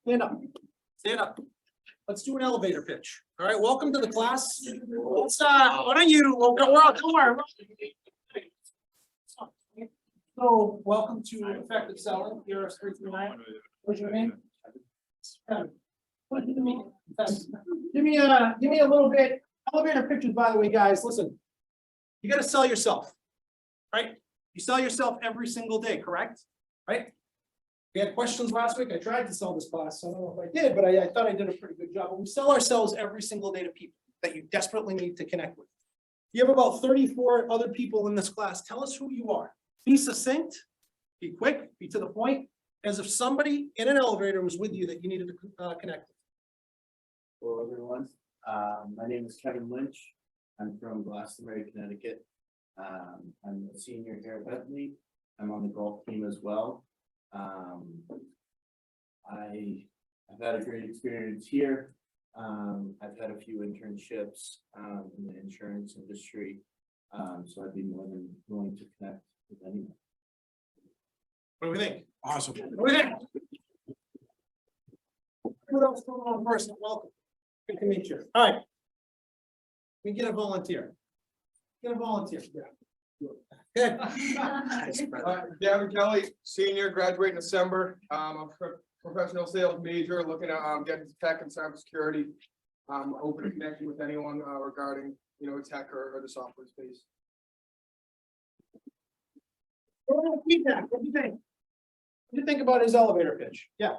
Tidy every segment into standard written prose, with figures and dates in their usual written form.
Stand up. Stand up. Let's do an elevator pitch. All right, welcome to the class. Let's, why don't you, don't worry. So, welcome to Effective Selling. You're 339. What's your name? What do you mean? Give me a little bit. Elevator pitches, by the way, guys, listen. You gotta sell yourself, right? You sell yourself every single day, correct? Right? We had questions last week. I tried to sell this class. I don't know if I did, but I thought I did a pretty good job. But we sell ourselves every single day to people that you desperately need to connect with. You have about 34 other people in this class. Tell us who you are. Be succinct, be quick, be to the point, as if somebody in an elevator was with you that you needed to connect with. Hello, everyone. My name is Kevin Lynch. I'm from Glastonbury, Connecticut. I'm a senior here at Bentley. I'm on the golf team as well. I've had a great experience here. I've had a few internships in the insurance industry. So I'd be more than willing to connect with anyone. What do we think? Awesome. What do we think? Who else going on first? Welcome. Good to meet you. All right. We get a volunteer. Get a volunteer. Yeah. Good. Gavin Kelly, senior, graduating December. I'm a professional sales major, looking at getting into tech and cybersecurity. Open to connecting with anyone regarding, tech or the software space. Feedback. What do you think? What do you think about his elevator pitch? Yeah.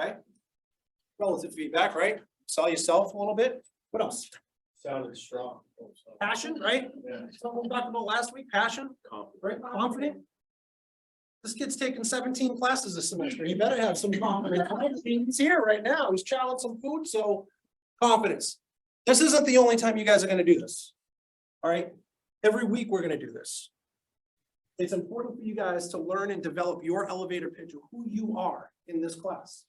Okay. Relative feedback, right? Sell yourself a little bit. What else? Sounded strong. Passion, right? Yeah. Something we talked about last week, passion, right? Confident. This kid's taking 17 classes this semester. He better have some confidence. He's here right now. He's chowing some food, so confidence. This isn't the only time you guys are going to do this. All right. Every week we're going to do this. It's important for you guys to learn and develop your elevator pitch of who you are in this class.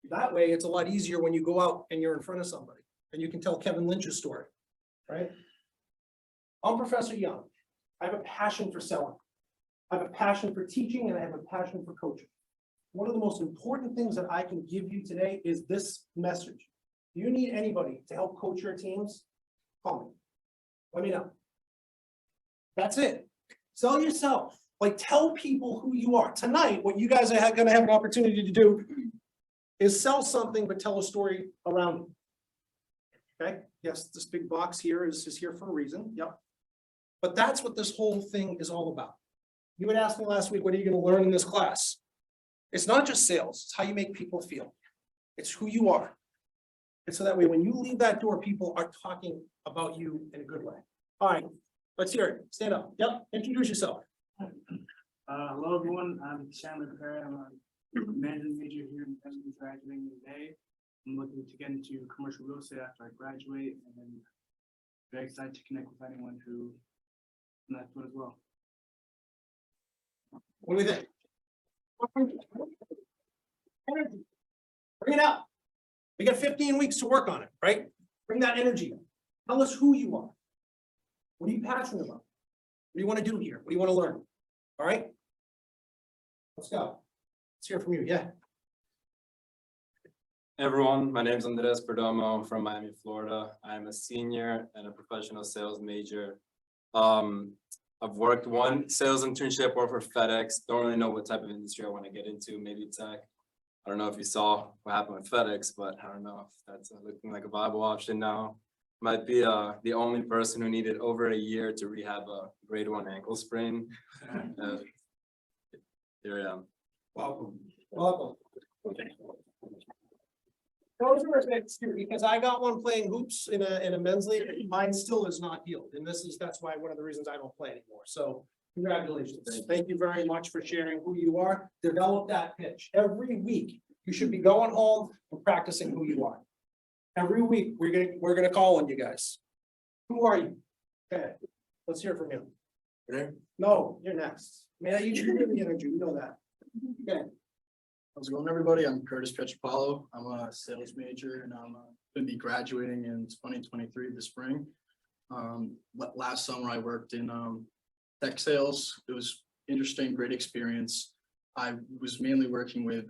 That way, it's a lot easier when you go out and you're in front of somebody and you can tell Kevin Lynch's story, right? I'm Professor Young. I have a passion for selling. I have a passion for teaching and I have a passion for coaching. One of the most important things that I can give you today is this message. Do you need anybody to help coach your teams? Call me. Let me know. That's it. Sell yourself. Like, tell people who you are. Tonight, what you guys are going to have an opportunity to do is sell something, but tell a story around it. Okay? Yes, this big box here is here for a reason. Yep. But that's what this whole thing is all about. You had asked me last week, what are you going to learn in this class? It's not just sales. It's how you make people feel. It's who you are. And so that way, when you leave that door, people are talking about you in a good way. All right. Let's hear it. Stand up. Yep. Introduce yourself. Hello, everyone. I'm Chandler Perry. I'm a management major here in Bentley, graduating today. I'm looking to get into commercial real estate after I graduate, and then very excited to connect with anyone who in that field as well. What do we think? Bring it out. We got 15 weeks to work on it, right? Bring that energy in. Tell us who you are. What are you passionate about? What do you want to do here? What do you want to learn? All right. Let's go. Let's hear from you. Yeah. Hey everyone, my name is Andres Perdomo from Miami, Florida. I'm a senior and a professional sales major. I've worked one sales internship, worked for FedEx. Don't really know what type of industry I want to get into, maybe tech. I don't know if you saw what happened with FedEx, but I don't know if that's looking like a viable option now. Might be the only person who needed over a year to rehab a grade 1 ankle sprain. Here I am. Welcome. Welcome. Okay. Those are because I got one playing hoops in a men's league. Mine still is not healed, and that's why one of the reasons I don't play anymore. So congratulations. Thank you very much for sharing who you are. Develop that pitch every week. You should be going home and practicing who you are. Every week we're gonna call on you guys. Who are you? Okay, let's hear from you. No, you're next. Man, you should give me energy. We know that. Okay. How's it going, everybody? I'm Curtis Petrapalo. I'm a sales major and I'm going to be graduating in 2023 this spring. Last summer I worked in tech sales. It was interesting, great experience. I was mainly working with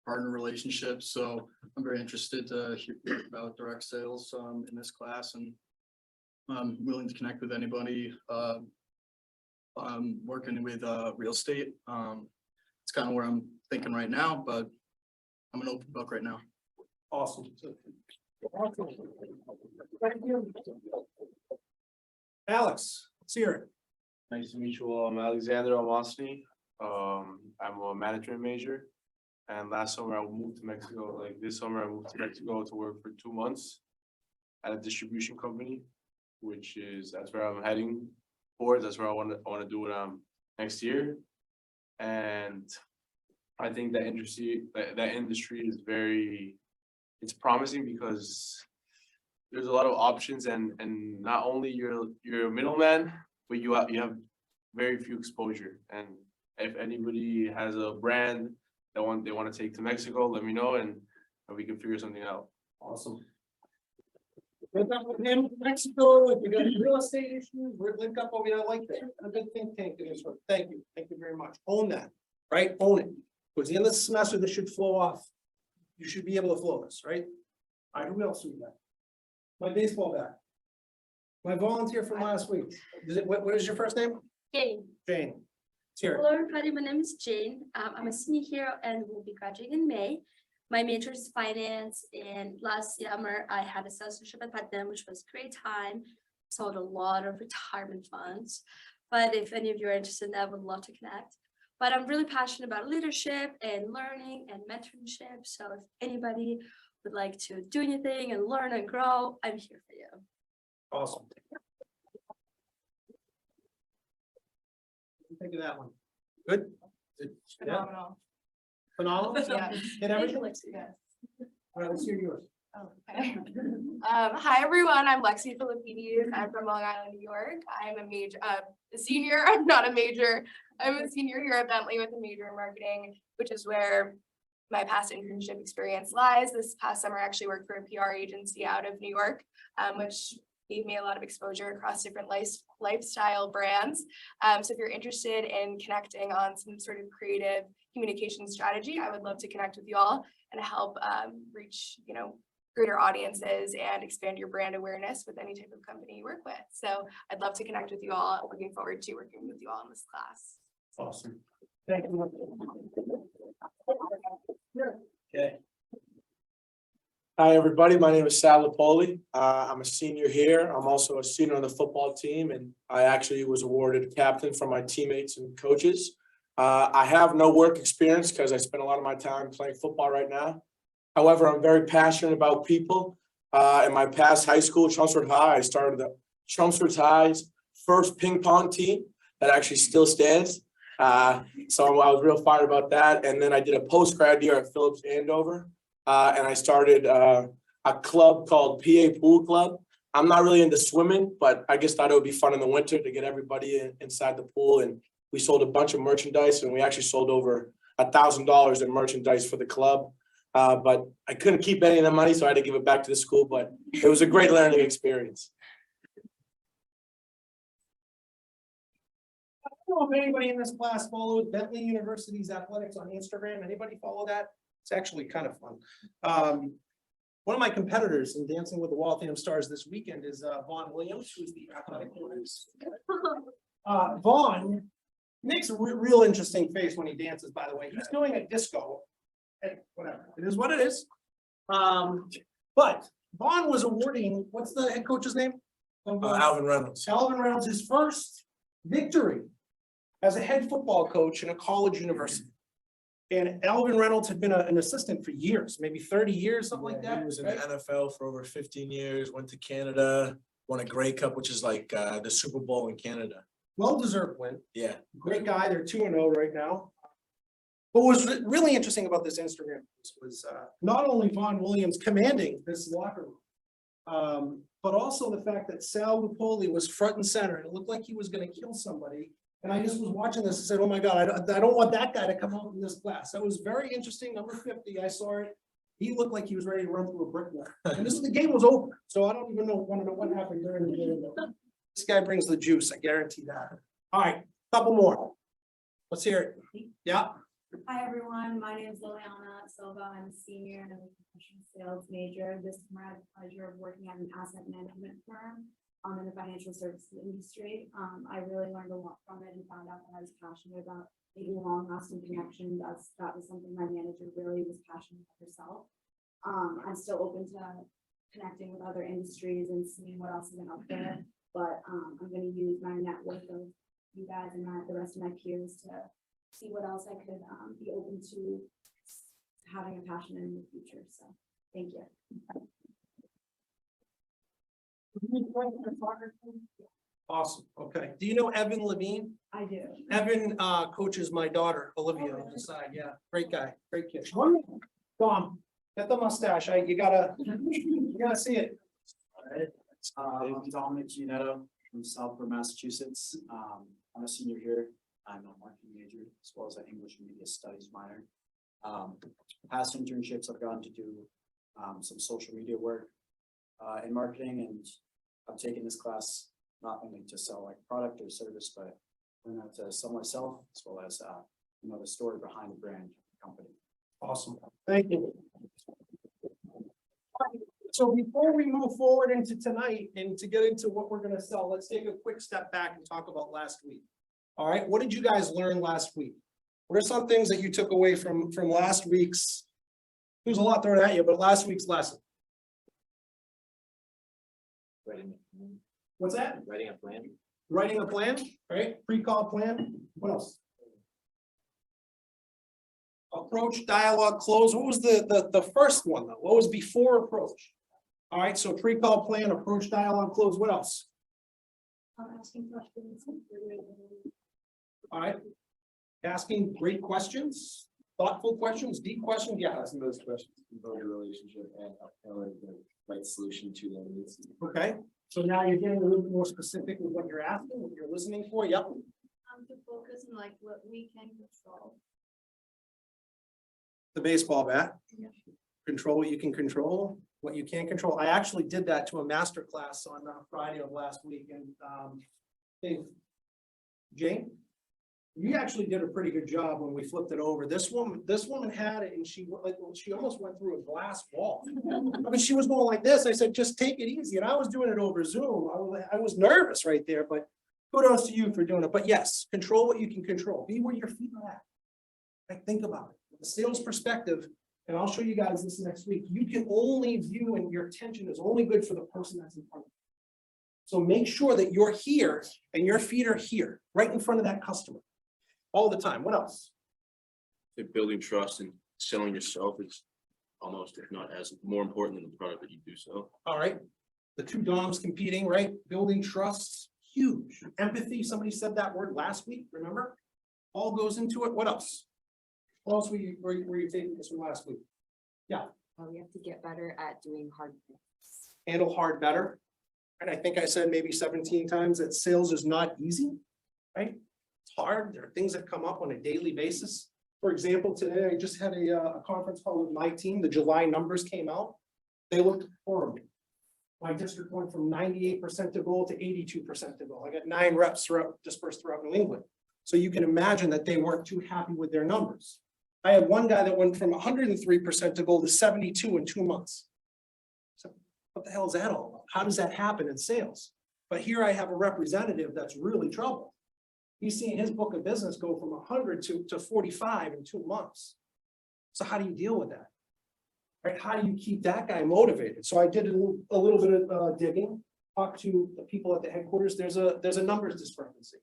partner relationships, so I'm very interested to hear about direct sales in this class, and I'm willing to connect with anybody working with real estate. It's kind of where I'm thinking right now, but I'm an open book right now. Awesome. Thank you. Alex, let's hear it. Nice to meet you all. I'm Alexander Almasny. I'm a management major. And last summer I moved to Mexico. Like this summer, I moved to Mexico to work for 2 months at a distribution company, that's where I'm heading towards. That's where I want to do it next year. And I think that industry is it's promising because there's a lot of options, and not only you're a middleman, but you have very few exposure. And if anybody has a brand that they want to take to Mexico, let me know, and we can figure something out. Awesome. Link up with him, Mexico, if you got any real estate issues, we're link up over here, I like that. A good think tank in this one. Thank you very much. Own that, right? Own it. Towards the end of the semester, this should flow off. You should be able to flow this, right? All right, who else we got? My baseball guy. My volunteer from last week. What is your first name? Jane. Jane. It's here. Hello, everybody. My name is Jane. I'm a senior here and will be graduating in May. My major is finance, and last summer I had a sponsorship at Bentley, which was a great time. Sold a lot of retirement funds. But if any of you are interested in that, I would love to connect. But I'm really passionate about leadership and learning and mentorship. So if anybody would like to do anything and learn and grow, I'm here for you. Awesome. What do you think of that one? Good? Yeah. Phenomenal? Yeah. Hit everything? Yes. All right, let's hear yours. Okay. Hi, everyone. I'm Lexi Filippides. I'm from Long Island, New York. I'm a senior. I'm not a major. I'm a senior here at Bentley with a major in marketing, which is where my past internship experience lies. This past summer, I actually worked for a PR agency out of New York, which gave me a lot of exposure across different lifestyle brands. So if you're interested in connecting on some sort of creative communication strategy, I would love to connect with you all and help reach, greater audiences and expand your brand awareness with any type of company you work with. So I'd love to connect with you all. I'm looking forward to working with you all in this class. Awesome. Thank you. Okay. Hi, everybody. My name is Sal Lapoli. I'm a senior here. I'm also a senior on the football team, and I actually was awarded captain from my teammates and coaches. I have no work experience because I spend a lot of my time playing football right now. However, I'm very passionate about people. In my past high school, Chelmsford High, I started the Chelmsford High's first ping pong team that actually still stands. So I was real fired about that. And then I did a post-grad year at Phillips Andover. And I started a club called PA Pool Club. I'm not really into swimming, but I just thought it would be fun in the winter to get everybody inside the pool. And we sold a bunch of merchandise, and we actually sold over $1,000 in merchandise for the club. But I couldn't keep any of the money, so I had to give it back to the school. But it was a great learning experience. I don't know if anybody in this class followed Bentley University's athletics on Instagram. Anybody follow that? It's actually kind of fun. One of my competitors in Dancing with the Waltham Stars this weekend is Vaughn Williams, who's the athletic director. Vaughn makes a real interesting face when he dances, by the way. He's doing a disco. Hey, whatever. It is what it is. But Vaughn was awarding, what's the head coach's name? Alvin Reynolds. Alvin Reynolds, his first victory as a head football coach in a college university. And Alvin Reynolds had been an assistant for years, maybe 30 years, something like that. He was in right? the NFL for over 15 years, went to Canada, won a Grey Cup, which is like the Super Bowl in Canada. Well-deserved win. Yeah. Great guy. They're 2-0 right now. What was really interesting about this Instagram was not only Vaughn Williams commanding this locker room, but also the fact that Sal Lapoli was front and center, and it looked like he was going to kill somebody. And I just was watching this and said, oh my God, I don't want that guy to come out in this class. That was very interesting. Number 50, I saw it. He looked like he was ready to run through a brick wall. And the game was over. So I don't even want to know what happened during the game. This guy brings the juice, I guarantee that. All right, couple more. Let's hear it. Yeah, Hi, everyone. My name is Liliana Silva. I'm a senior and I'm a professional sales major. This summer I had the pleasure of working at an asset management firm in the financial services industry. I really learned a lot from it and found out that I was passionate about making long-lasting connections. That was something my manager really was passionate about herself. I'm still open to connecting with other industries and seeing what else is out there. But I'm going to use my network of you guys and the rest of my peers to see what else I could be open to having a passion in the future. So thank you. awesome. Okay. Do you know Evan Levine? I do. Evan coaches my daughter, Olivia, on the side. Yeah, great guy, great kid. Dom, get the mustache. You gotta see it. I'm Dominic Gianetto from Southport, Massachusetts. I'm a senior here. I'm a marketing major as well as an English and Media Studies minor. Past internships, I've gotten to do some social media work in marketing, and I've taken this class not only to sell like product or service, but learn how to sell myself as well as the story behind the brand company. Awesome. Thank you. So before we move forward into tonight and to get into what we're gonna sell, let's take a quick step back and talk about last week. All right, what did you guys learn last week? What are some things that you took away from last week's? There's a lot thrown at you, but last week's lesson. What's that? Writing a plan. Writing a plan, right? Pre-call plan. What else? Approach, dialogue, close. What was the first one though? What was before approach? All right, so pre-call plan, approach, dialogue, close. What else? Asking questions. All right. Asking great questions, thoughtful questions, deep questions. Yeah. Asking those questions, build a relationship and tailor the right solution to their needs. Okay. So now you're getting a little bit more specific with what you're asking, what you're listening for. Yep. To focus on like what we can control. The baseball bat. Yeah. Control what you can control, what you can't control. I actually did that to a master class on Friday of last week, and hey, Jane, you actually did a pretty good job when we flipped it over. This woman had it, and she almost went through a glass wall. I mean, she was going like this. I said, just take it easy, and I was doing it over Zoom. I was nervous right there, but kudos to you for doing it. But yes, control what you can control. Be where your feet are at. Like, think about it. The sales perspective. And I'll show you guys this next week. You can only view, and your attention is only good for the person that's in front of you. So make sure that you're here and your feet are here, right in front of that customer all the time. What else? Building trust and selling yourself is almost, if not as more important than the product that you do sell. All right. The two DOMs competing, right? Building trust, huge. Empathy, somebody said that word last week, remember? All goes into it. What else? What else were you taking this from last week? Yeah. We have to get better at doing hard things. Handle hard better. And I think I said maybe 17 times that sales is not easy, right? It's hard. There are things that come up on a daily basis. For example, today I just had a conference call with my team. The July numbers came out. They looked horrible. My district went from 98% to goal to 82% to goal. I got 9 reps dispersed throughout New England. So you can imagine that they weren't too happy with their numbers. I had one guy that went from 103% to goal to 72 in 2 months. So what the hell is that all about? How does that happen in sales? But here I have a representative that's really troubled. He's seeing his book of business go from 100 to 45 in 2 months. So how do you deal with that? Right? How do you keep that guy motivated? So I did a little bit of digging, talked to the people at the headquarters. There's a numbers discrepancy.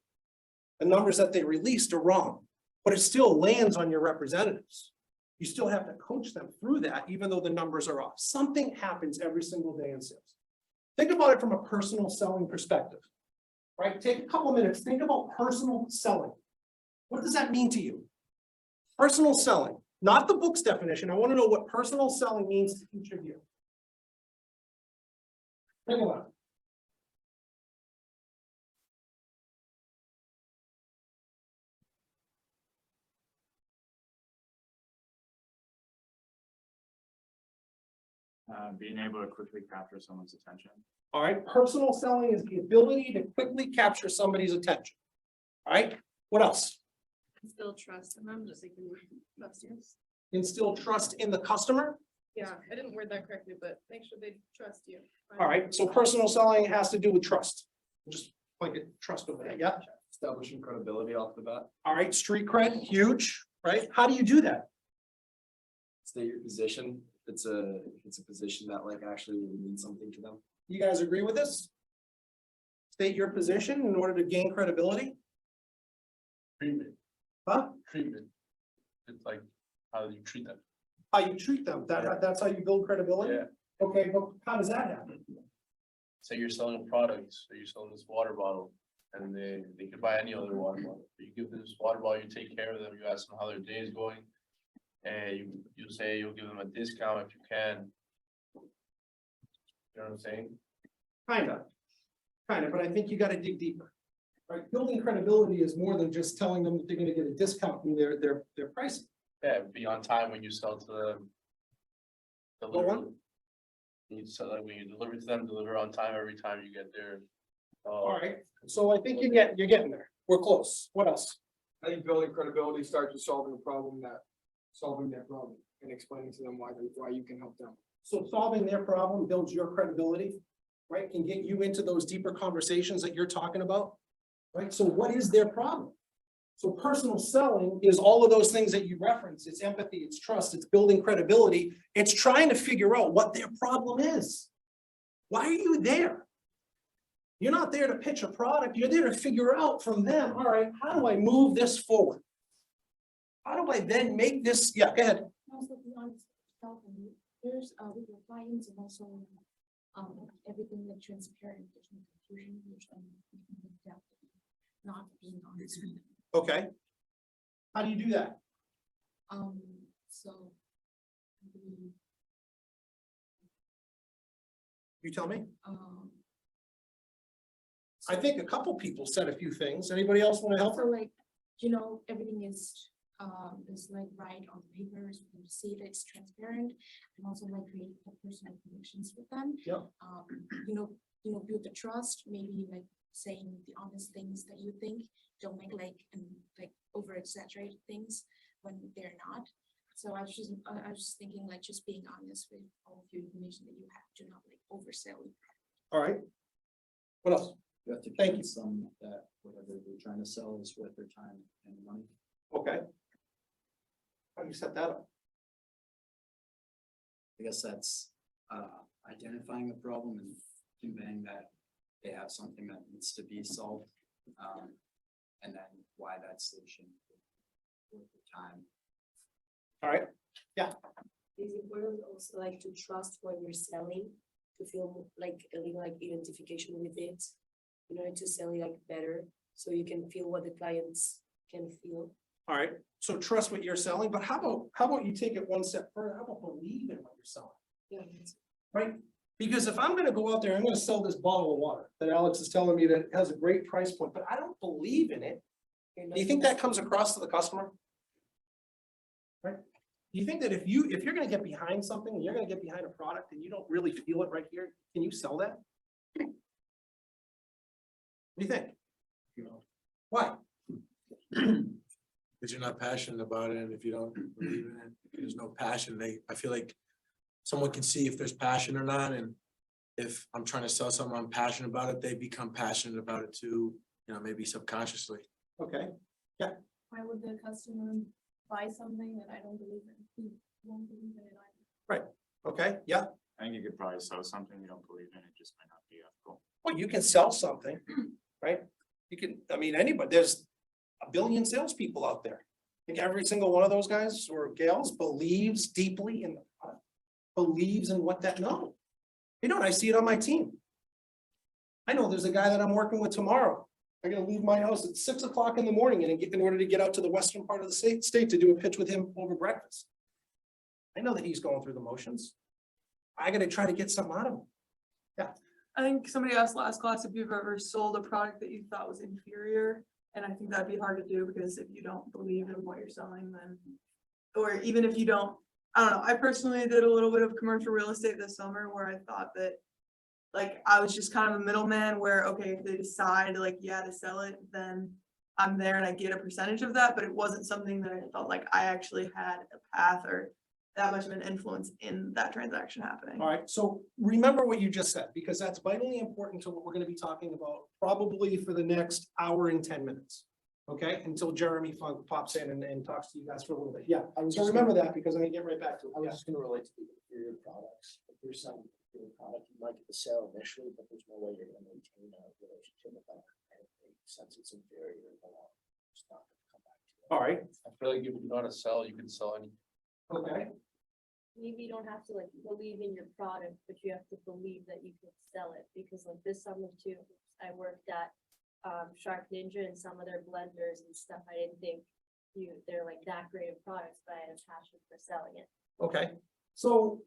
The numbers that they released are wrong, but it still lands on your representatives. You still have to coach them through that, even though the numbers are off. Something happens every single day in sales. Think about it from a personal selling perspective, right? Take a couple of minutes. Think about personal selling. What does that mean to you? Personal selling, not the book's definition. I want to know what personal selling means to each of you. Think about it. Being able to quickly capture someone's attention. All right, personal selling is the ability to quickly capture somebody's attention. All right, what else? Still trust, and I'm just thinking upstairs. Instill trust in the customer. Yeah, I didn't word that correctly, but make sure they trust you. All right, so personal selling has to do with trust. Just like it, trust over there, yeah. Establishing credibility off the bat. All right, street cred, huge, right? How do you do that? State your position. It's a position that like actually would mean something to them. You guys agree with this? State your position in order to gain credibility? Treatment, Huh? treatment. It's like, how you treat them. How you treat them, that's how you build credibility? Yeah. Okay, but how does that happen? Say you're selling a product, so you're selling this water bottle, and they could buy any other water bottle. You give them this water bottle, you take care of them, you ask them how their day is going. And you say you'll give them a discount if you can. You know what I'm saying? Kind of, but I think you gotta dig deeper. Right, building credibility is more than just telling them that they're gonna get a discount in their pricing. Yeah, be on time when you sell to them. Go on. You sell, like, when you deliver to them, deliver on time every time you get there. All right, so I think you're getting there. We're close. What else? I think building credibility starts with solving their problem and explaining to them why you can help them. So solving their problem builds your credibility, right? Can get you into those deeper conversations that you're talking about, right? So what is their problem? So personal selling is all of those things that you reference. It's empathy, it's trust, it's building credibility. It's trying to figure out what their problem is. Why are you there? You're not there to pitch a product. You're there to figure out from them, all right, how do I move this forward? How do I then make this, yeah, go ahead. Also, be honest, there's with your clients and also everything that's transparent, there's no confusion, there's no not being honest with them. Okay. How do you do that? So we, You tell me. um, I think a couple people said a few things. Anybody else want to help so her? like, everything is like right on the papers, we can see that it's transparent, and also like create personal connections with them. Yep. Build the trust, maybe like saying the honest things that you think, don't make like over exaggerate things when they're not. So I was just thinking like just being honest with all of the information that you have, do not like oversell. All right. What else? you have to Thank convince them that whatever they're trying to sell is worth their time and money. Okay. How do you set that up? I guess that's identifying the problem and conveying that they have something that needs to be solved. And then why that solution worth the time. All right. It's important also like to trust what you're selling, to feel like a little like identification with it, in order to sell it like better, so you can feel what the clients can feel. All right. So trust what you're selling, but how about you take it one step further? How about believe in what you're selling? Yeah. Right? Because if I'm going to go out there, I'm going to sell this bottle of water that Alex is telling me that has a great price point, but I don't believe in it. Do you think that comes across to the customer? Right? Do you think that if you're going to get behind something, and you're going to get behind a product and you don't really feel it right here, can you sell that? What do you think? Why? Because you're not passionate about it, and if you don't believe in it, there's no passion. I feel like someone can see if there's passion or not, and if I'm trying to sell something, I'm passionate about it, they become passionate about it too, maybe subconsciously. Okay. Why would the customer buy something that I don't believe in? He won't believe in it either. Okay. Yeah. I think you could probably sell something you don't believe in, it just might not be ethical. Well, you can sell something, right? You can, anybody, there's a billion salespeople out there. I think every single one of those guys or gals believes deeply in the product, believes in what that, no. I see it on my team. I know there's a guy that I'm working with tomorrow. I gotta leave my house at 6 o'clock in the morning in order to get out to the western part of the state to do a pitch with him over breakfast. I know that he's going through the motions. I gotta try to get something out of him. I think somebody asked last class if you've ever sold a product that you thought was inferior. And I think that'd be hard to do, because if you don't believe in what you're selling, then, or even if you don't, I don't know, I personally did a little bit of commercial real estate this summer where I thought that like I was just kind of a middleman where, okay, if they decide like, yeah, to sell it, then I'm there and I get a percentage of that, but it wasn't something that I felt like I actually had a path or that much of an influence in that transaction happening. All right, so remember what you just said, because that's vitally important to what we're gonna be talking about probably for the next hour and 10 minutes. Okay, until Jeremy Funk pops in and talks to you guys for a little bit. Yeah, so remember that because I'm gonna get right back to it. I was Yeah. just gonna relate to the inferior products. If there's some inferior product, you might get the sale initially, but there's no way you're gonna maintain a relationship with that. Since it's inferior, it's not gonna come back to you. All right, I feel like if you know how to sell, you can sell any. okay. Maybe you don't have to like believe in your product, but you have to believe that you can sell it, because like this summer too, I worked at Shark Ninja and some of their blenders and stuff. I didn't think they're like that great of products, but I had a passion for selling it. Okay, so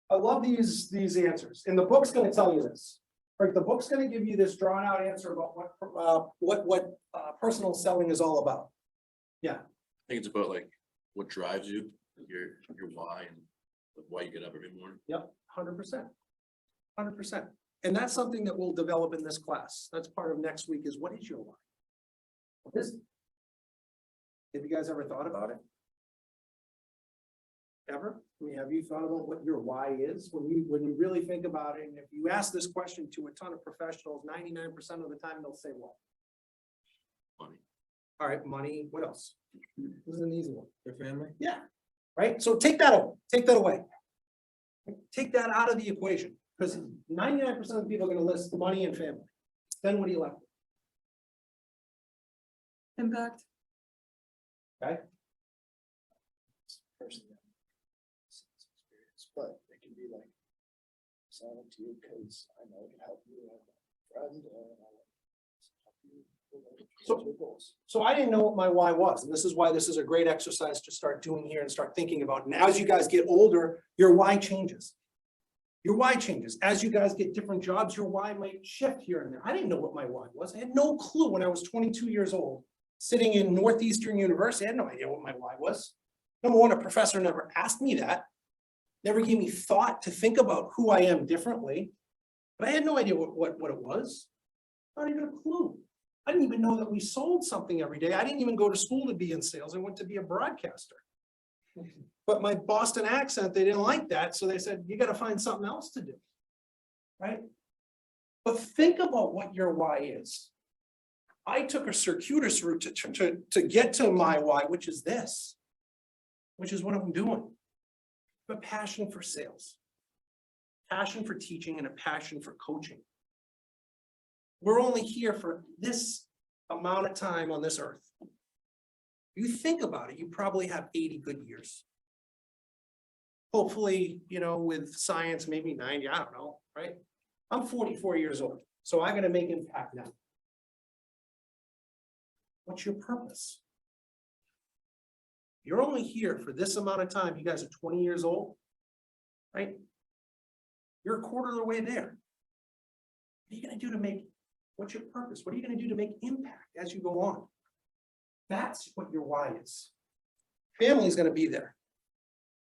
I love these answers, and the book's gonna tell you this. Right, the book's gonna give you this drawn out answer about what personal selling is all about. I think it's about like what drives you, your why, and why you get up every morning. Yep, 100%. 100%. And that's something that we'll develop in this class. That's part of next week is what is your why? What is it? Have you guys ever thought about it? Ever? I mean, have you thought about what your why is? When you really think about it, and if you ask this question to a ton of professionals, 99% of the time they'll say what? Money. All right, money, what else? This is an easy one. Your family? Yeah, right? So take that away. Take that out of the equation, because 99% of the people are gonna list money and family. Then what do you left with? Impact. Okay, Person that has experience, but it can be like selling to you because I know it can help you and a friend and I want to help you with your goals. so I didn't know what my why was, and this is why this is a great exercise to start doing here and start thinking about. And as you guys get older, your why changes. Your why changes. As you guys get different jobs, your why might shift here and there. I didn't know what my why was. I had no clue when I was 22 years old, sitting in Northeastern University. I had no idea what my why was. Number one, a professor never asked me that, never gave me thought to think about who I am differently, but I had no idea what it was. Not even a clue. I didn't even know that we sold something every day. I didn't even go to school to be in sales. I went to be a broadcaster. But my Boston accent, they didn't like that. So they said, you got to find something else to do. Right? But think about what your why is. I took a circuitous route to get to my why, which is this, which is what I'm doing. A passion for sales, passion for teaching, and a passion for coaching. We're only here for this amount of time on this earth. You think about it, you probably have 80 good years. Hopefully, with science, maybe 90, I don't know, right? I'm 44 years old, so I'm gonna make impact now. What's your purpose? You're only here for this amount of time. You guys are 20 years old, right? You're a quarter of the way there. What are you gonna do to make, what's your purpose? What are you gonna do to make impact as you go on? That's what your why is. Family's gonna be there.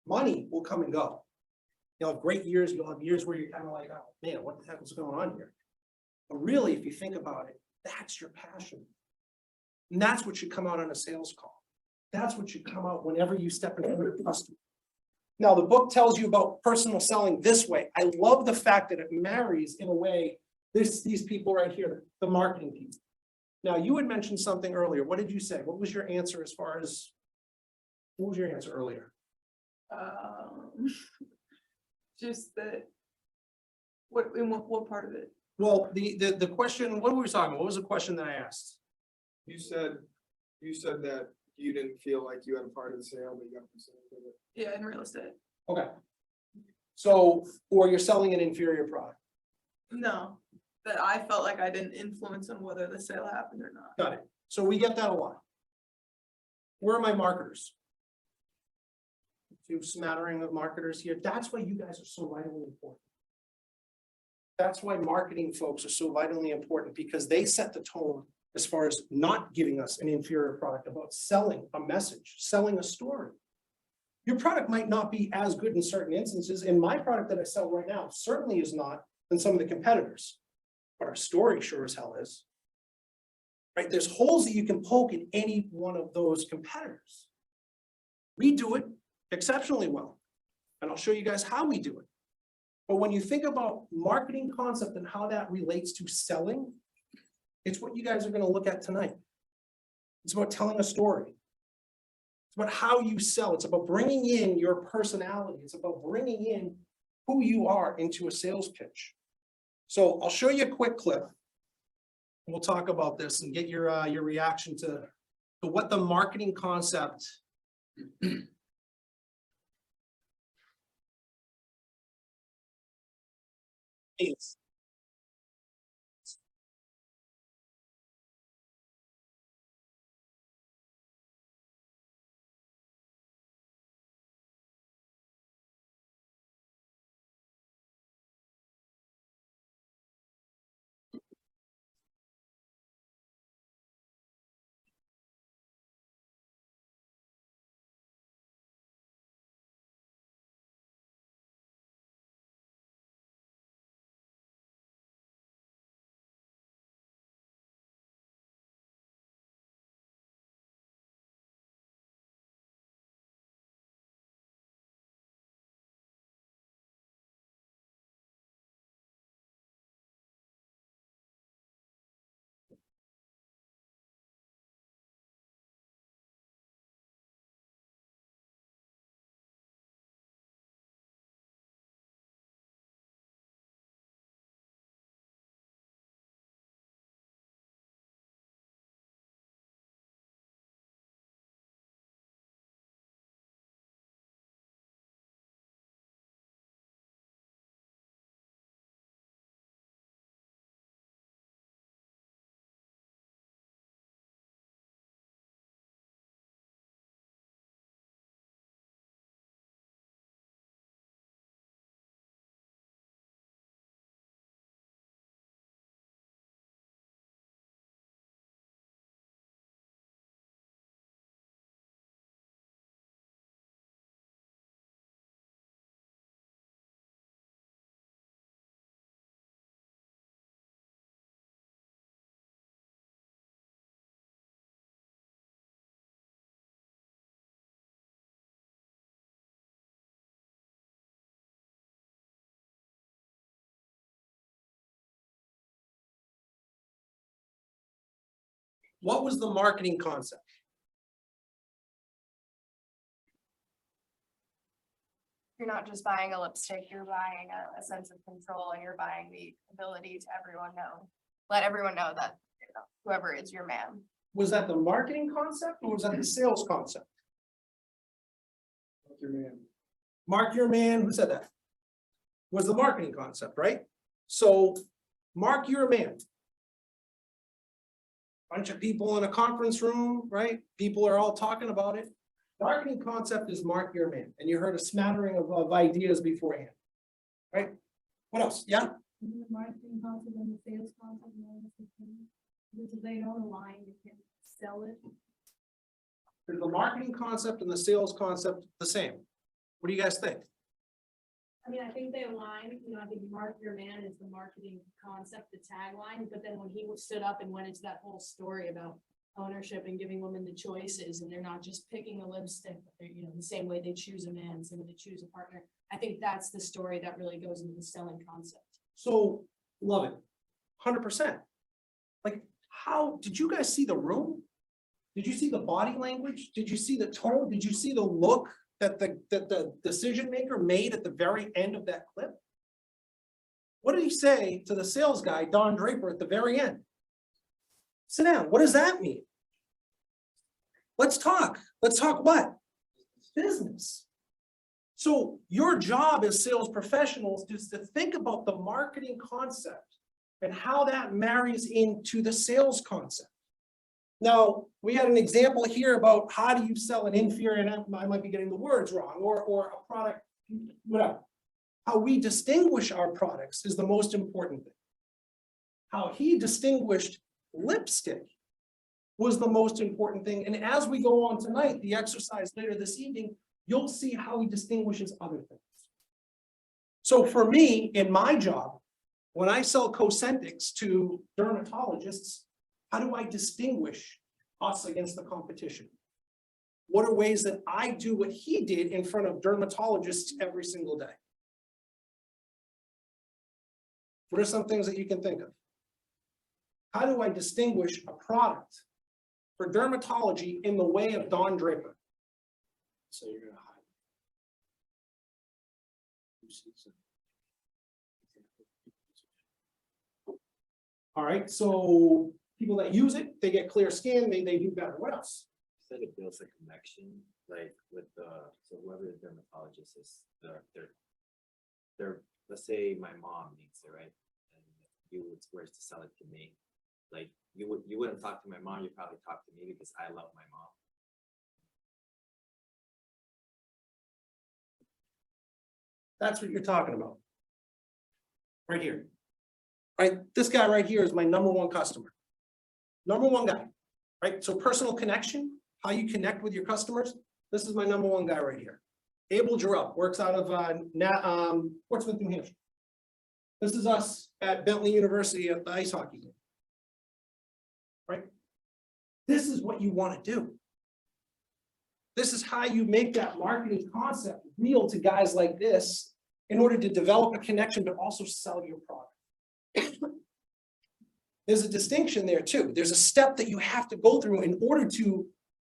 Money will come and go. You'll have great years, you'll have years where you're kind of like, oh man, what the heck is going on here? But really, if you think about it, that's your passion. And that's what should come out on a sales call. That's what should come out whenever you step in front of a customer. Now, the book tells you about personal selling this way. I love the fact that it marries in a way, these people right here, the marketing people. Now, you had mentioned something earlier. What did you say? What was your answer as far as, what was your answer earlier? Just that, what part of it? Well, the question, what were we talking about? What was the question that I asked? You said that you didn't feel like you had a part of the sale, but you got percentage of it. Yeah, in real estate. Okay. So, or you're selling an inferior product. No, that I felt like I didn't influence on whether the sale happened or not. Got it. So we get that a lot. Where are my marketers? Two smattering of marketers here. That's why you guys are so vitally important. That's why marketing folks are so vitally important, because they set the tone as far as not giving us an inferior product, about selling a message, selling a story. Your product might not be as good in certain instances, and my product that I sell right now certainly is not than some of the competitors, but our story sure as hell is. right? There's holes that you can poke in any one of those competitors. We do it exceptionally well, and I'll show you guys how we do it. But when you think about marketing concept and how that relates to selling, it's what you guys are going to look at tonight. It's about telling a story. It's about how you sell. It's about bringing in your personality. It's about bringing in who you are into a sales pitch. So I'll show you a quick clip. We'll talk about this and get your reaction to what the marketing concept is. What was the marketing concept? You're not just buying a lipstick, you're buying a sense of control, and you're buying the ability to let everyone know that, you know, whoever is your man. Was that the marketing concept or was that the sales concept? Mark your man. Mark your man, who said that? Was the marketing concept, right? So mark your man. Bunch of people in a conference room, right? People are all talking about it. Marketing concept is mark your man, and you heard a smattering of ideas beforehand, right? What else? Yeah? The marketing concept and the sales concept, because if they don't align, you can sell it. Is the marketing concept and the sales concept the same? What do you guys think? I mean, I think they align, you know, I think mark your man is the marketing concept, the tagline, but then when he stood up and went into that whole story about ownership and giving women the choices, and they're not just picking a lipstick, but they're, you know, the same way they choose a man, same way they choose a partner. I think that's the story that really goes into the selling concept. So, love it, 100%. Like, how, did you guys see the room? Did you see the body language? Did you see the tone? Did you see the look that the decision maker made at the very end of that clip? What did he say to the sales guy, Don Draper, at the very end? Sit down. What does that mean? Let's talk. Let's talk what? Business. So your job as sales professionals is to think about the marketing concept and how that marries into the sales concept. Now, we had an example here about how do you sell an inferior, and I might be getting the words wrong, or a product, whatever. How we distinguish our products is the most important thing. How he distinguished lipstick was the most important thing. And as we go on tonight, the exercise later this evening, you'll see how he distinguishes other things. So for me, in my job, when I sell Cosmetics to dermatologists, How do I distinguish us against the competition? What are ways that I do what he did in front of dermatologists every single day? What are some things that you can think of? How do I distinguish a product for dermatology in the way of Don Draper? So you're gonna hide. All right, so people that use it, they get clear skin, they do better. What else? Said it builds a connection, like with the, so whoever the dermatologist is, they're, let's say my mom needs it, right? And you would were to sell it to me, like you wouldn't talk to my mom, you'd probably talk to me because I love my mom. That's what you're talking about. Right here. Right, this guy right here is my #1 customer. #1 guy, right? So personal connection, how you connect with your customers. This is my #1 guy right here. Abel Giroux works out of Portsmouth, New Hampshire. This is us at Bentley University at the ice hockey game. Right? This is what you want to do. This is how you make that marketing concept real to guys like this in order to develop a connection, but also sell your product. There's a distinction there too. There's a step that you have to go through in order to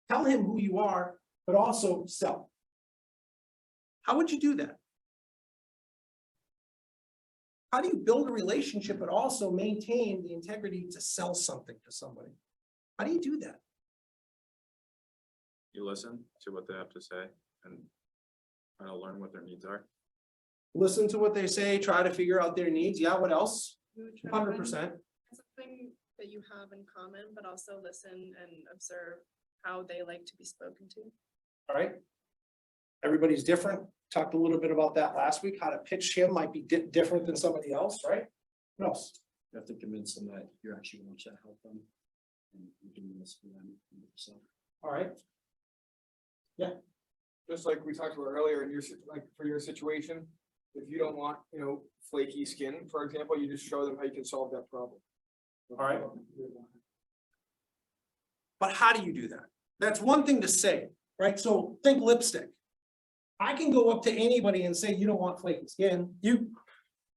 tell him who you are, but also sell. How would you do that? How do you build a relationship, but also maintain the integrity to sell something to somebody? How do you do that? You listen to what they have to say and try to learn what their needs are. Listen to what they say, try to figure out their needs. Yeah, what else? You would try to 100%. find something that you have in common, but also listen and observe how they like to be spoken to. All right. Everybody's different. Talked a little bit about that last week. How to pitch him might be different than somebody else, right? What else? You have to convince them that you're actually going to help them. And you're doing this for them and yourself. All right. Just like we talked about earlier, in your, like for your situation, if you don't want, flaky skin, for example, you just show them how you can solve that problem. All right. But how do you do that? That's one thing to say, right? So think lipstick. I can go up to anybody and say, you don't want flaky skin.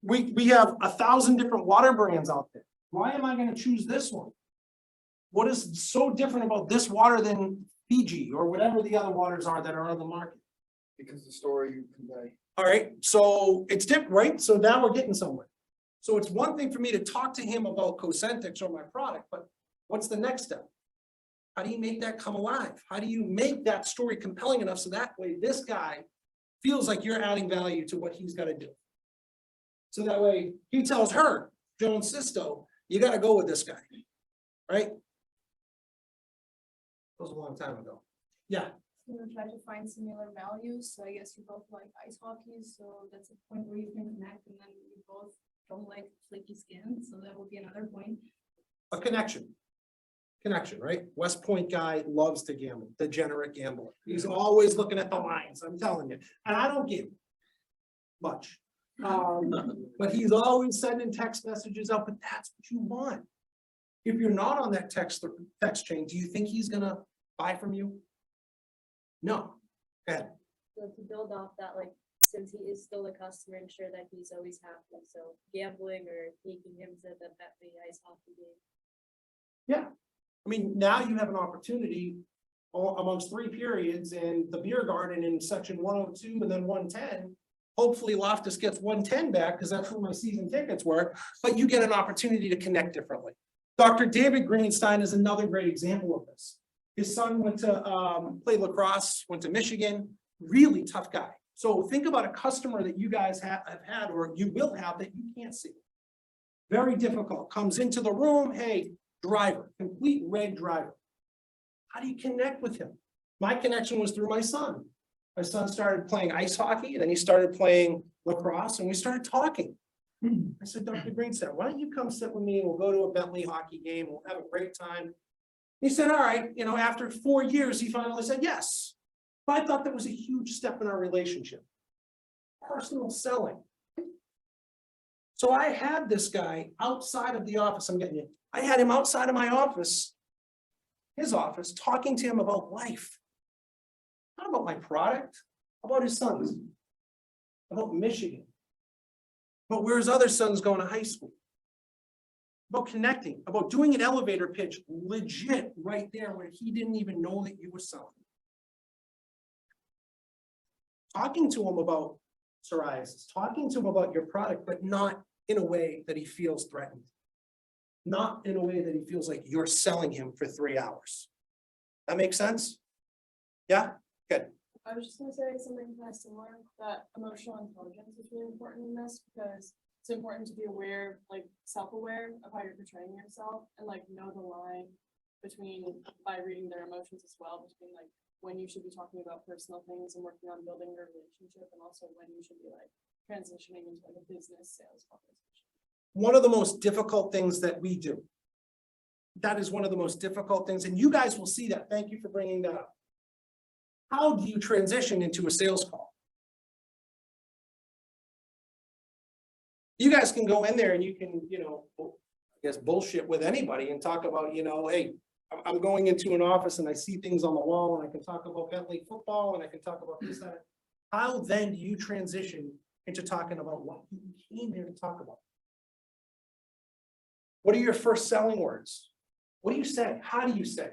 We have 1,000 different water brands out there. Why am I going to choose this one? What is so different about this water than Fiji or whatever the other waters are that are on the market? Because the story you convey. All right, so it's different, right? So now we're getting somewhere. So it's one thing for me to talk to him about Cosentix or my product, but what's the next step? How do you make that come alive? How do you make that story compelling enough so that way this guy feels like you're adding value to what he's got to do? So that way he tells her, Joan Sisto, you got to go with this guy, right? That was a long time ago. Yeah. You know, try to find similar values. So I guess you both like ice hockey, so that's a point where you can connect, and then you both don't like flaky skin, so that would be another point. A connection, right? West Point guy loves to gamble, degenerate gambler. He's always looking at the lines, I'm telling you. And I don't give much. But he's always sending text messages out, but that's what you want. If you're not on that text chain, do you think he's gonna buy from you? No. Go ahead. So to build off that, like, since he is still a customer, ensure that he's always happy. So gambling or taking him to the Bentley ice hockey game. Yeah. I mean, now you have an opportunity amongst 3 periods in the beer garden in section 102 and then 110. Hopefully Loftus gets 110 back because that's where my season tickets were, but you get an opportunity to connect differently. Dr. David Greenstein is another great example of this. His son went to play lacrosse, went to Michigan, really tough guy. So think about a customer that you guys have had or you will have that you can't see. Very difficult, comes into the room, hey, driver, complete red driver. How do you connect with him? My connection was through my son. My son started playing ice hockey, then he started playing lacrosse, and we started talking. I said, Dr. Greenstein, why don't you come sit with me and we'll go to a Bentley hockey game, we'll have a great time. He said, all right, after 4 years, he finally said yes. But I thought that was a huge step in our relationship. Personal selling. So I had this guy outside of the office, I'm getting you. I had him outside of my office, his office, talking to him about life. Not about my product, about his sons, about Michigan, about where his other son's going to high school, about connecting, about doing an elevator pitch legit right there where he didn't even know that you were selling. Talking to him about psoriasis, talking to him about your product, but not in a way that he feels threatened. Not in a way that he feels like you're selling him for 3 hours. That makes sense? Yeah, good. I was just gonna say something kind of similar, that emotional intelligence is really important in this, because it's important to be aware, like self-aware of how you're portraying yourself, and like know the line between, by reading their emotions as well, between like when you should be talking about personal things and working on building your relationship, and also when you should be like transitioning into like a business sales conversation. One of the most difficult things that we do. That is one of the most difficult things, and you guys will see that. Thank you for bringing that up. How do you transition into a sales call? You guys can go in there and you can, I guess bullshit with anybody and talk about, hey, I'm going into an office and I see things on the wall and I can talk about Bentley football and I can talk about this, that. How then do you transition into talking about what you came here to talk about? What are your first selling words? What do you say? How do you say?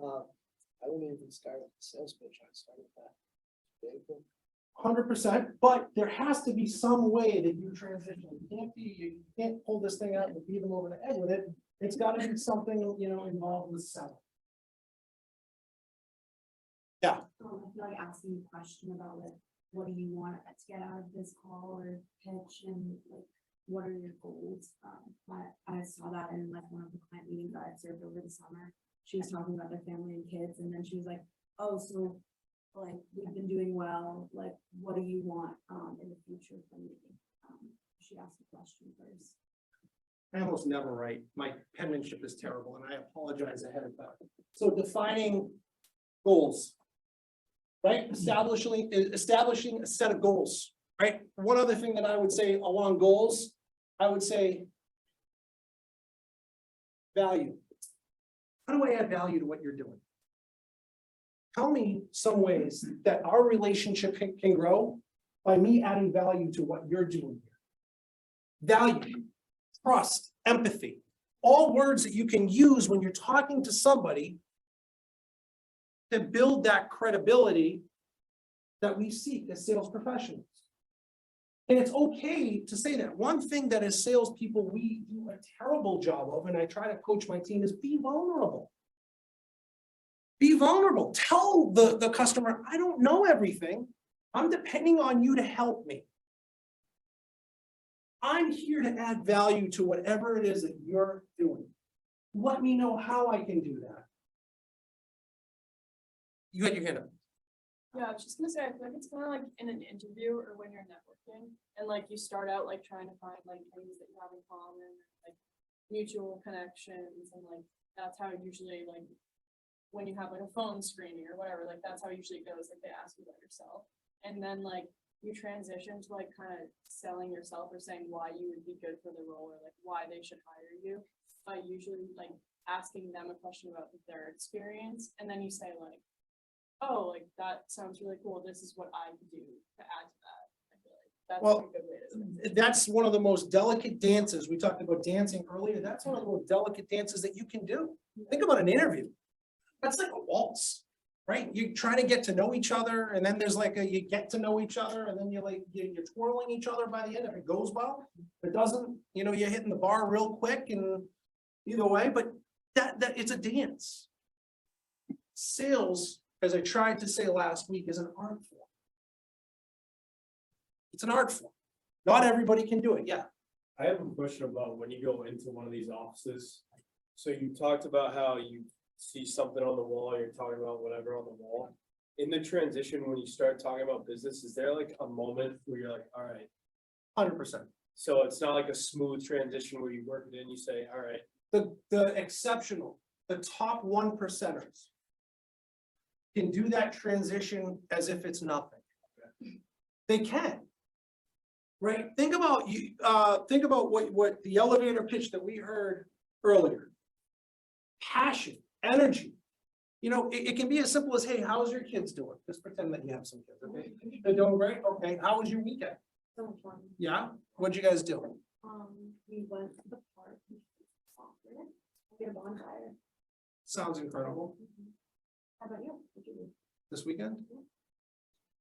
I wouldn't even start with the sales pitch, I'd start with that. 100%, but there has to be some way that you transition. You can't pull this thing out and beat them over the head with it. It's got to be something, involved with selling. Yeah. I feel like asking a question about like, what do you want to get out of this call or pitch, and like, what are your goals? I saw that in like one of the client meetings that I served over the summer. She was talking about their family and kids, and then she was like, oh, so like we've been doing well, like what do you want in the future from me? She asked the question first. I almost never write. My penmanship is terrible and I apologize ahead of time. So defining goals, right? Establishing a set of goals, right? One other thing that I would say along goals, I would say value. How do I add value to what you're doing? Tell me some ways that our relationship can grow by me adding value to what you're doing here. Value, trust, empathy, all words that you can use when you're talking to somebody to build that credibility that we seek as sales professionals. And it's okay to say that. One thing that as salespeople we do a terrible job of, and I try to coach my team, is be vulnerable. Be vulnerable. Tell the customer, I don't know everything. I'm depending on you to help me. I'm here to add value to whatever it is that you're doing. Let me know how I can do that. You had your hand up. Yeah, I was just gonna say, I feel like it's kind of like in an interview or when you're networking, and like you start out like trying to find like things that you have in common, like mutual connections, and like that's how usually like when you have like a phone screening or whatever, like that's how it usually goes, like they ask you about yourself. And then like you transition to like kind of selling yourself or saying why you would be good for the role or like why they should hire you by usually like asking them a question about their experience. And then you say like, oh, like that sounds really cool. This is what I could do to add to that. I feel like that's Well, a good way to. that's one of the most delicate dances. We talked about dancing earlier. That's one of the most delicate dances that you can do. Think about an interview. That's like a waltz, right? You try to get to know each other, and then there's like you get to know each other, and then you're twirling each other by the end. If it goes well, if it doesn't, you're hitting the bar real quick, and either way. But that it's a dance. Sales, as I tried to say last week, is an art form. It's an art form. Not everybody can do it. Yeah. I have a question about when you go into one of these offices. So you talked about how you see something on the wall, you're talking about whatever on the wall. In the transition, when you start talking about business, is there like a moment where you're like, all right, 100%. So it's not like a smooth transition where you work it in, you say, all right. The exceptional, the top 1%ers can do that transition as if it's nothing. They can. right? Think about think about what the elevator pitch that we heard earlier. Passion, energy. You know, it can be as simple as, hey, how's your kids doing? Just pretend that you have some kids, okay? They're doing great, okay, how was your weekend? So much fun. Yeah, what'd you guys do? We went to the park. We did a bonfire. Sounds incredible. How about you? What'd you do? This weekend?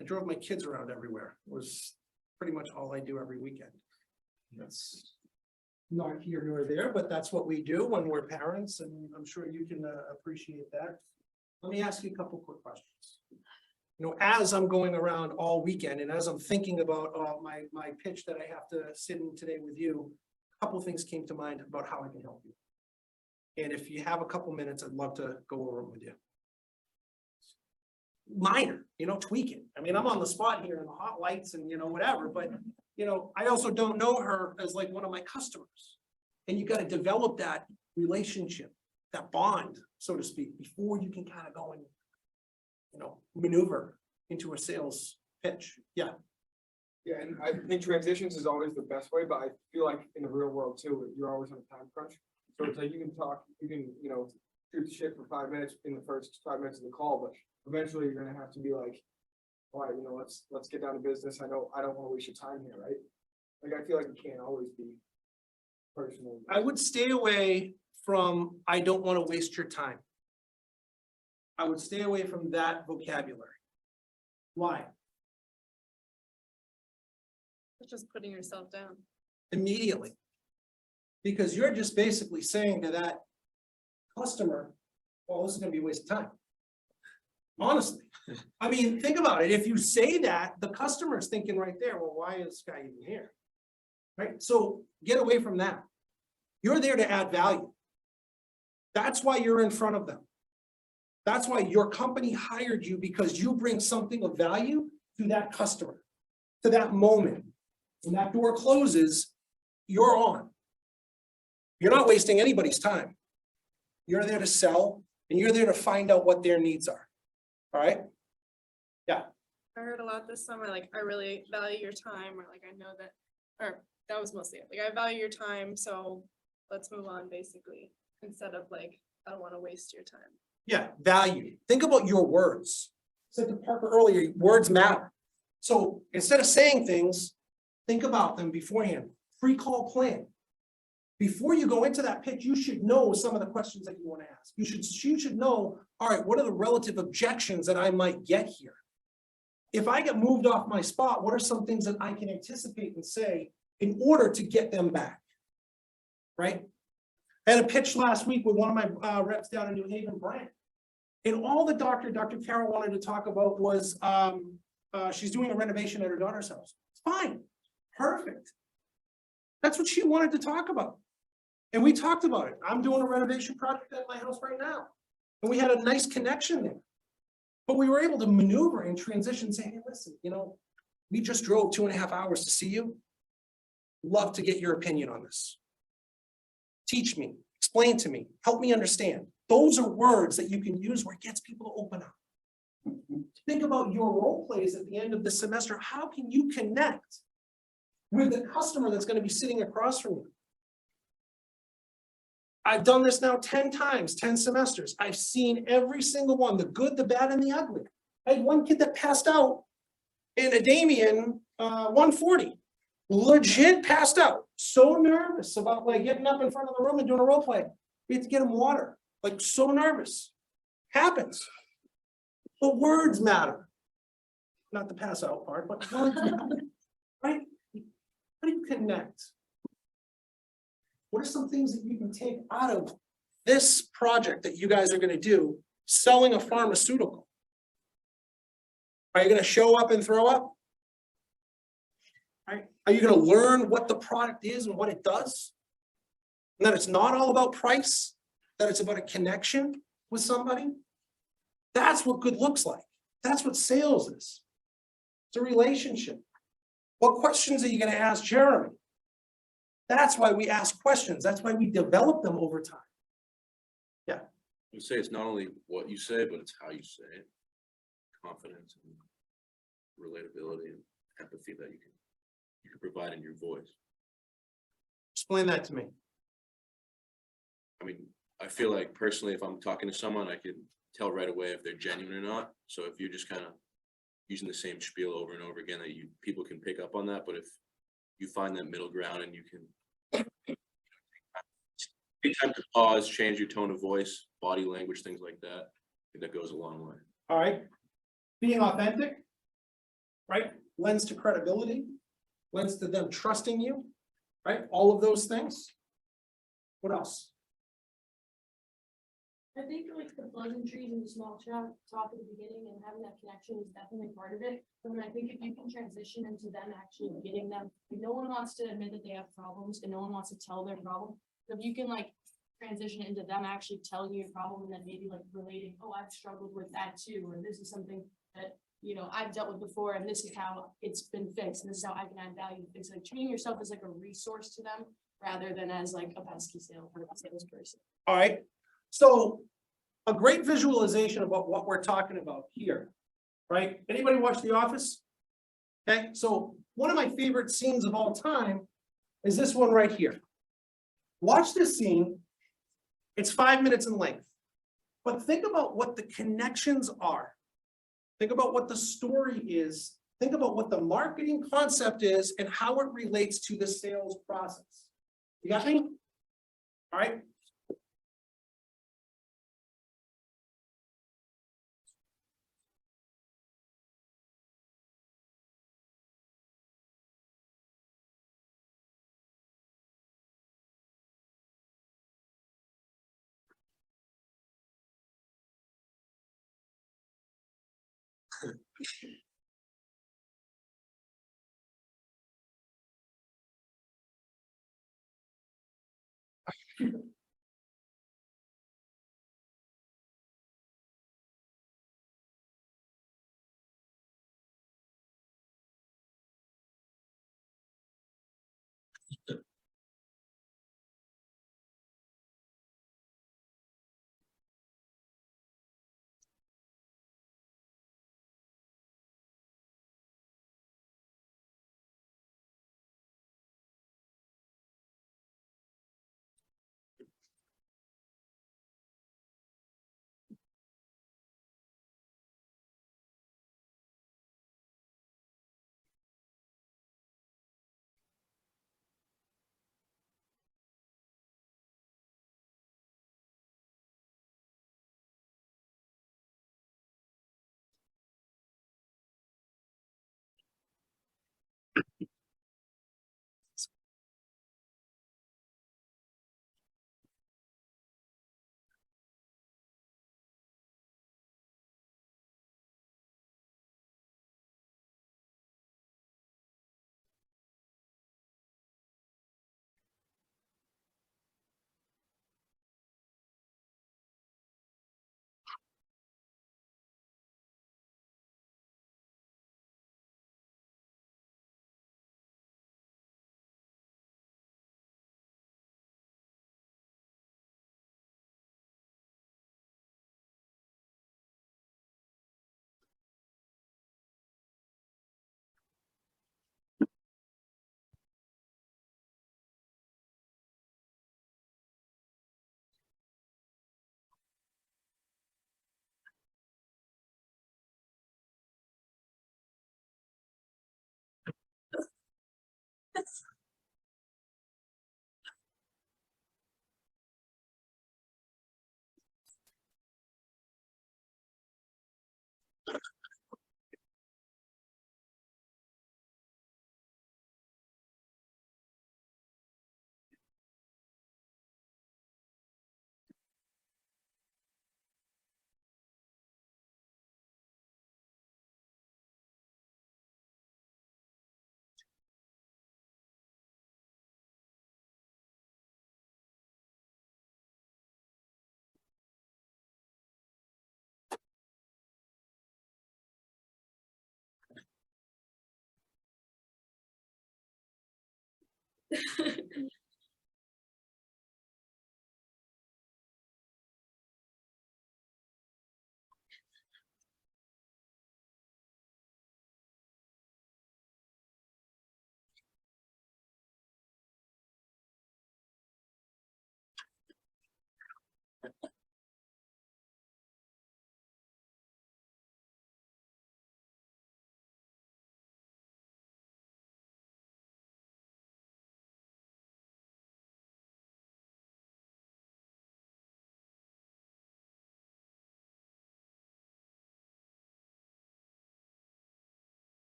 I drove my kids around everywhere. It was pretty much all I do every weekend. That's not here nor there, but that's what we do when we're parents, and I'm sure you can appreciate that. Let me ask you a couple quick questions. You know, as I'm going around all weekend and as I'm thinking about my pitch that I have to sit in today with you, a couple things came to mind about how I can help you. And if you have a couple minutes, I'd love to go over them with you. Minor, you know, tweak it. I mean, I'm on the spot here in the hot lights and, you know, whatever, but, you know, I also don't know her as like one of my customers. And you got to develop that relationship, that bond, so to speak, before you can kind of go and, you know, maneuver into a sales pitch. Yeah. Yeah, and I think transitions is always the best way, but I feel like in the real world too, you're always on a time crunch. So it's like you can talk, you can, you know, shoot the shit for 5 minutes in the first 5 minutes of the call, but eventually you're gonna have to be like, all right, you know, let's get down to business. I don't want to waste your time here, right? Like, I feel like it can't always be personal. I would stay away from, I don't want to waste your time. I would stay away from that vocabulary. Why? It's just putting yourself down. Immediately. Because you're just basically saying to that customer, well, this is gonna be a waste of time. Honestly, I mean, think about it. If you say that, the customer's thinking right there, well, why is this guy even here? Right? So get away from that. You're there to add value. That's why you're in front of them. That's why your company hired you, because you bring something of value to that customer, to that moment. When that door closes, you're on. You're not wasting anybody's time. You're there to sell, and you're there to find out what their needs are. All right? Yeah. I heard a lot this summer, like, I really value your time, or like, I know that, or that was mostly it. Like, I value your time, so let's move on, basically, instead of like, I don't want to waste your time. Yeah, value. Think about your words. Said to Parker earlier, words matter. So instead of saying things, think about them beforehand. Pre-call plan. Before you go into that pitch, you should know some of the questions that you want to ask. You should know, all right, what are the relative objections that I might get here? If I get moved off my spot, what are some things that I can anticipate and say in order to get them back? Right? I had a pitch last week with one of my reps down in New Haven, Brand. And all the Dr. Carroll wanted to talk about was she's doing a renovation at her daughter's house. It's fine. Perfect. That's what she wanted to talk about. And we talked about it. I'm doing a renovation project at my house right now. And we had a nice connection there. But we were able to maneuver and transition, say, hey, listen, you know, we just drove 2.5 hours to see you. Love to get your opinion on this. Teach me, explain to me, help me understand. Those are words that you can use where it gets people to open up. Think about your role plays at the end of the semester. How can you connect with the customer that's going to be sitting across from you? I've done this now 10 times, 10 semesters. I've seen every single one, the good, the bad, and the ugly. I had one kid that passed out in a Damien 140. Legit passed out. So nervous about like getting up in front of the room and doing a role play. We had to get him water. Like so nervous. Happens. But words matter. Not the pass out part, but words matter. Right? How do you connect? What are some things that you can take out of this project that you guys are going to do, selling a pharmaceutical? Are you going to show up and throw up? Right? Are you going to learn what the product is and what it does? And that it's not all about price, that it's about a connection with somebody? That's what good looks like. That's what sales is. It's a relationship. What questions are you going to ask Jeremy? That's why we ask questions. That's why we develop them over time. Yeah. You say it's not only what you say, but it's how you say it. Confidence and relatability and empathy that you can you can provide in your voice. Explain that to me. I mean, I feel like personally, if I'm talking to someone, I can tell right away if they're genuine or not. So if you're just kind of using the same spiel over and over again, that people can pick up on that. But if you find that middle ground and you can take time to pause, change your tone of voice, body language, things like that, I think that goes a long way. All right. Being authentic, right? Lends to credibility, lends to them trusting you, right? All of those things. What else? I think like the pleasantries and the small talk at the beginning and having that connection is definitely part of it. But I think if you can transition into them actually getting them, like, no one wants to admit that they have problems and no one wants to tell their problem. So if you can like transition into them actually telling you a problem and then maybe like relating, oh, I've struggled with that too, or this is something that, you know, I've dealt with before and this is how it's been fixed and this is how I can add value. It's like treating yourself as like a resource to them rather than as like a pesky salesperson. All right. So a great visualization about what we're talking about here, right? Anybody watch The Office? Okay, so one of my favorite scenes of all time is this one right here. Watch this scene. It's 5 minutes in length, but think about what the connections are. Think about what the story is. Think about what the marketing concept is and how it relates to the sales process. You got me? All right.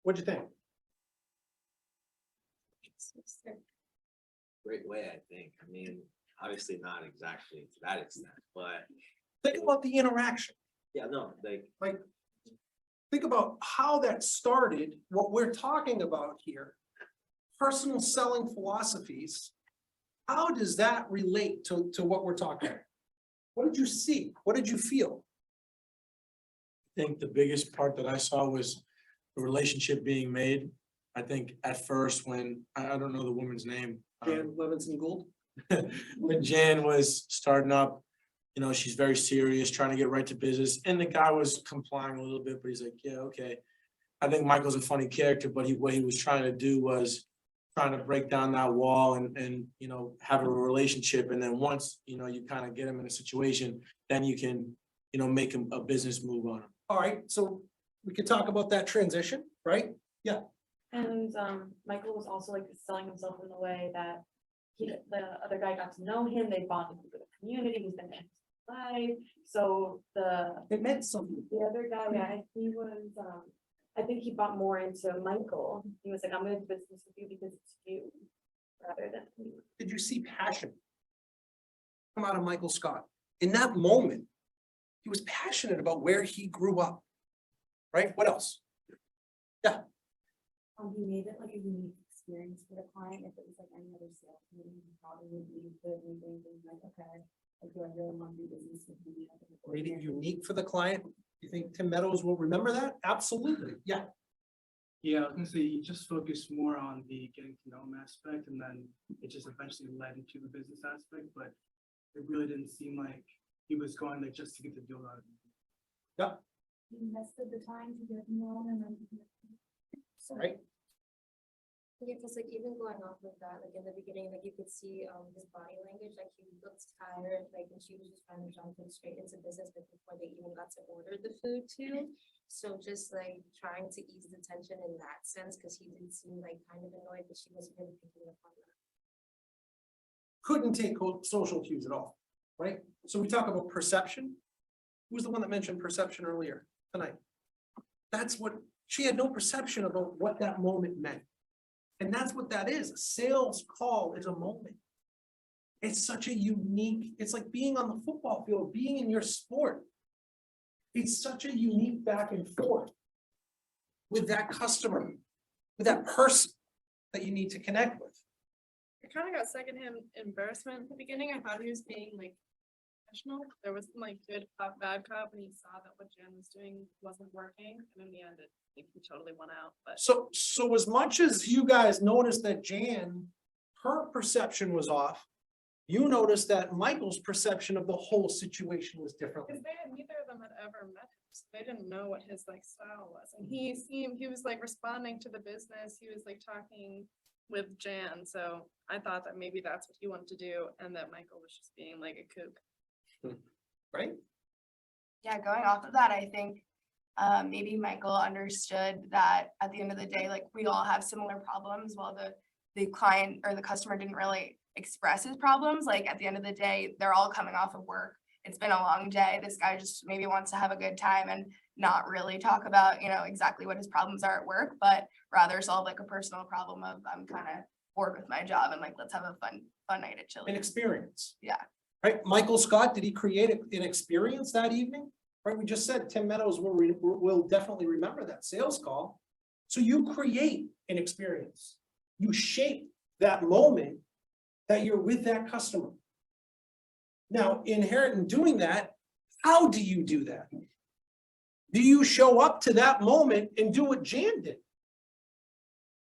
What'd you think? Great way, I think. I mean, obviously not exactly to that extent, but Think about the interaction. yeah, no, like, Think about how that started, what we're talking about here. Personal selling philosophies. How does that relate to what we're talking about? What did you see? What did you feel? I think the biggest part that I saw was the relationship being made. I think at first when, I don't know the woman's name. Jan Levinson Gould? When Jan was starting up, you know, she's very serious, trying to get right to business, and the guy was complying a little bit, but he's like, yeah, okay. I think Michael's a funny character, but what he was trying to do was trying to break down that wall and, you know, have a relationship, and then once, you know, you kind of get him in a situation, then you can, you know, make him a business move on him. All right, so we could talk about that transition, right? Yeah. And Michael was also like selling himself in a way that the other guy got to know him, they bonded with the community, he's been in his life. So it meant something. The other guy, yeah, he was I think he bought more into Michael. He was like, I'm gonna do business with you because it's you rather than me. Did you see passion come out of Michael Scott? In that moment, he was passionate about where he grew up. Right? What else? He made it like a unique experience for the client. If it was like any other sales meeting, he probably would be good and like, okay, like, do I really want to do business with you? Made it unique for the client. You think Tim Meadows will remember that? Absolutely. Yeah. Yeah, I was gonna say, you just focus more on the getting to know him aspect, and then it just eventually led into the business aspect, but it really didn't seem like he was going like just to get the deal out of it. Yeah. He invested the time to get to know him and. Right. Yeah, because like even going off of that, like in the beginning, like you could see his body language, like he looked tired, like and she was just trying to jump in straight into business before they even got to order the food too. So just like trying to ease the tension in that sense, because he did seem like kind of annoyed that she wasn't really picking up on that. Couldn't take social cues at all, right? So we talk about perception. Who was the one that mentioned perception earlier tonight? That's what, she had no perception about what that moment meant. And that's what that is. A sales call is a moment. It's such a unique, it's like being on the football field, being in your sport. It's such a unique back and forth with that customer, with that person that you need to connect with. I kind of got secondhand embarrassment at the beginning. I thought he was being like professional. There was like good cop, bad cop, and he saw that what Jen was doing wasn't working. And in the end, he totally went out. But So as much as you guys noticed that Jan, her perception was off, you noticed that Michael's perception of the whole situation was different. because neither of them had ever met him, so they didn't know what his like style was. And he was like responding to the business. He was like talking with Jan. So I thought that maybe that's what he wanted to do, and that Michael was just being like a kook. Right? Yeah, going off of that, I think maybe Michael understood that at the end of the day, like we all have similar problems, while the client or the customer didn't really express his problems. Like at the end of the day, they're all coming off of work. It's been a long day. This guy just maybe wants to have a good time and not really talk about, you know, exactly what his problems are at work, but rather solve like a personal problem of I'm kind of bored with my job and like let's have a fun night at Chili. An experience. Yeah. Right? Michael Scott, did he create an experience that evening? Right? We just said Tim Meadows will definitely remember that sales call. So you create an experience. You shape that moment that you're with that customer. Now, inherent in doing that, how do you do that? Do you show up to that moment and do what Jan did?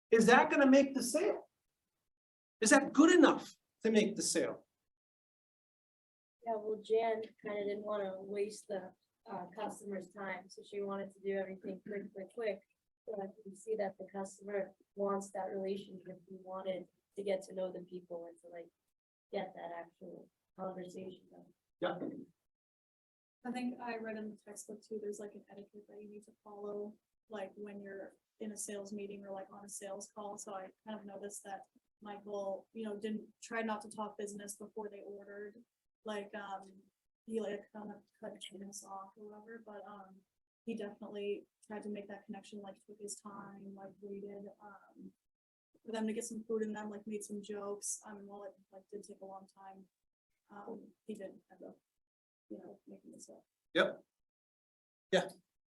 Is that going to make the sale? Is that good enough to make the sale? Yeah, well, Jan kind of didn't want to waste the customer's time, so she wanted to do everything quick. So I can see that the customer wants that relationship. He wanted to get to know the people and to like get that actual conversation done. Yeah. I think I read in the textbook too, there's like an etiquette that you need to follow, like when you're in a sales meeting or like on a sales call. So I kind of noticed that Michael, you know, didn't try not to talk business before they ordered. Like, he like kind of cut Janice off or whatever, but he definitely tried to make that connection, like took his time, like waited, for them to get some food in them, like made some jokes. While it like did take a long time, he did end up, making this up. Yep.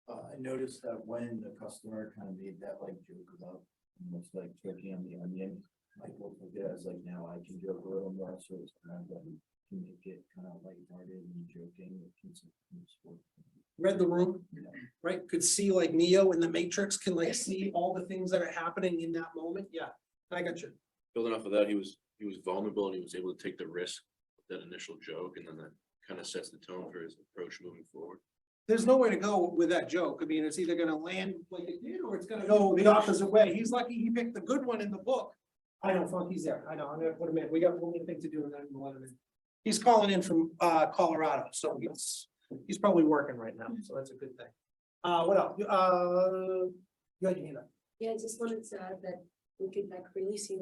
I noticed that when the customer kind of made that like joke about almost like turkey on the onion, Michael took it as like, now I can joke a little more, so it's kind of like, can make it kind of lighthearted and joking. It can support. Read the room, right? Could see like Neo in the Matrix, can like see all the things that are happening in that moment. Yeah, I got you. Building off of that, he was vulnerable and he was able to take the risk with that initial joke, and then that kind of sets the tone for his approach moving forward. There's nowhere to go with that joke. I mean, it's either gonna land like it did, or it's gonna go the opposite way. He's lucky he picked the good one in the book. I know, Funky's there. I know, I'm gonna put him in. We got one more thing to do and then we'll let him in. He's calling in from Colorado, so he's probably working right now, so that's a good thing. What else? You had your hand up. Yeah, I just wanted to add that we could like really see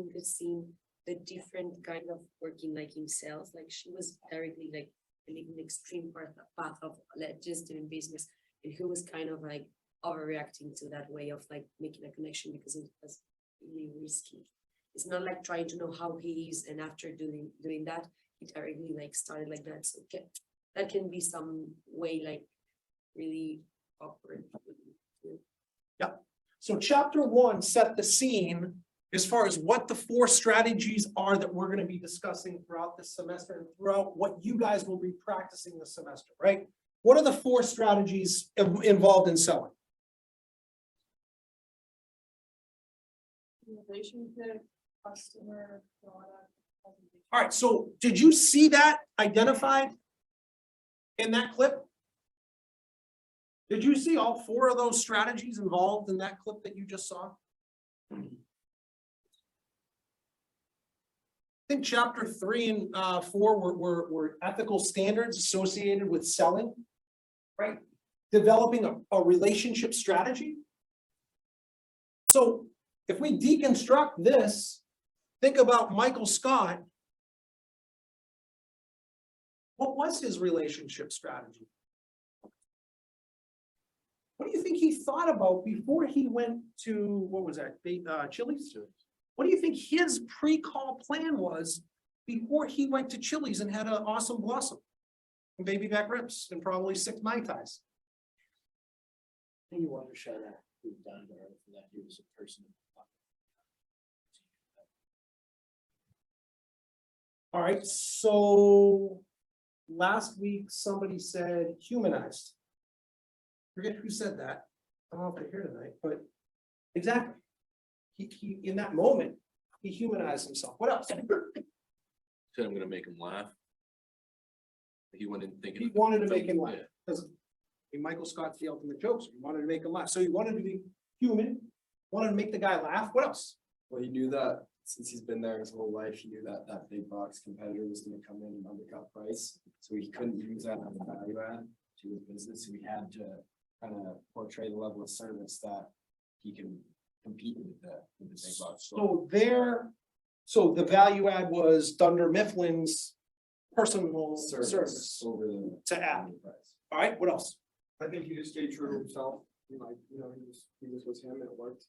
the different kind of working like in sales, like she was directly like an extreme path of like just doing business, and who was kind of like overreacting to that way of like making a connection because it was really risky. It's not like trying to know how he is, and after doing that, he directly like started like that. So that can be some way like really awkward. Yeah. So chapter 1 set the scene as far as what the 4 strategies are that we're going to be discussing throughout this semester and throughout what you guys will be practicing this semester, right? What are the 4 strategies involved in selling? Relationship, customer, product. All right, so did you see that identified in that clip? Did you see all 4 of those strategies involved in that clip that you just saw? I think chapter 3 and 4 were ethical standards associated with selling, right? Developing a relationship strategy. So if we deconstruct this, think about Michael Scott. What was his relationship strategy? What do you think he thought about before he went to, what was that, Chili's? What do you think his pre-call plan was before he went to Chili's and had an awesome blossom? And baby back ribs and probably 6 Mai Tais. I think you want to show that we've done there, that he was a person. All right, so last week somebody said humanized. Forget who said that. I don't know if they're here tonight, but exactly. He in that moment, he humanized himself. What else? Said I'm gonna make him laugh. He went in thinking. He wanted to make him laugh because Michael Scott failed in the jokes. He wanted to make him laugh. So he wanted to be human, wanted to make the guy laugh. What else? Well, he knew that since he's been there his whole life, he knew that that big box competitor was gonna come in and undercut price. So he couldn't use that as a value add to his business. So he had to kind of portray the level of service that he can compete with the big box. So the value add was Dunder Mifflin's personal service over the to add. All right, what else? I think he just stayed true to himself. Like, he just was him and it worked.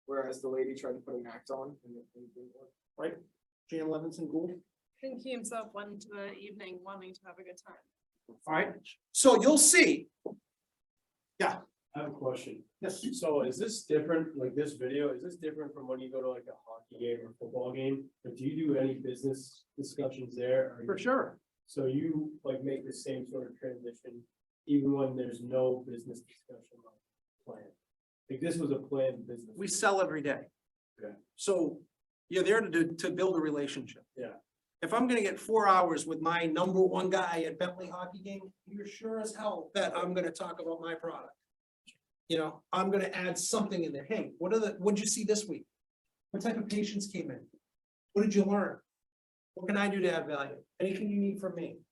Whereas the lady tried to put an act on and it didn't work. Right? Jan Levinson Gould. I think he himself went into the evening wanting to have a good time. All right, so you'll see. Yeah. I have a question. Yes. So is this different, like this video, is this different from when you go to like a hockey game or football game? Or do you do any business discussions there? For sure. So you like make the same sort of transition even when there's no business discussion like plan? Like this was a planned business. We sell every day. Okay. So you're there to build a relationship. Yeah. If I'm gonna get 4 hours with my #1 guy at Bentley hockey game, you're sure as hell that I'm gonna talk about my product. You know, I'm gonna add something in there. Hey, what'd you see this week? What type of patients came in? What did you learn? What can I do to add value? Anything you need from me?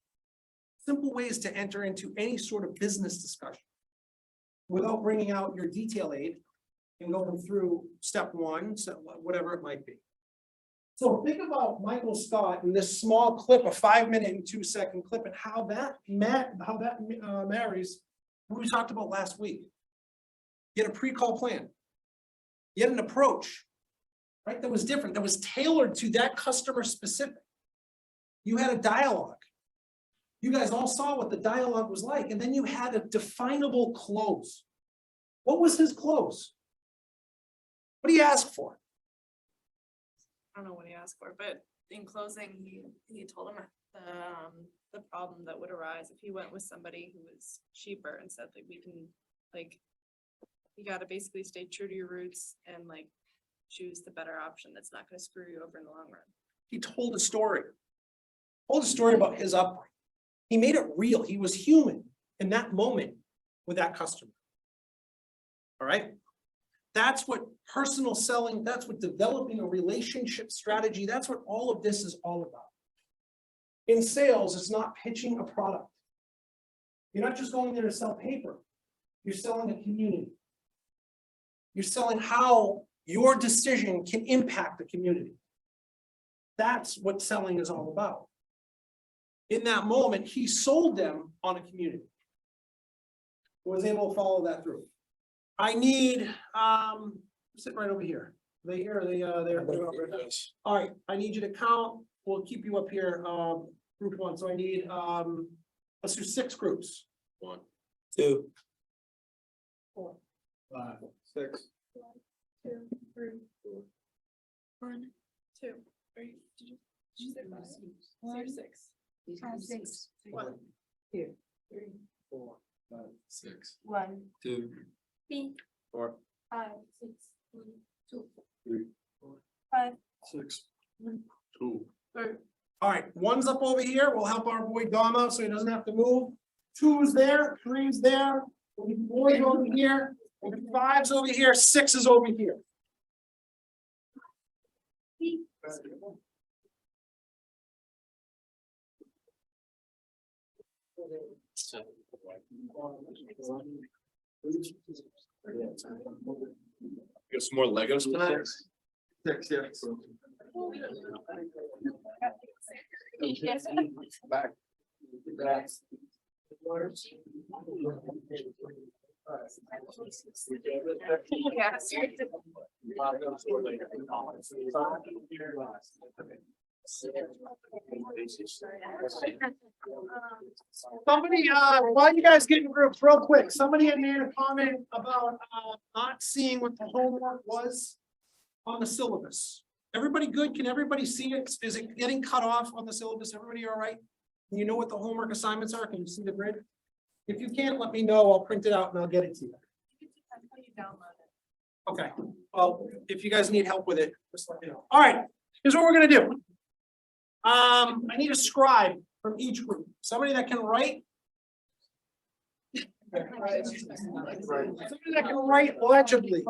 Simple ways to enter into any sort of business discussion without bringing out your detail aid and going through step 1, so whatever it might be. So think about Michael Scott in this small clip, a 5-minute and 2-second clip, and how that marries what we talked about last week. You had a pre-call plan. You had an approach, right? That was different, that was tailored to that customer specific. You had a dialogue. You guys all saw what the dialogue was like, and then you had a definable close. What was his close? What do you ask for? I don't know what he asked for, but in closing, he told him the problem that would arise if he went with somebody who was cheaper and said that we can, like, you gotta basically stay true to your roots and like choose the better option that's not gonna screw you over in the long run. He told a story. Told a story about his upbringing. He made it real. He was human in that moment with that customer. All right? That's what personal selling, that's what developing a relationship strategy, that's what all of this is all about. In sales, it's not pitching a product. You're not just going there to sell paper. You're selling a community. You're selling how your decision can impact the community. That's what selling is all about. In that moment, he sold them on a community. Was able to follow that through. I need, sit right over here. Are they here? Are they, they're all right, I need you to count. We'll keep you up here, group one. So I need, let's do 6 groups. 1, 2, 4, 5, 6. 2, 3, 4. 1, 2, 3. Did you say 5? 6. 6. 1, 2, 3, 4, 5, 6, 1, 2, 3, 4, 5, 6, 1, 2, 3, 4, 5, 6, 1, 2. 3. All right, 1's up over here. We'll help our boy Dom out so he doesn't have to move. 2's there, 3's there. 4's over here. 5's over here. 6 is over here. Got some more Legos tonight? 6, yes. back. Somebody, while you guys get in groups real quick, somebody had made a comment about, not seeing what the homework was on the syllabus. Everybody good? Can everybody see it? Is it getting cut off on the syllabus? Everybody all right? You know what the homework assignments are? Can you see the grid? If you can't, let me know. I'll print it out and I'll get it to you. Okay, well, if you guys need help with it, just let me know. All right, here's what we're gonna do. I need a scribe from each group, somebody that can write. Somebody that can write legibly.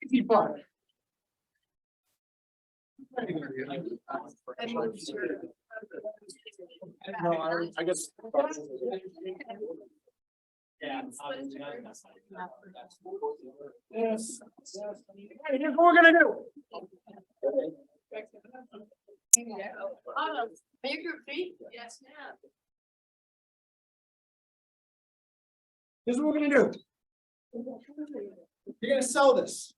Easy part. No, I guess. Yes. Hey, here's what we're gonna do. Are you group 3? Yes, ma'am. Here's what we're gonna do. You're gonna sell this.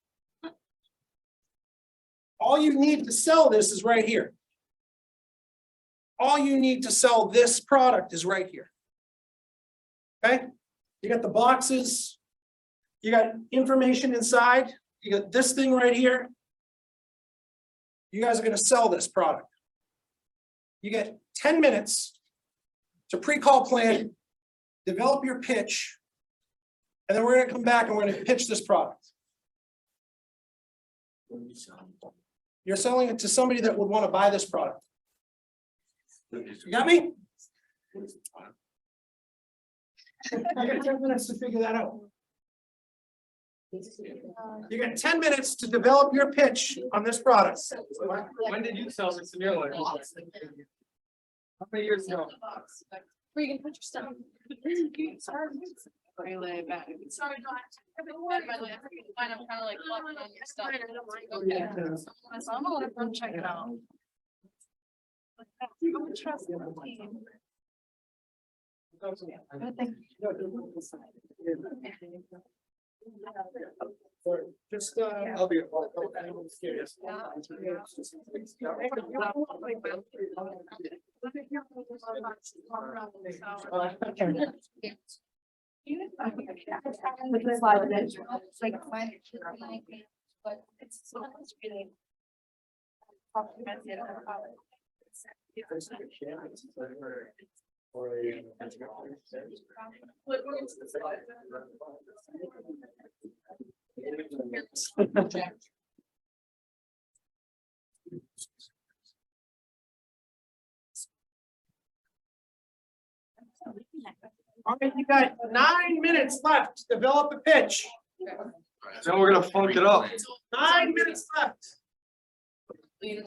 All you need to sell this is right here. All you need to sell this product is right here. Okay? You got the boxes. You got information inside. You got this thing right here. You guys are gonna sell this product. You get 10 minutes to pre-call plan, develop your pitch, and then we're gonna come back and we're gonna pitch this product. You're selling it to somebody that would want to buy this product. You got me? I got 10 minutes to figure that out. You got 10 minutes to develop your pitch on this product. When did you sell this in your life? How many years ago? Where you can put your stuff. Really bad. Sorry, I'm kind of like walking on your stuff. Okay. So I'm gonna let them check it out. I don't trust the team. Just, I'll be. But it's so much really. Complimented about it. all right, you got 9 minutes left to develop a pitch. Then we're gonna funk it up. 9 minutes left. Yeah.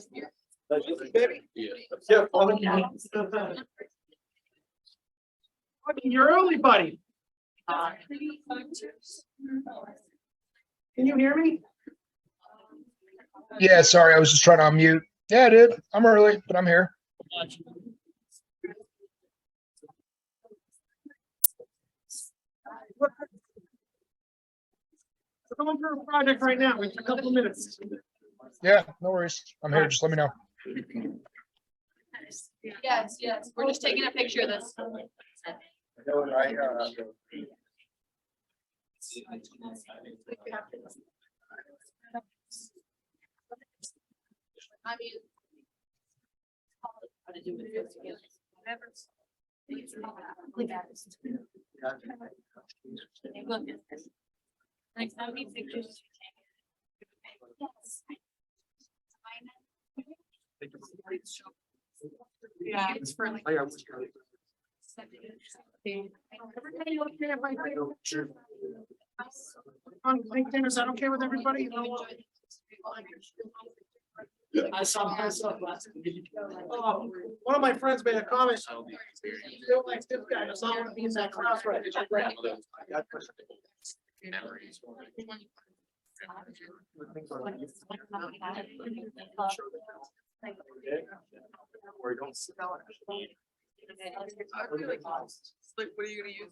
Buddy, you're early, buddy. Can you hear me? Yeah, sorry, I was just trying to unmute. Yeah, dude, I'm early, but I'm here. We're going through a project right now. We have a couple of minutes. Yeah, no worries. I'm here. Just let me know. Yes, yes, we're just taking a picture of this. I mean. How to do it. Whatever. Next time we pictures. Yeah, it's for like. Everybody okay if I take a picture? On LinkedIn, is that okay with everybody? I saw last. One of my friends made a comment. Feel like this guy does not want to be in that class right now. Or don't sell it. Like, what are you gonna use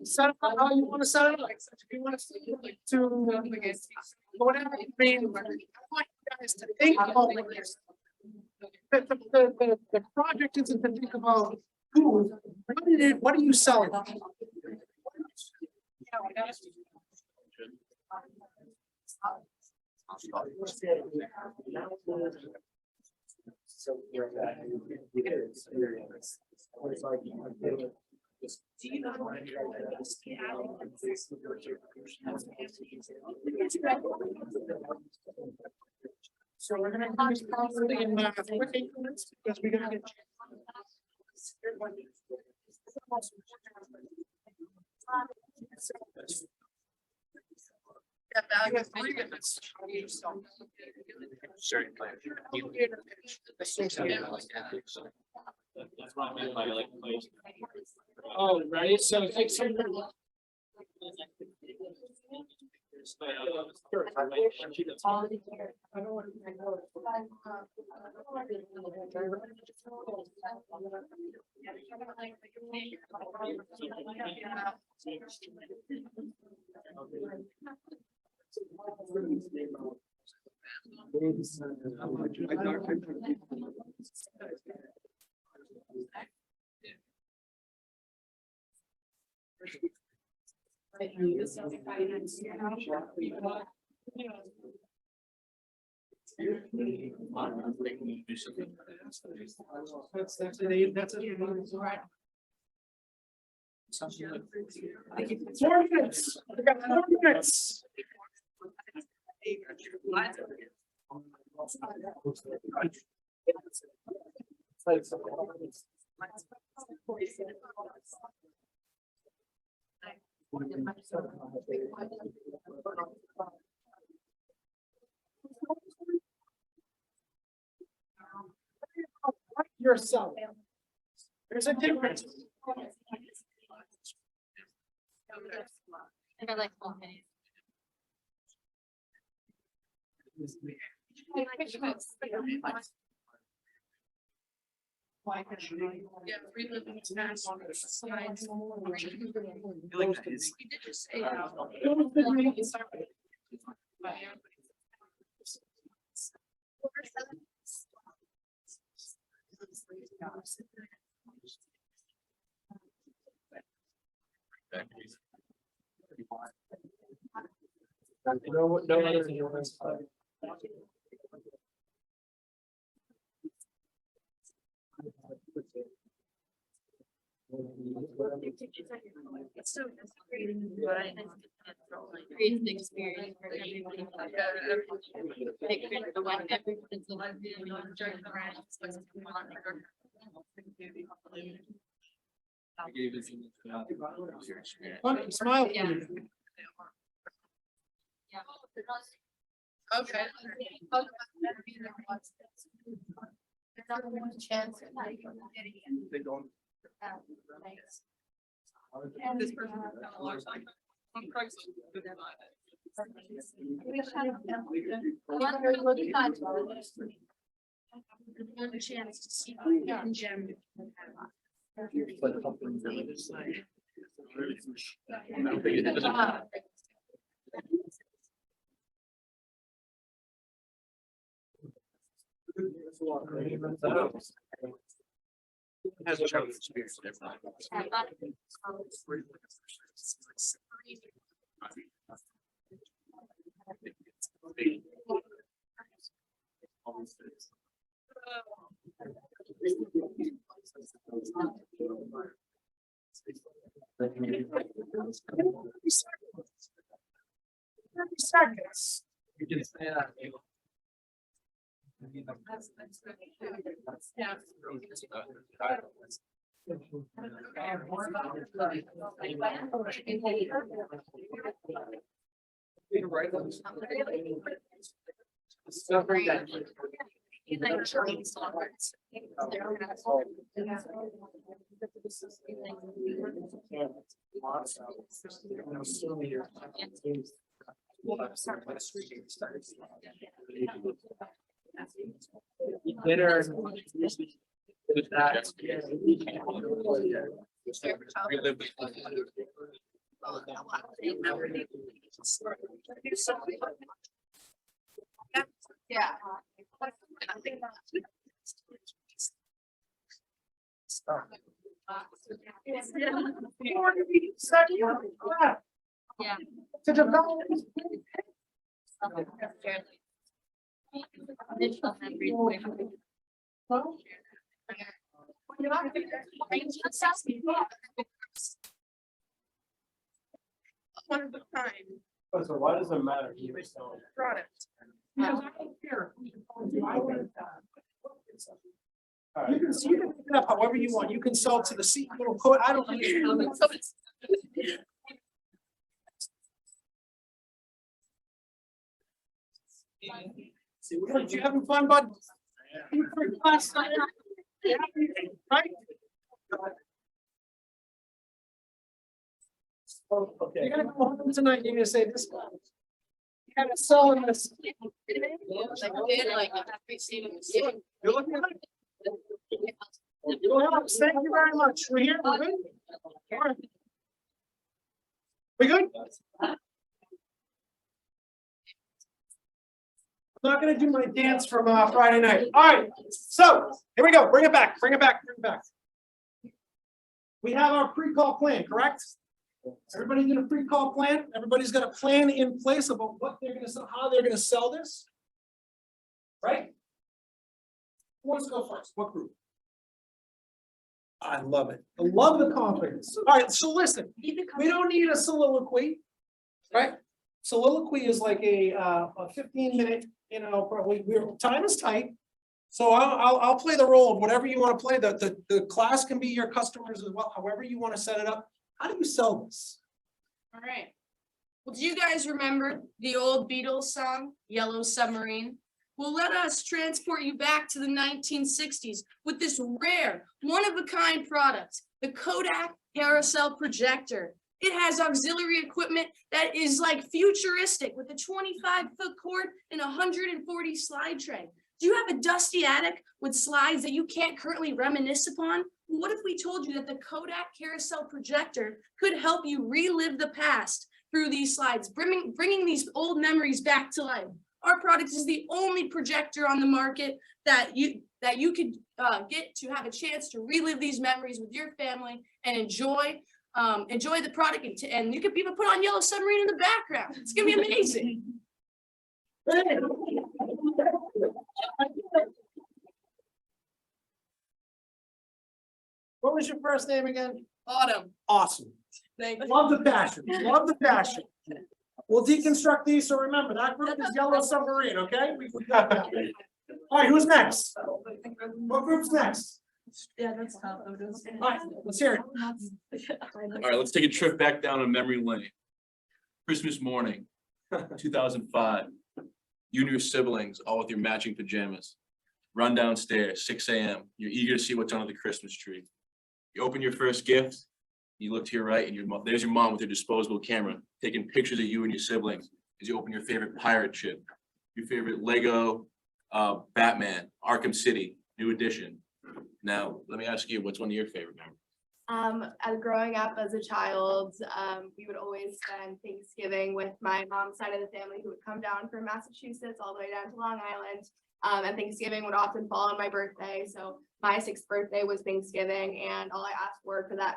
Set it up how you want to set it up. If you want to whatever, I mean, I want you guys to think about this. The project isn't to think about who, what are you selling? So we're gonna come probably in quick increments because we're gonna get. Sure. Oh, right, so take some. That's a. 4 minutes. We got 4 minutes. Yourself. There's a difference. I like small pennies. Yeah, reliving past slides. We did just say, No other. It's so frustrating, but I think it creates the experience for everybody. The one, everyone's the one who enjoys the ride, it's supposed to come on. Fun, smile. Yeah. Okay. Chance. They don't. This person has done a lot of like, on Craigslist. One chance to see hidden gem. Has a travel experience. Seconds. You can say that. Yeah. Dinner. With that. Yeah. Yeah. To develop. Digital memories. One of the kind So why does it matter? product. Because I don't care. You can see it up however you want. You can sell to the seat, little coat. I don't. See, what you having fun, bud? Right? Okay. You're gonna go home tonight, you're gonna say this. You gotta sell in this. You're looking at it. Well, thank you very much. We're here. We're good. All right. We good? I'm not gonna do my dance from Friday night. All right, so here we go. Bring it back, bring it back, bring it back. We have our pre-call plan, correct? Everybody did a pre-call plan. Everybody's got a plan in place about what they're gonna sell, how they're gonna sell this. Right? Who wants to go first? What group? I love it. I love the confidence. All right, so listen, we don't need a soliloquy, right? Soliloquy is like a 15-minute, you know, probably time is tight. So I'll play the role of whatever you want to play. The class can be your customers as well, however you want to set it up. How do you sell this? All right. Well, do you guys remember the old Beatles song, Yellow Submarine? Well, let us transport you back to the 1960s with this rare, one-of-a-kind product, the Kodak Carousel Projector. It has auxiliary equipment that is like futuristic with a 25-foot cord and 140 slide tray. Do you have a dusty attic with slides that you can't currently reminisce upon? What if we told you that the Kodak carousel projector could help you relive the past through these slides, bringing these old memories back to life? Our product is the only projector on the market that you could get to have a chance to relive these memories with your family and enjoy the product, and you could even put on Yellow Submarine in the background. It's gonna be amazing. What was your first name again? Autumn. Awesome. Thank you. Love the passion, love the passion. We'll deconstruct these, so remember, that group is Yellow Submarine, okay? Got that. All right, who's next? What group's next? Yeah, that's tough. All right, let's hear it. All right, let's take a trip back down a memory lane. Christmas morning, 2005. You and your siblings, all with your matching pajamas. Run downstairs, 6 a.m. You're eager to see what's under the Christmas tree. You open your first gift. You look to your right, and there's your mom with her disposable camera, taking pictures of you and your siblings as you open your favorite pirate ship, your favorite Lego Batman, Arkham City, new edition. Now, let me ask you, what's one of your favorite memories? As growing up as a child, we would always spend Thanksgiving with my mom's side of the family who would come down from Massachusetts all the way down to Long Island. And Thanksgiving would often fall on my birthday. So my 6th birthday was Thanksgiving, and all I asked for that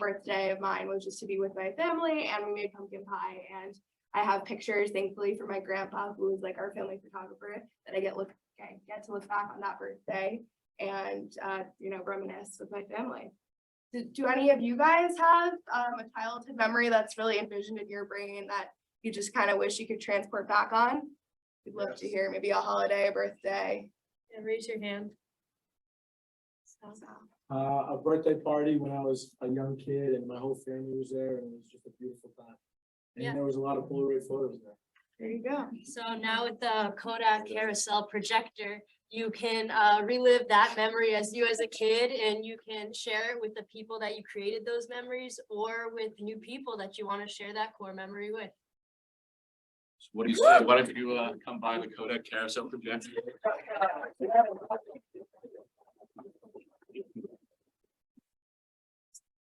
birthday of mine was just to be with my family, and we made pumpkin pie. And I have pictures, thankfully, from my grandpa, who was like our family photographer, that I get to look back on that birthday and reminisce with my family. Do any of you guys have a childhood memory that's really envisioned in your brain that you just kind of wish you could transport back on? We'd love to hear maybe a holiday, a birthday. Yeah, raise your hand. A birthday party when I was a young kid and my whole family was there, and it was just a beautiful time. Yeah. And there was a lot of Polaroid photos there. There you go. So now with the Kodak carousel projector, you can relive that memory as a kid, and you can share it with the people that you created those memories, or with new people that you want to share that core memory with. So what do you say? Why don't you come by the Kodak carousel projector?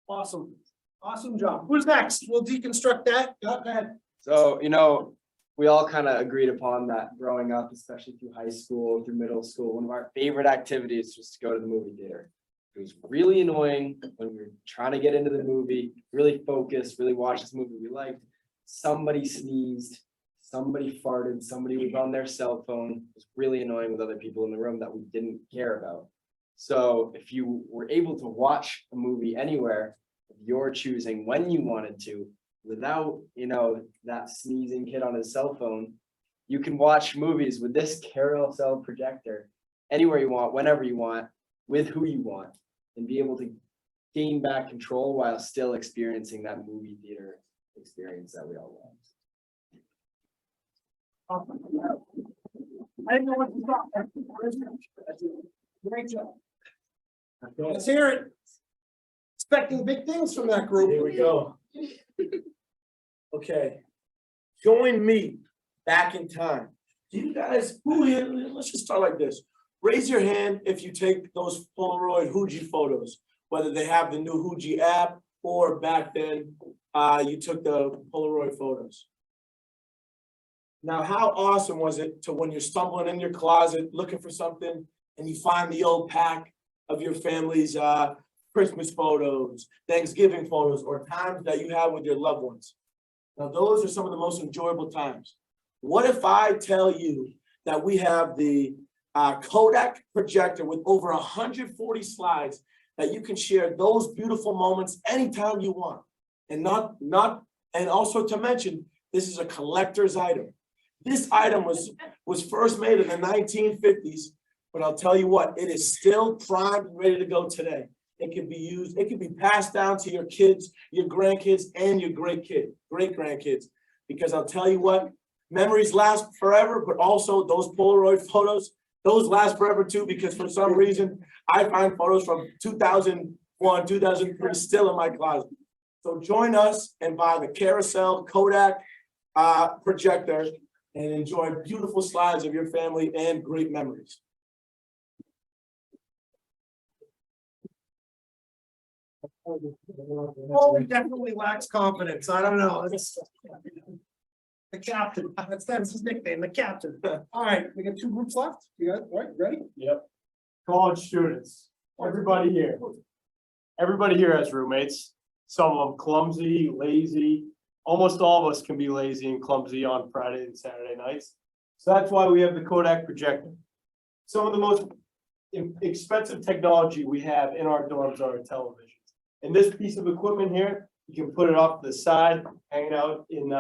Awesome job. Who's next? We'll deconstruct that. Go ahead. So, we all kind of agreed upon that growing up, especially through high school, through middle school. One of our favorite activities was to go to the movie theater. It was really annoying when we were trying to get into the movie, really focus, really watch this movie we liked. Somebody sneezed, somebody farted, somebody was on their cell phone. It was really annoying with other people in the room that we didn't care about. So if you were able to watch a movie anywhere of your choosing when you wanted to, without, that sneezing kid on his cell phone, you can watch movies with this carousel projector anywhere you want, whenever you want, with who you want, and be able to gain back control while still experiencing that movie theater experience that we all want. I didn't know what to talk. Great job. Let's hear it. Expecting big things from that group. Here we go. Okay. Join me back in time. Do you guys, who here, let's just start like this. Raise your hand if you take those Polaroid Huji photos, whether they have the new Huji app or back then you took the Polaroid photos. Now, how awesome was it to when you're stumbling in your closet looking for something and you find the old pack of your family's Christmas photos, Thanksgiving photos, or times that you have with your loved ones. Now, those are some of the most enjoyable times. What if I tell you that we have the Kodak projector with over 140 slides that you can share those beautiful moments anytime you want? And and also to mention, this is a collector's item. This item was first made in the 1950s, but I'll tell you what, it is still primed and ready to go today. It can be used, it can be passed down to your kids, your grandkids, and your great grandkids. Because I'll tell you what, memories last forever, but also those Polaroid photos, those last forever too, because for some reason, I find photos from 2001, 2003 still in my closet. So join us and buy the Carousel Kodak projector and enjoy beautiful slides of your family and great memories. Oh, he definitely lacks confidence. I don't know. It's the captain. That's his nickname, the captain. All right, we got 2 groups left. You guys, all right, ready? Yep. College students, everybody here. Everybody here has roommates. Some of them clumsy, lazy. Almost all of us can be lazy and clumsy on Friday and Saturday nights. So that's why we have the Kodak projector. Some of the most expensive technology we have in our dorms are televisions. And this piece of equipment here, you can put it off to the side, hang it out in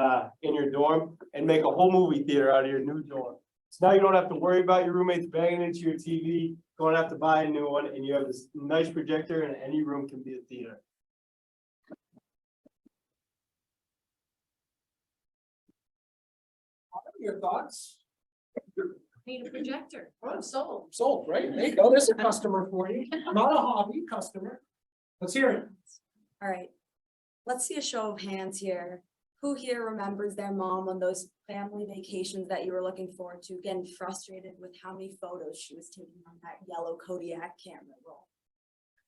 your dorm and make a whole movie theater out of your new dorm. So now you don't have to worry about your roommates banging into your TV, going to have to buy a new one, and you have this nice projector and any room can be a theater. Your thoughts? Need a projector. I'm sold. Sold, right? There you go. There's a customer for you. Not a hobby customer. Let's hear it. All right, let's see a show of hands here. Who here remembers their mom on those family vacations that you were looking forward to, getting frustrated with how many photos she was taking on that yellow Kodiak camera roll?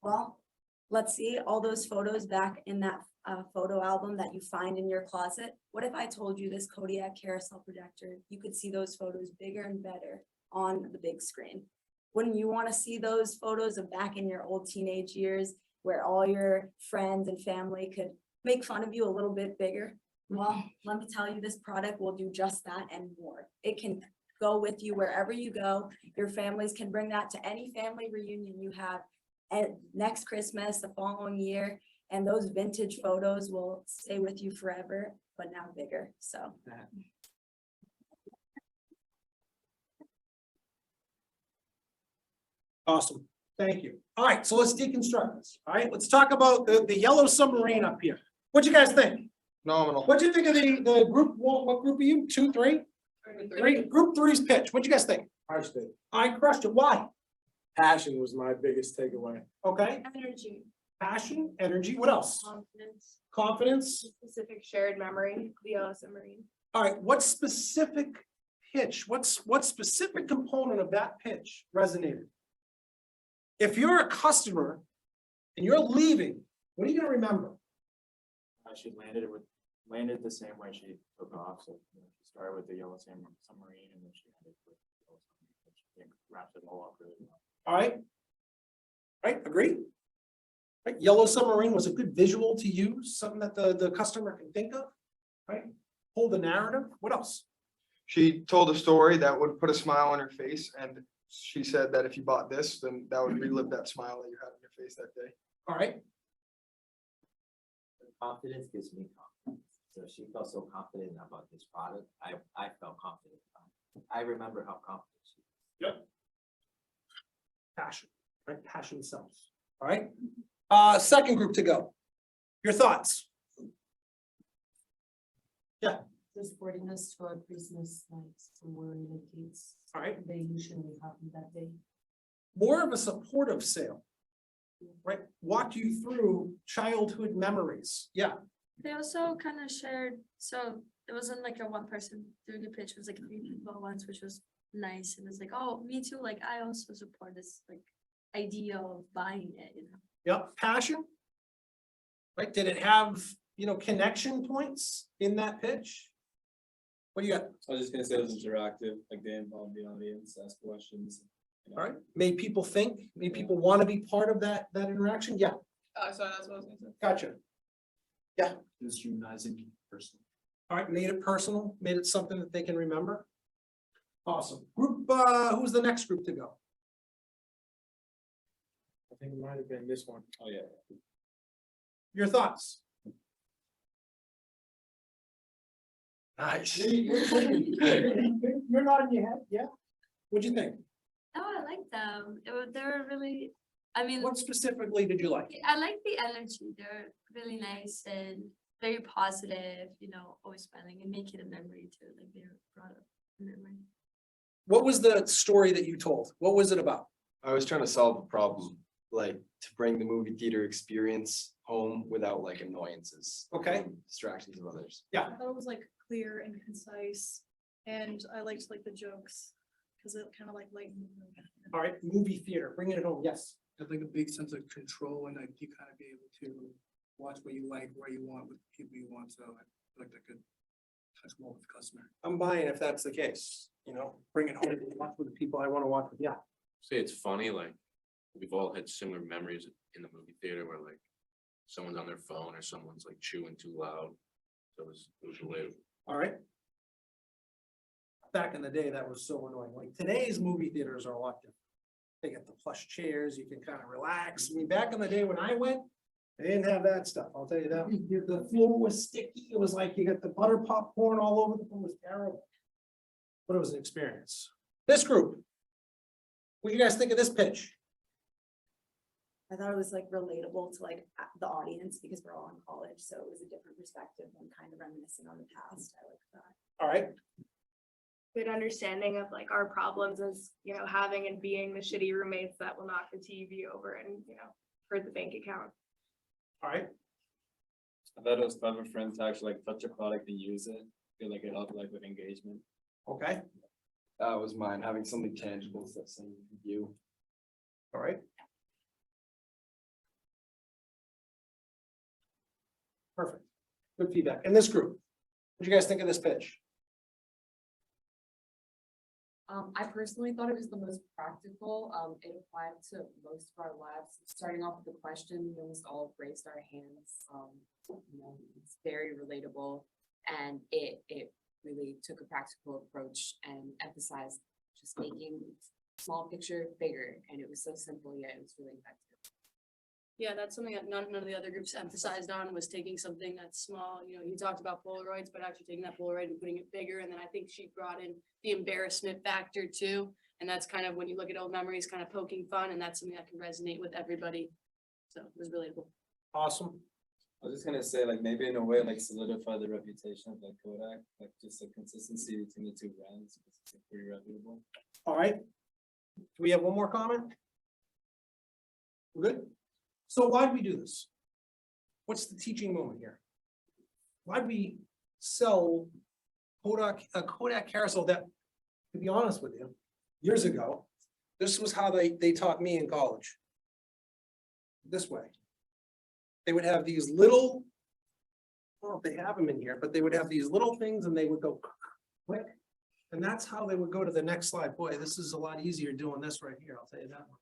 Well, let's see all those photos back in that photo album that you find in your closet. What if I told you this Kodiak carousel projector, you could see those photos bigger and better on the big screen? Wouldn't you want to see those photos of back in your old teenage years where all your friends and family could make fun of you a little bit bigger? Well, let me tell you, this product will do just that and more. It can go with you wherever you go. Your families can bring that to any family reunion you have at next Christmas, the following year, and those vintage photos will stay with you forever, but now bigger. So Awesome. Thank you. All right, so let's deconstruct this. All right, let's talk about the yellow submarine up here. What'd you guys think? Phenomenal. What'd you think of the group? What group are you? 2, 3? 3. Group 3's pitch. What'd you guys think? Crushed it. I crushed it. Why? Passion was my biggest takeaway. Okay. Energy, Passion, energy. What else? confidence, Confidence. specific shared memory, the yellow submarine. All right, what specific pitch? What specific component of that pitch resonated? If you're a customer and you're leaving, what are you gonna remember? She landed the same way she took off, so you know, she started with the yellow submarine and then she ended with the yellow submarine, which I think wrapped it all up really well. All right. Right, agree? Right, yellow submarine was a good visual to use, something that the customer can think of, right? Hold the narrative. What else? She told a story that would put a smile on her face, and she said that if you bought this, then that would relive that smile that you had on your face that day. All right. Confidence gives me confidence. So she felt so confident about this product. I felt confident about it. I remember how confident she was. Yep. Passion, right? Passion sells. All right. Second group to go. Your thoughts? Yeah. Transporting us to our Christmas nights somewhere in the kids. All right. They usually happen that day. More of a supportive sale, right? Walk you through childhood memories. Yeah. They also kind of shared, so it wasn't like a one person doing a pitch, it was like 3 people at once, which was nice. It was like, oh, me too, like I also support this like idea of buying it, you know. Yep. Passion. Right? Did it have, connection points in that pitch? What do you got? I was just gonna say it was interactive, like they involved the audience, ask questions. All right. Made people think, made people want to be part of that interaction. Yeah. Sorry, that's what I was gonna say. Gotcha. Yeah. It was humanizing person. All right. Made it personal, made it something that they can remember. Awesome. Group, who's the next group to go? I think it might have been this one. Oh, yeah. Your thoughts? Nice. You're nodding your head, yeah? What'd you think? Oh, I like them. They were really, I mean, What specifically did you like? I like the energy. They're really nice and very positive, always smiling and make it a memory too, like they brought up a memory. What was the story that you told? What was it about? I was trying to solve a problem, like to bring the movie theater experience home without like annoyances. Okay. from Distractions of others. Yeah. I thought it was like clear and concise, and I liked like the jokes, cause it kind of like lightened the mood. All right, movie theater, bringing it home, yes. I'd like a big sense of control and like you kind of be able to watch what you like, where you want, with the people you want, so I feel like that could touch more with the customer. I'm buying if that's the case, bring it home, watch with the people I wanna watch with, yeah. Say it's funny, like, we've all had similar memories in the movie theater where like someone's on their phone or someone's like chewing too loud. So it was relatable. All right. Back in the day, that was so annoying. Like today's movie theaters are a lot different. They got the plush chairs, you can kind of relax. I mean, back in the day when I went, they didn't have that stuff. I'll tell you that. The floor was sticky. It was like you got the butter popcorn all over the floor. It was terrible. But it was an experience. This group. What do you guys think of this pitch? I thought it was like relatable to like the audience because we're all in college, so it was a different perspective and kind of reminiscing on the past. I like that. All right. Good understanding of like our problems as, having and being the shitty roommates that will knock the TV over and, hurt the bank account. All right. I thought it was clever for him to actually like touch a product and use it. Feel like it helped like with engagement. Okay. That was mine, having something tangible that's something you can view. All right. Perfect. Good feedback. And this group, what do you guys think of this pitch? I personally thought it was the most practical. It applied to most of our lives. Starting off with the question, we almost all raised our hands. It's very relatable, and it really took a practical approach and emphasized just making small picture bigger. And it was so simple, yet it was really effective. Yeah, that's something that none of the other groups emphasized on, was taking something that's small. You talked about Polaroids, but actually taking that Polaroid and putting it bigger. And then I think she brought in the embarrassment factor too. And that's kind of when you look at old memories, kind of poking fun, and that's something that can resonate with everybody. So it was relatable. Awesome. I was just gonna say, like, maybe in a way, like, solidify the reputation of like Kodak, like just the consistency between the two brands, because it's like, pretty reputable. All right. Do we have one more comment? We're good? So why'd we do this? What's the teaching moment here? Why'd we sell a Kodak carousel that, to be honest with you, years ago, this was how they taught me in college. This way. They would have these little, I don't know if they have them in here, but they would have these little things and they would go click. And that's how they would go to the next slide. Boy, this is a lot easier doing this right here, I'll tell you that much.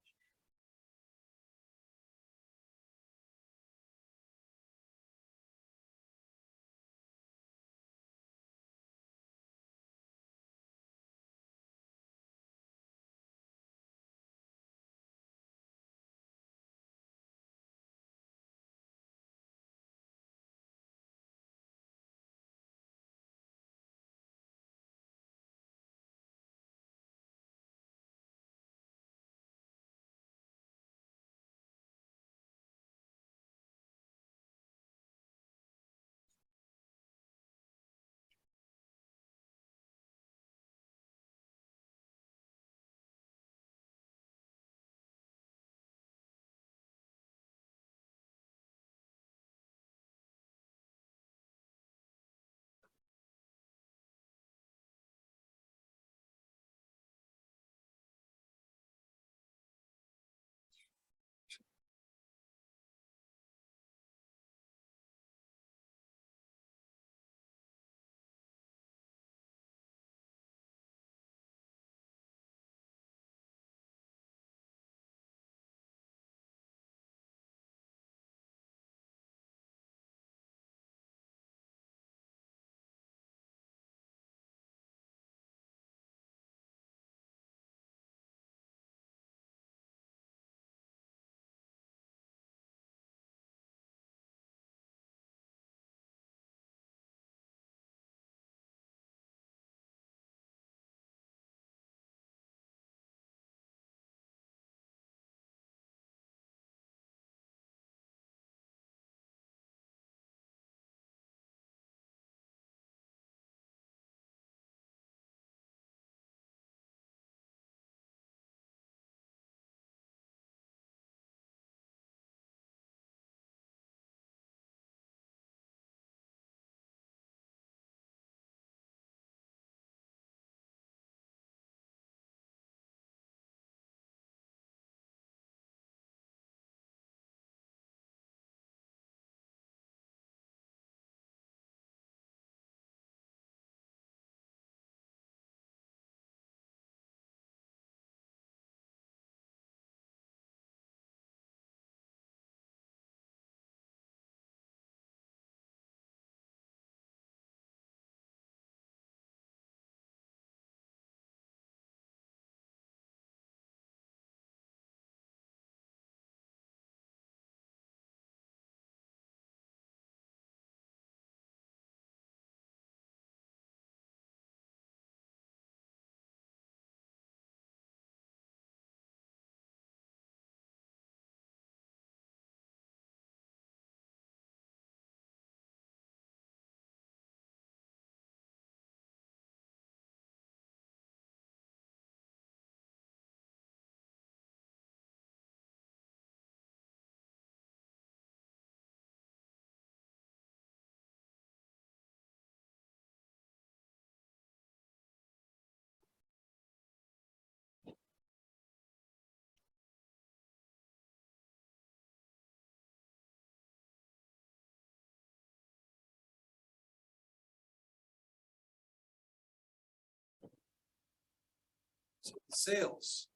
So sales.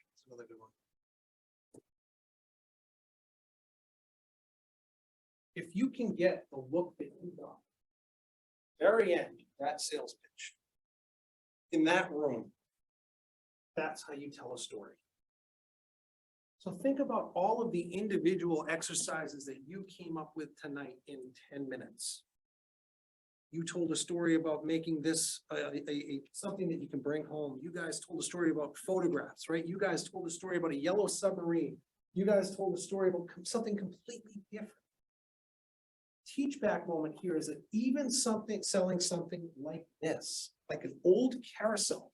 That's another good one. If you can get the look that you got, very end, that sales pitch, in that room, that's how you tell a story. So think about all of the individual exercises that you came up with tonight in 10 minutes. You told a story about making this something that you can bring home. You guys told a story about photographs, right? You guys told a story about a yellow submarine. You guys told a story about something completely different. Teach back moment here is that even selling something like this, like an old carousel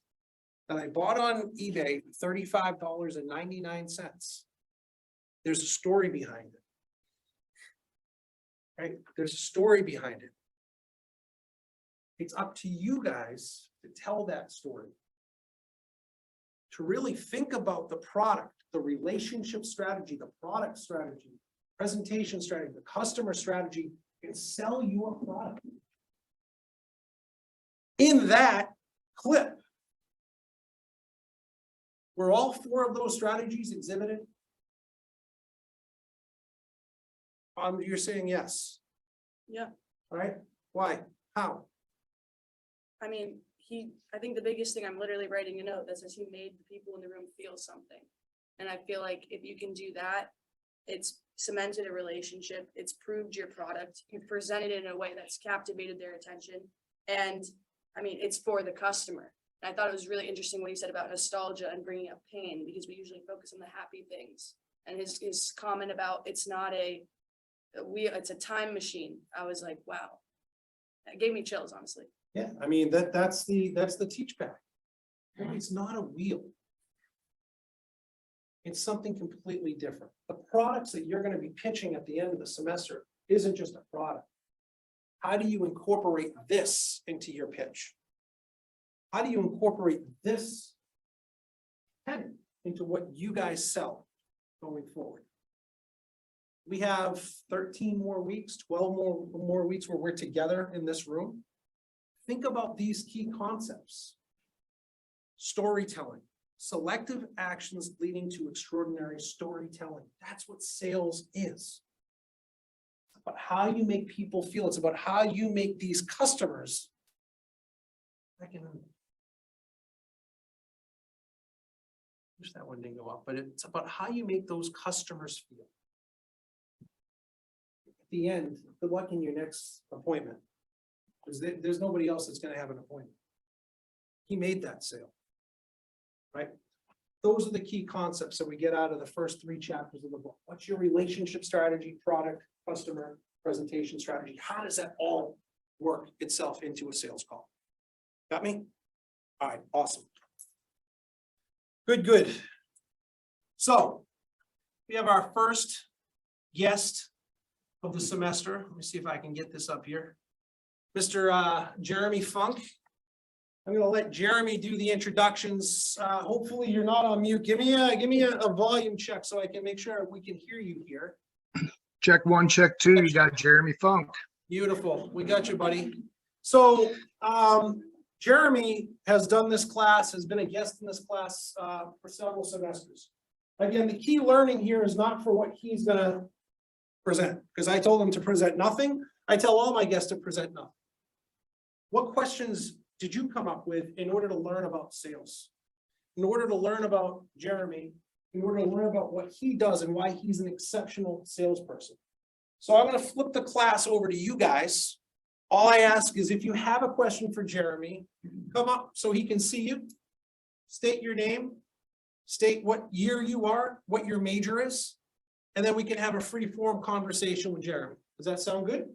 that I bought on eBay for $35.99. There's a story behind it. Right? There's a story behind it. It's up to you guys to tell that story. To really think about the product, the relationship strategy, the product strategy, presentation strategy, the customer strategy, and sell your product. In that clip, were all 4 of those strategies exhibited? You're saying yes, Yeah, right? Why? How? I mean, I think the biggest thing, I'm literally writing a note that says he made the people in the room feel something. And I feel like if you can do that, it's cemented a relationship, it's proved your product, you've presented it in a way that's captivated their attention. And I mean, it's for the customer. And I thought it was really interesting what he said about nostalgia and bringing up pain, because we usually focus on the happy things. And his comment about it's not it's a time machine. I was like, wow, that gave me chills, honestly. Yeah, I mean, that's the teach back. It's not a wheel. It's something completely different. The products that you're going to be pitching at the end of the semester isn't just a product. How do you incorporate this into your pitch? How do you incorporate this tenet into what you guys sell going forward? We have 13 more weeks, 12 more weeks where we're together in this room. Think about these key concepts. Storytelling, selective actions leading to extraordinary storytelling. That's what sales is. It's about how you make people feel. It's about how you make these customers. Wish that one didn't go up, but it's about how you make those customers feel. At the end, good luck in your next appointment. Because there's nobody else that's going to have an appointment. He made that sale, right? Those are the key concepts that we get out of the first 3 chapters of the book. What's your relationship strategy, product, customer, presentation strategy? How does that all work itself into a sales call? Got me? All right, awesome. Good. So we have our first guest of the semester. Let me see if I can get this up here. Mr. Jeremy Funk. I'm going to let Jeremy do the introductions. Hopefully you're not on mute. Give me a volume check so I can make sure we can hear you here. Check 1, check 2. You got Jeremy Funk. Beautiful. We got you, buddy. So Jeremy has done this class, has been a guest in this class for several semesters. Again, the key learning here is not for what he's going to present, because I told him to present nothing. I tell all my guests to present nothing. What questions did you come up with in order to learn about sales? In order to learn about Jeremy, in order to learn about what he does and why he's an exceptional salesperson. So I'm going to flip the class over to you guys. All I ask is if you have a question for Jeremy, come up so he can see you. State your name, state what year you are, what your major is, and then we can have a free-form conversation with Jeremy. Does that sound good?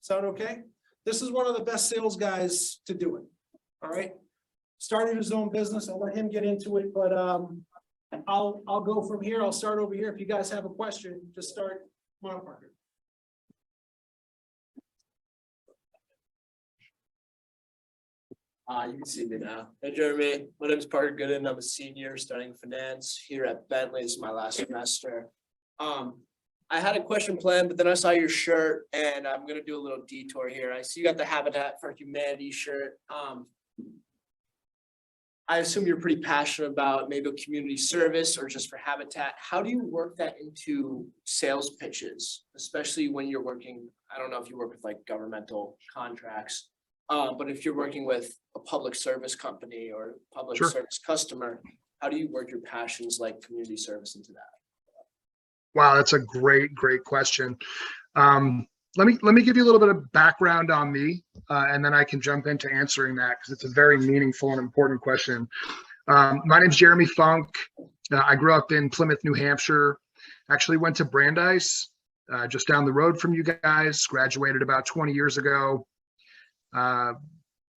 Sound okay? This is one of the best sales guys to do it. All right. Started his own business. I'll let him get into it, but I'll go from here. I'll start over here. If you guys have a question, just start. Come on, Parker. You can see me now. Hey, Jeremy. My name is Parker Gooden. I'm a senior studying finance here at Bentley. This is my last semester. I had a question planned, but then I saw your shirt and I'm gonna do a little detour here. I see you got the Habitat for Humanity shirt. I assume you're pretty passionate about maybe a community service or just for Habitat. How do you work that into sales pitches, especially when you're working, I don't know if you work with like governmental contracts, but if you're working with a public service company or public Sure. service customer, how do you work your passions like community service into that? Wow, that's a great question. Let me give you a little bit of background on me, and then I can jump into answering that because it's a very meaningful and important question. My name's Jeremy Funk. I grew up in Plymouth, New Hampshire. Actually went to Brandeis, just down the road from you guys. Graduated about 20 years ago.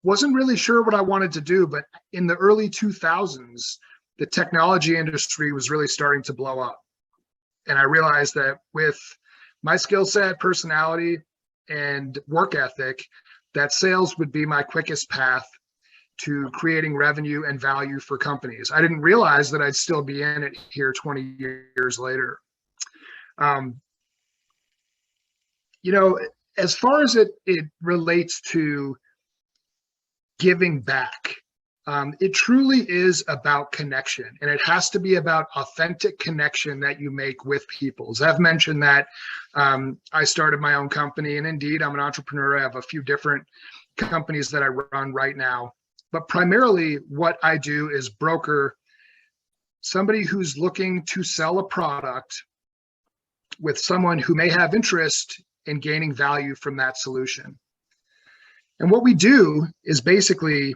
Wasn't really sure what I wanted to do, but in the early 2000s, the technology industry was really starting to blow up. And I realized that with my skill set, personality, and work ethic, that sales would be my quickest path to creating revenue and value for companies. I didn't realize that I'd still be in it here 20 years later. You know, as far as it relates to giving back, it truly is about connection, and it has to be about authentic connection that you make with people. As I've mentioned that I started my own company, and indeed I'm an entrepreneur. I have a few different companies that I run right now, but primarily what I do is broker somebody who's looking to sell a product with someone who may have interest in gaining value from that solution. And what we do is basically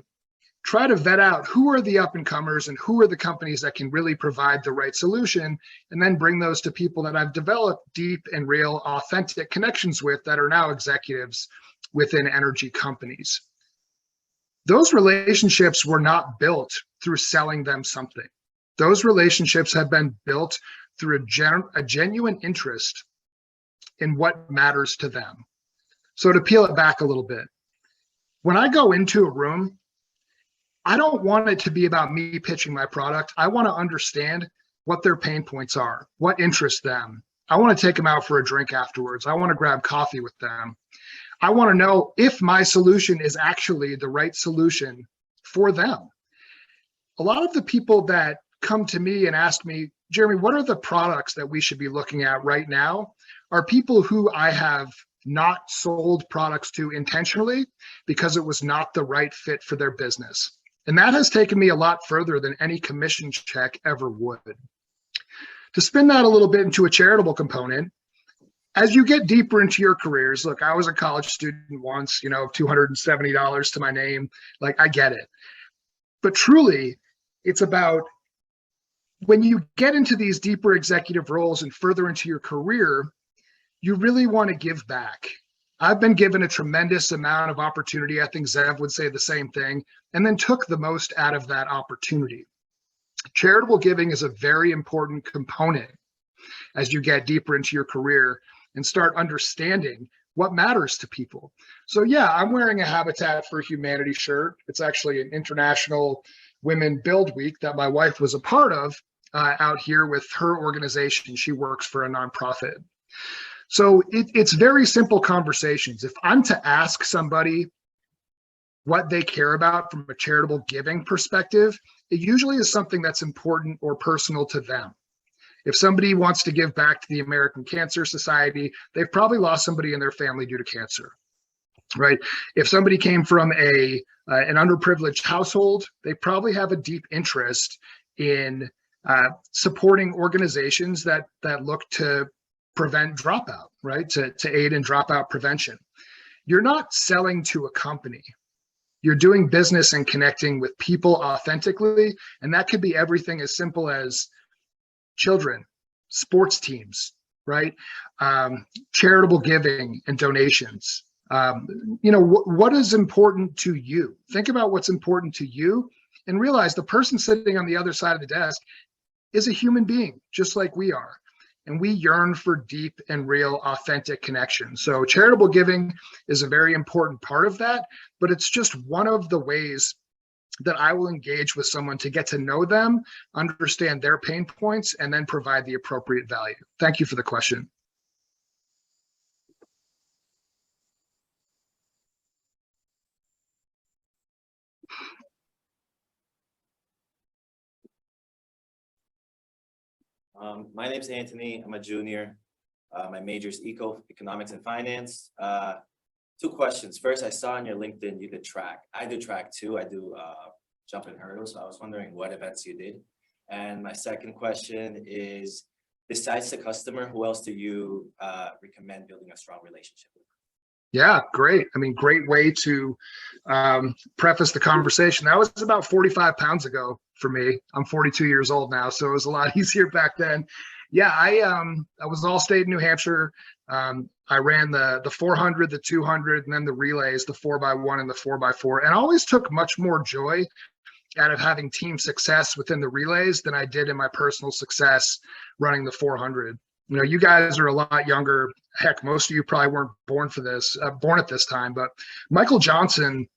try to vet out who are the up and comers and who are the companies that can really provide the right solution, and then bring those to people that I've developed deep and real authentic connections with that are now executives within energy companies. Those relationships were not built through selling them something. Those relationships have been built through a genuine interest in what matters to them. So to peel it back a little bit, when I go into a room, I don't want it to be about me pitching my product. I want to understand what their pain points are, what interests them. I want to take them out for a drink afterwards. I want to grab coffee with them. I want to know if my solution is actually the right solution for them. A lot of the people that come to me and ask me, Jeremy, what are the products that we should be looking at right now, are people who I have not sold products to intentionally because it was not the right fit for their business. And that has taken me a lot further than any commission check ever would. To spin that a little bit into a charitable component, as you get deeper into your careers, look, I was a college student once, you know, $270 to my name, like I get it. But truly, it's about when you get into these deeper executive roles and further into your career, you really want to give back. I've been given a tremendous amount of opportunity. I think Zev would say the same thing, and then took the most out of that opportunity. Charitable giving is a very important component as you get deeper into your career and start understanding what matters to people. So yeah, I'm wearing a Habitat for Humanity shirt. It's actually an International Women Build Week that my wife was a part of out here with her organization. She works for a nonprofit. So it's very simple conversations. If I'm to ask somebody what they care about from a charitable giving perspective, it usually is something that's important or personal to them. If somebody wants to give back to the American Cancer Society, they've probably lost somebody in their family due to cancer, right? If somebody came from an underprivileged household, they probably have a deep interest in supporting organizations that look to prevent dropout, right? To aid in dropout prevention. You're not selling to a company. You're doing business and connecting with people authentically. And that could be everything as simple as children, sports teams, right? Charitable giving and donations. You know, what is important to you? Think about what's important to you and realize the person sitting on the other side of the desk is a human being, just like we are. And we yearn for deep and real authentic connection. So charitable giving is a very important part of that, but it's just one of the ways that I will engage with someone to get to know them, understand their pain points, and then provide the appropriate value. Thank you for the question. My name's Anthony. I'm a junior. My major is economics and finance. Two questions. First, I saw on your LinkedIn you did track. I do track too. I do jump and hurdles. So I was wondering what events you did. And my second question is, besides the customer, who else do you recommend building a strong relationship with? Yeah, great. I mean, great way to preface the conversation. That was about 45 pounds ago for me. I'm 42 years old now, so it was a lot easier back then. Yeah, I was all state in New Hampshire. I ran the 400, the 200, and then the relays, the 4x1 and the 4x4, and I always took much more joy out of having team success within the relays than I did in my personal success running the 400. You know, you guys are a lot younger. Heck, most of you probably weren't born at this time, but Michael Johnson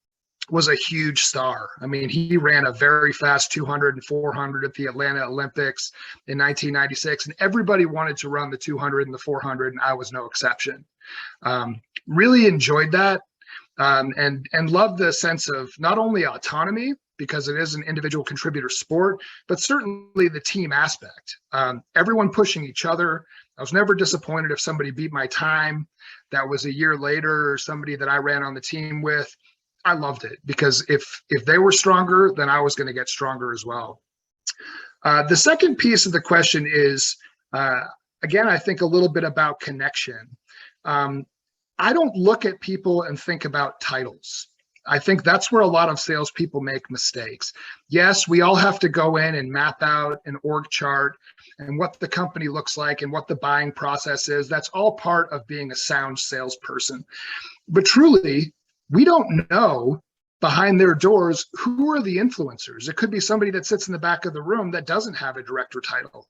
was a huge star. I mean, he ran a very fast 200 and 400 at the Atlanta Olympics in 1996, and everybody wanted to run the 200 and the 400, and I was no exception. Really enjoyed that, and loved the sense of not only autonomy, because it is an individual contributor sport, but certainly the team aspect. Everyone pushing each other. I was never disappointed if somebody beat my time that was a year later, or somebody that I ran on the team with. I loved it, because if they were stronger, then I was going to get stronger as well. The second piece of the question is, again, I think a little bit about connection. I don't look at people and think about titles. I think that's where a lot of salespeople make mistakes. Yes, we all have to go in and map out an org chart and what the company looks like and what the buying process is. That's all part of being a sound salesperson. But truly, we don't know behind their doors who are the influencers. It could be somebody that sits in the back of the room that doesn't have a director title.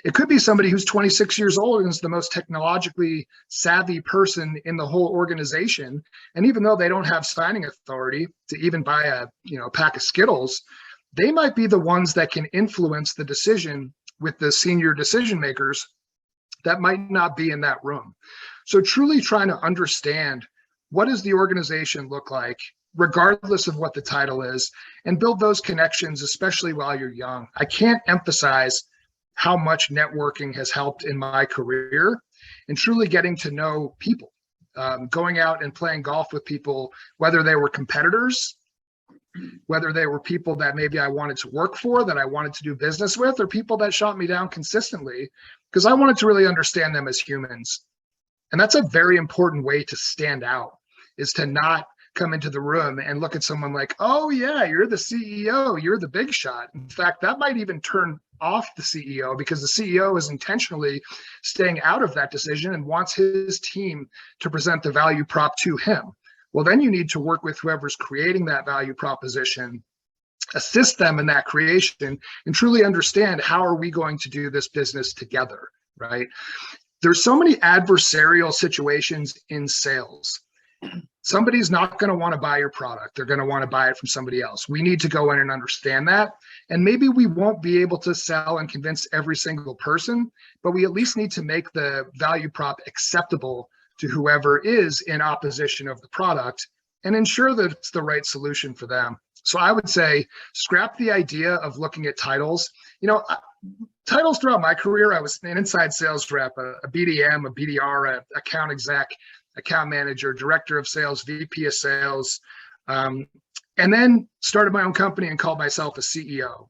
It could be somebody who's 26 years old and is the most technologically savvy person in the whole organization. And even though they don't have signing authority to even buy a pack of Skittles, they might be the ones that can influence the decision with the senior decision makers that might not be in that room. So truly trying to understand, what does the organization look like, regardless of what the title is, and build those connections, especially while you're young. I can't emphasize how much networking has helped in my career, and truly getting to know people, going out and playing golf with people, whether they were competitors, whether they were people that maybe I wanted to work for, that I wanted to do business with, or people that shot me down consistently, because I wanted to really understand them as humans. And that's a very important way to stand out, is to not come into the room and look at someone like, oh yeah, you're the CEO, you're the big shot. In fact, that might even turn off the CEO, because the CEO is intentionally staying out of that decision and wants his team to present the value prop to him. Well, then you need to work with whoever's creating that value proposition, assist them in that creation, and truly understand, how are we going to do this business together, right? There's so many adversarial situations in sales. Somebody's not going to want to buy your product. They're going to want to buy it from somebody else. We need to go in and understand that. And maybe we won't be able to sell and convince every single person, but we at least need to make the value prop acceptable to whoever is in opposition of the product, and ensure that it's the right solution for them. So I would say, scrap the idea of looking at titles. Titles throughout my career, I was an inside sales rep, a BDM, a BDR, a account exec, account manager, director of sales, VP of sales, and then started my own company and called myself a CEO.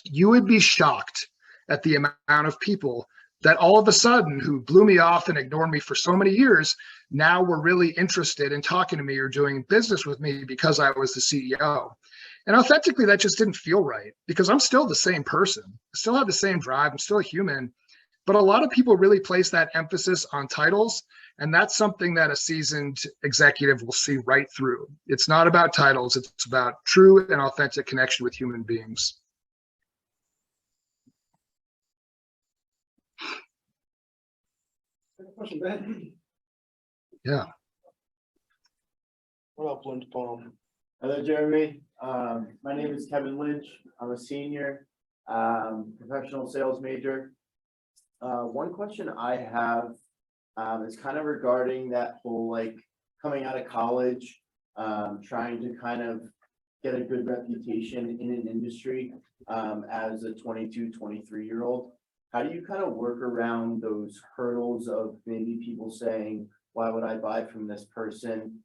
You would be shocked at the amount of people that all of a sudden, who blew me off and ignored me for so many years, now were really interested in talking to me or doing business with me because I was the CEO. And authentically, that just didn't feel right, because I'm still the same person. I still have the same drive. I'm still a human. But a lot of people really place that emphasis on titles, and that's something that a seasoned executive will see right through. It's not about titles. It's about true and authentic connection with human beings. Question, Ben. Yeah. What up, Lynn Palm? Hello, Jeremy. My name is Kevin Lynch. I'm a senior, professional sales major. One question I have is kind of regarding that whole, like, coming out of college, trying to kind of get a good reputation in an industry as a 22, 23-year-old. how do you kind of work around those hurdles of maybe people saying, why would I buy from this person?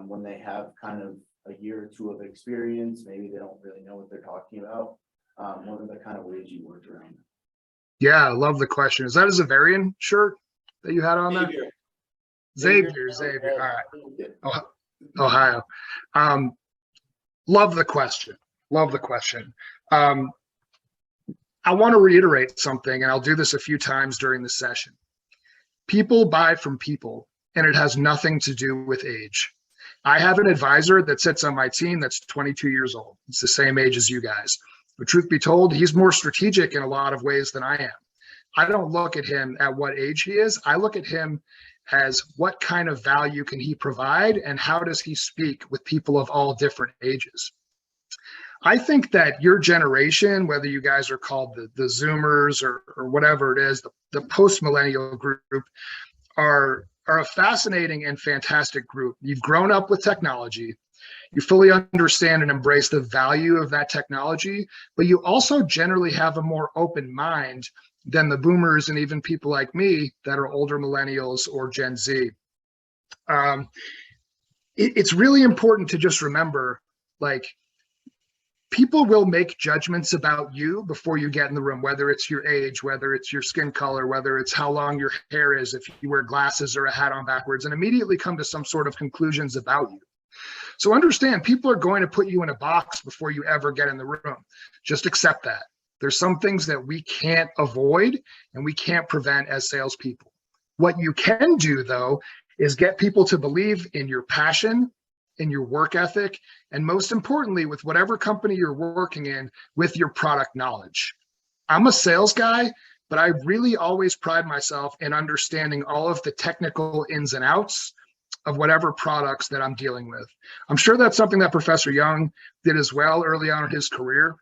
When they have kind of a year or two of experience, maybe they don't really know what they're talking about. What are the kind of ways you work around? Yeah, I love the question. Is that a Zavarian shirt that you had on there? Xavier. All right. Ohio. Love the question. Love the question. I want to reiterate something, and I'll do this a few times during the session. People buy from people, and it has nothing to do with age. I have an advisor that sits on my team that's 22 years old. It's the same age as you guys. But truth be told, he's more strategic in a lot of ways than I am. I don't look at him at what age he is. I look at him as what kind of value can he provide and how does he speak with people of all different ages. I think that your generation, whether you guys are called the Zoomers or whatever it is, the post-millennial group are a fascinating and fantastic group. You've grown up with technology. You fully understand and embrace the value of that technology, but you also generally have a more open mind than the boomers and even people like me that are older millennials or Gen Z. It's really important to just remember, like, people will make judgments about you before you get in the room, whether it's your age, whether it's your skin color, whether it's how long your hair is, if you wear glasses or a hat on backwards, and immediately come to some sort of conclusions about you. So understand, people are going to put you in a box before you ever get in the room. Just accept that. There's some things that we can't avoid and we can't prevent as salespeople. What you can do, though, is get people to believe in your passion, in your work ethic, and most importantly, with whatever company you're working in, with your product knowledge. I'm a sales guy, but I really always pride myself in understanding all of the technical ins and outs of whatever products that I'm dealing with. I'm sure that's something that Professor Young did as well early on in his career.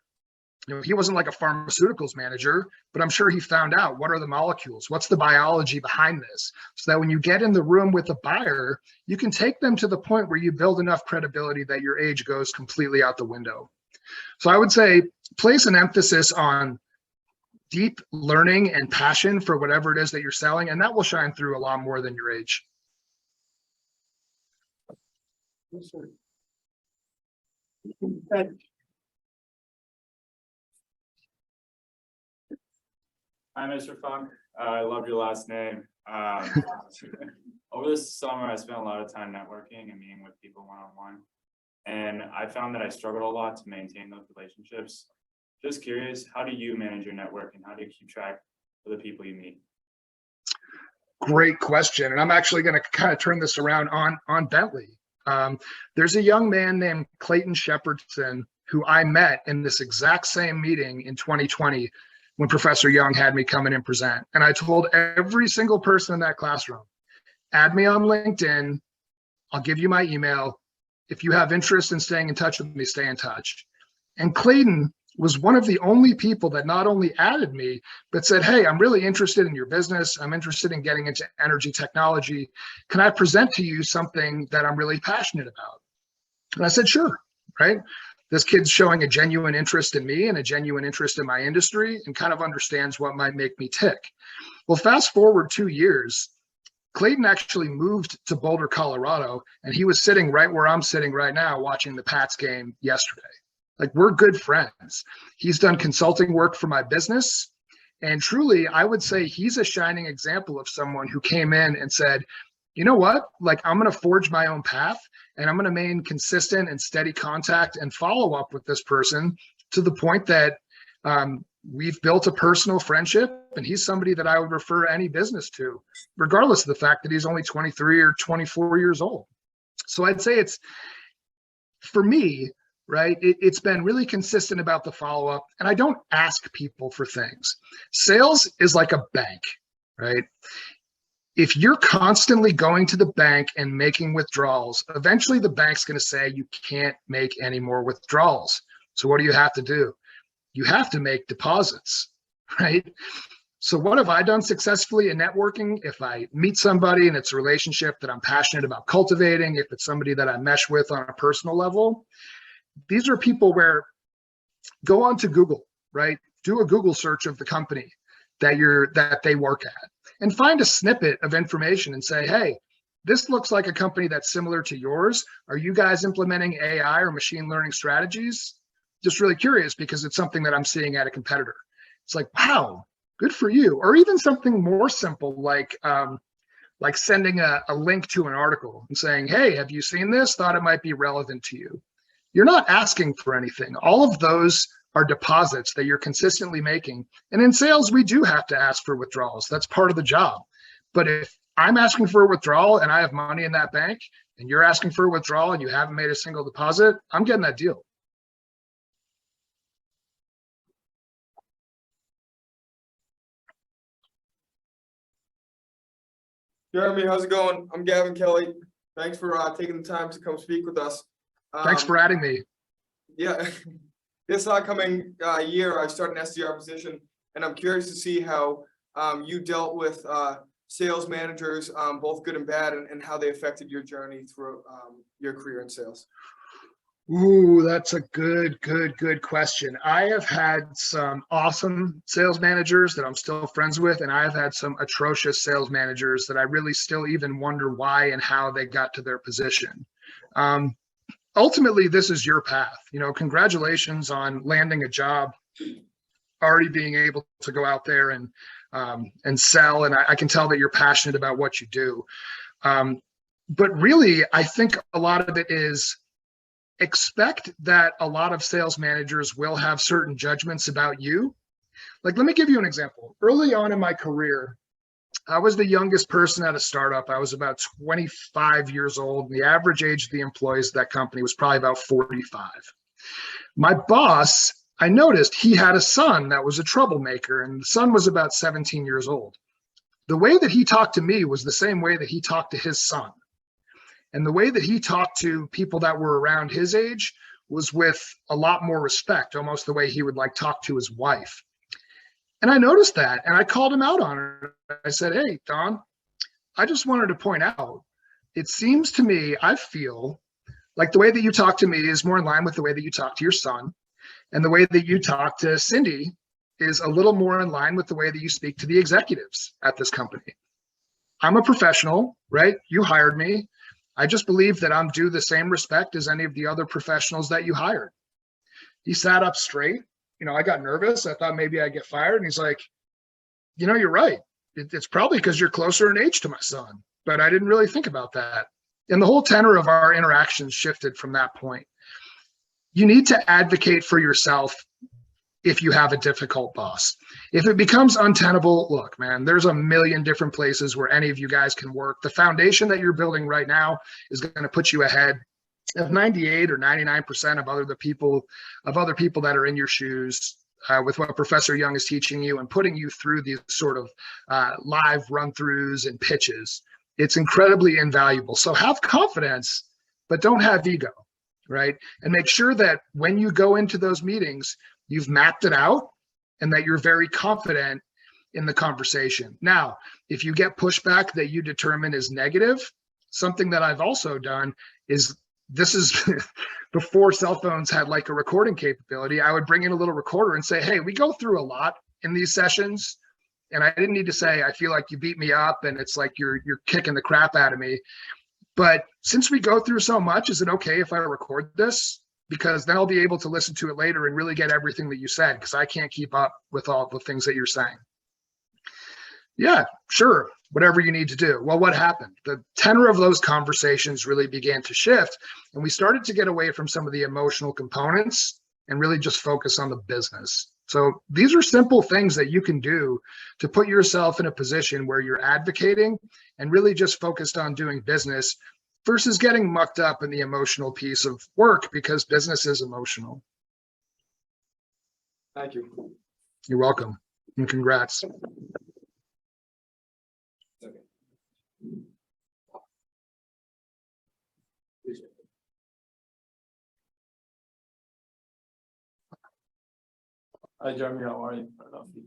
You know, he wasn't like a pharmaceuticals manager, but I'm sure he found out what are the molecules, what's the biology behind this, so that when you get in the room with a buyer, you can take them to the point where you build enough credibility that your age goes completely out the window. So I would say place an emphasis on deep learning and passion for whatever it is that you're selling, and that will shine through a lot more than your age. Hi, Mr. Funk. I love your last name. Over this summer, I spent a lot of time networking and meeting with people one-on-one. And I found that I struggled a lot to maintain those relationships. Just curious, how do you manage your network and how do you keep track of the people you meet? Great question. And I'm actually going to kind of turn this around on Bentley. There's a young man named Clayton Shepherdson who I met in this exact same meeting in 2020 when Professor Young had me come in and present. And I told every single person in that classroom, add me on LinkedIn. I'll give you my email. If you have interest in staying in touch with me, stay in touch. And Clayton was one of the only people that not only added me, but said, hey, I'm really interested in your business. I'm interested in getting into energy technology. Can I present to you something that I'm really passionate about? And I said, sure, right? This kid's showing a genuine interest in me and a genuine interest in my industry and kind of understands what might make me tick. Well, fast forward 2 years, Clayton actually moved to Boulder, Colorado, and he was sitting right where I'm sitting right now watching the Pats game yesterday. Like, we're good friends. He's done consulting work for my business. And truly, I would say he's a shining example of someone who came in and said, you know what, like, I'm going to forge my own path and I'm going to maintain consistent and steady contact and follow up with this person to the point that we've built a personal friendship, and he's somebody that I would refer any business to, regardless of the fact that he's only 23 or 24 years old. So I'd say it's, for me, right, it's been really consistent about the follow-up, and I don't ask people for things. Sales is like a bank, right? If you're constantly going to the bank and making withdrawals, eventually the bank's going to say you can't make any more withdrawals. So what do you have to do? You have to make deposits, right? So what have I done successfully in networking? If I meet somebody and it's a relationship that I'm passionate about cultivating, if it's somebody that I mesh with on a personal level, these are people where go on to Google, right? Do a Google search of the company. that they work at, and find a snippet of information and say, hey, this looks like a company that's similar to yours. Are you guys implementing AI or machine learning strategies? Just really curious because it's something that I'm seeing at a competitor. It's like, wow, good for you. Or even something more simple like sending a link to an article and saying, hey, have you seen this? Thought it might be relevant to you. You're not asking for anything. All of those are deposits that you're consistently making. And in sales, we do have to ask for withdrawals. That's part of the job. But if I'm asking for a withdrawal and I have money in that bank and you're asking for a withdrawal and you haven't made a single deposit, I'm getting that deal. Jeremy, how's it going? I'm Gavin Kelly. Thanks for taking the time to come speak with us. Thanks for adding me. Yeah, this upcoming year, I start an SDR position, and I'm curious to see how you dealt with sales managers, both good and bad, and how they affected your journey through your career in sales. Ooh, that's a good question. I have had some awesome sales managers that I'm still friends with, and I have had some atrocious sales managers that I really still even wonder why and how they got to their position. Ultimately, this is your path. You know, congratulations on landing a job, already being able to go out there and sell. And I can tell that you're passionate about what you do. But really, I think a lot of it is expect that a lot of sales managers will have certain judgments about you. Like, let me give you an example. Early on in my career, I was the youngest person at a startup. I was about 25 years old. The average age of the employees of that company was probably about 45. My boss, I noticed he had a son that was a troublemaker, and the son was about 17 years old. The way that he talked to me was the same way that he talked to his son. And the way that he talked to people that were around his age was with a lot more respect, almost the way he would like talk to his wife. And I noticed that, and I called him out on it. I said, hey, Don, I just wanted to point out, it seems to me, I feel like the way that you talk to me is more in line with the way that you talk to your son. And the way that you talk to Cindy is a little more in line with the way that you speak to the executives at this company. I'm a professional, right? You hired me. I just believe that I'm due the same respect as any of the other professionals that you hired. He sat up straight. You know, I got nervous. I thought maybe I'd get fired. And he's like, you know, you're right. It's probably because you're closer in age to my son, but I didn't really think about that. And the whole tenor of our interactions shifted from that point. You need to advocate for yourself if you have a difficult boss. If it becomes untenable, look, man, there's a million different places where any of you guys can work. The foundation that you're building right now is going to put you ahead of 98 or 99% of other people that are in your shoes with what Professor Young is teaching you and putting you through these sort of live run-throughs and pitches. It's incredibly invaluable. So have confidence, but don't have ego, right? And make sure that when you go into those meetings, you've mapped it out and that you're very confident in the conversation. Now, if you get pushback that you determine is negative, something that I've also done is, this is before cell phones had like a recording capability. I would bring in a little recorder and say, hey, we go through a lot in these sessions. And I didn't need to say, I feel like you beat me up and it's like you're kicking the crap out of me. But since we go through so much, is it okay if I record this? Because then I'll be able to listen to it later and really get everything that you said, because I can't keep up with all the things that you're saying. Yeah, sure, whatever you need to do. Well, what happened? The tenor of those conversations really began to shift, and we started to get away from some of the emotional components and really just focus on the business. So these are simple things that you can do to put yourself in a position where you're advocating and really just focused on doing business versus getting mucked up in the emotional piece of work, because business is emotional. Thank you. You're welcome, and congrats. Hi, Jeremy, how are you? I don't know if you...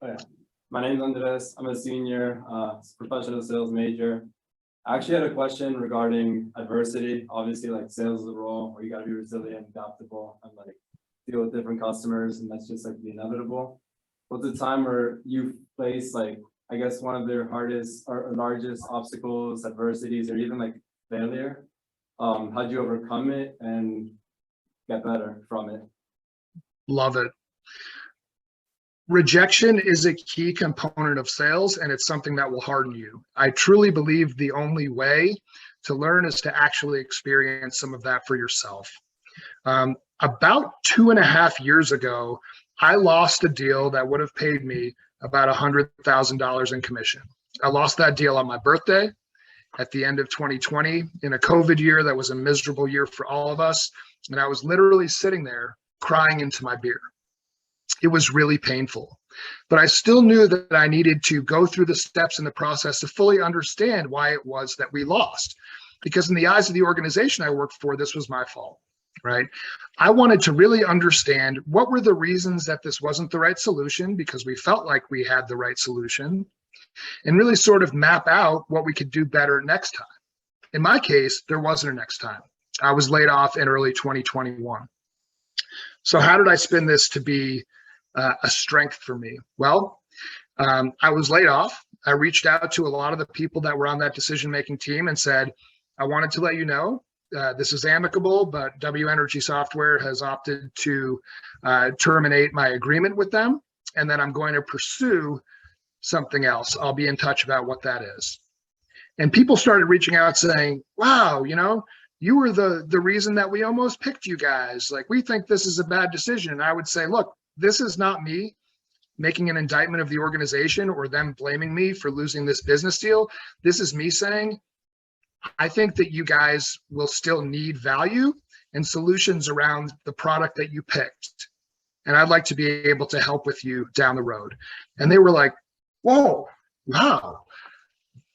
Oh, yeah. My name's Andres. I'm a senior professional sales major. I actually had a question regarding adversity. Obviously, like sales is a role where you gotta be resilient, adaptable, and like deal with different customers, and that's just like the inevitable. what's a time where you've faced like, I guess, one of their hardest or largest obstacles, adversities, or even like failure? How'd you overcome it and get better from it? Love it. Rejection is a key component of sales, and it's something that will harden you. I truly believe the only way to learn is to actually experience some of that for yourself. About 2.5 years ago, I lost a deal that would have paid me about $100,000 in commission. I lost that deal on my birthday at the end of 2020 in a COVID year that was a miserable year for all of us. And I was literally sitting there crying into my beer. It was really painful, but I still knew that I needed to go through the steps in the process to fully understand why it was that we lost. Because in the eyes of the organization I worked for, this was my fault, right? I wanted to really understand what were the reasons that this wasn't the right solution, because we felt like we had the right solution, and really sort of map out what we could do better next time. In my case, there wasn't a next time. I was laid off in early 2021. So how did I spin this to be a strength for me? Well, I was laid off. I reached out to a lot of the people that were on that decision-making team and said, I wanted to let you know, this is amicable, but W Energy Software has opted to terminate my agreement with them. And then I'm going to pursue something else. I'll be in touch about what that is. And people started reaching out saying, wow, you know, you were the reason that we almost picked you guys. Like, we think this is a bad decision. And I would say, look, this is not me making an indictment of the organization or them blaming me for losing this business deal. This is me saying, I think that you guys will still need value and solutions around the product that you picked. And I'd like to be able to help with you down the road. And they were like, whoa, wow,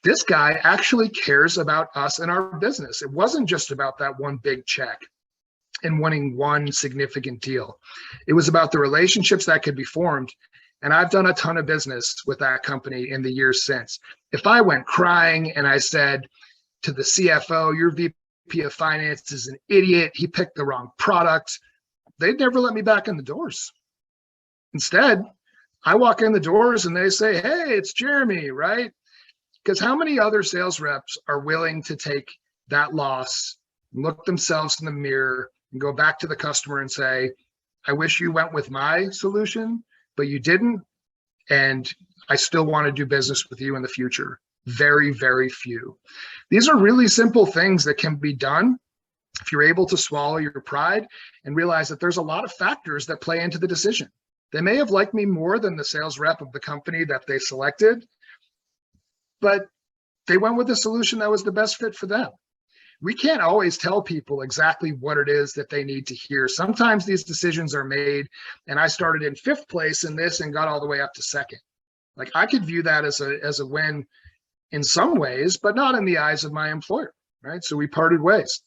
this guy actually cares about us and our business. It wasn't just about that one big check and winning one significant deal. It was about the relationships that could be formed. And I've done a ton of business with that company in the years since. If I went crying and I said to the CFO, your VP of finance is an idiot, he picked the wrong product, they'd never let me back in the doors. Instead, I walk in the doors and they say, hey, it's Jeremy, right? Because how many other sales reps are willing to take that loss, look themselves in the mirror, and go back to the customer and say, I wish you went with my solution, but you didn't, and I still want to do business with you in the future? Very, very few. These are really simple things that can be done if you're able to swallow your pride and realize that there's a lot of factors that play into the decision. They may have liked me more than the sales rep of the company that they selected, but they went with the solution that was the best fit for them. We can't always tell people exactly what it is that they need to hear. Sometimes these decisions are made, and I started in 5th place in this and got all the way up to 2nd. Like, I could view that as a win in some ways, but not in the eyes of my employer, right? So we parted ways.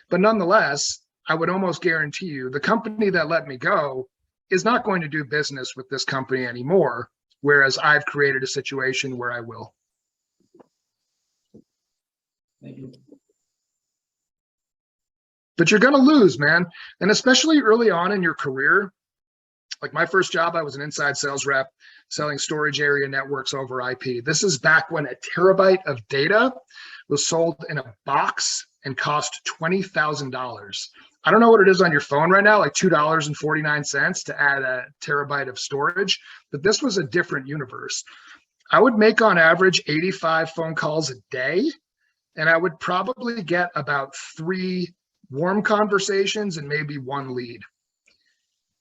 But nonetheless, I would almost guarantee you the company that let me go is not going to do business with this company anymore, whereas I've created a situation where I will. Thank you. But you're going to lose, man. And especially early on in your career, like my first job, I was an inside sales rep selling storage area networks over IP. This is back when a terabyte of data was sold in a box and cost $20,000. I don't know what it is on your phone right now, like $2.49 to add a terabyte of storage, but this was a different universe. I would make on average 85 phone calls a day, and I would probably get about 3 warm conversations and maybe 1 lead.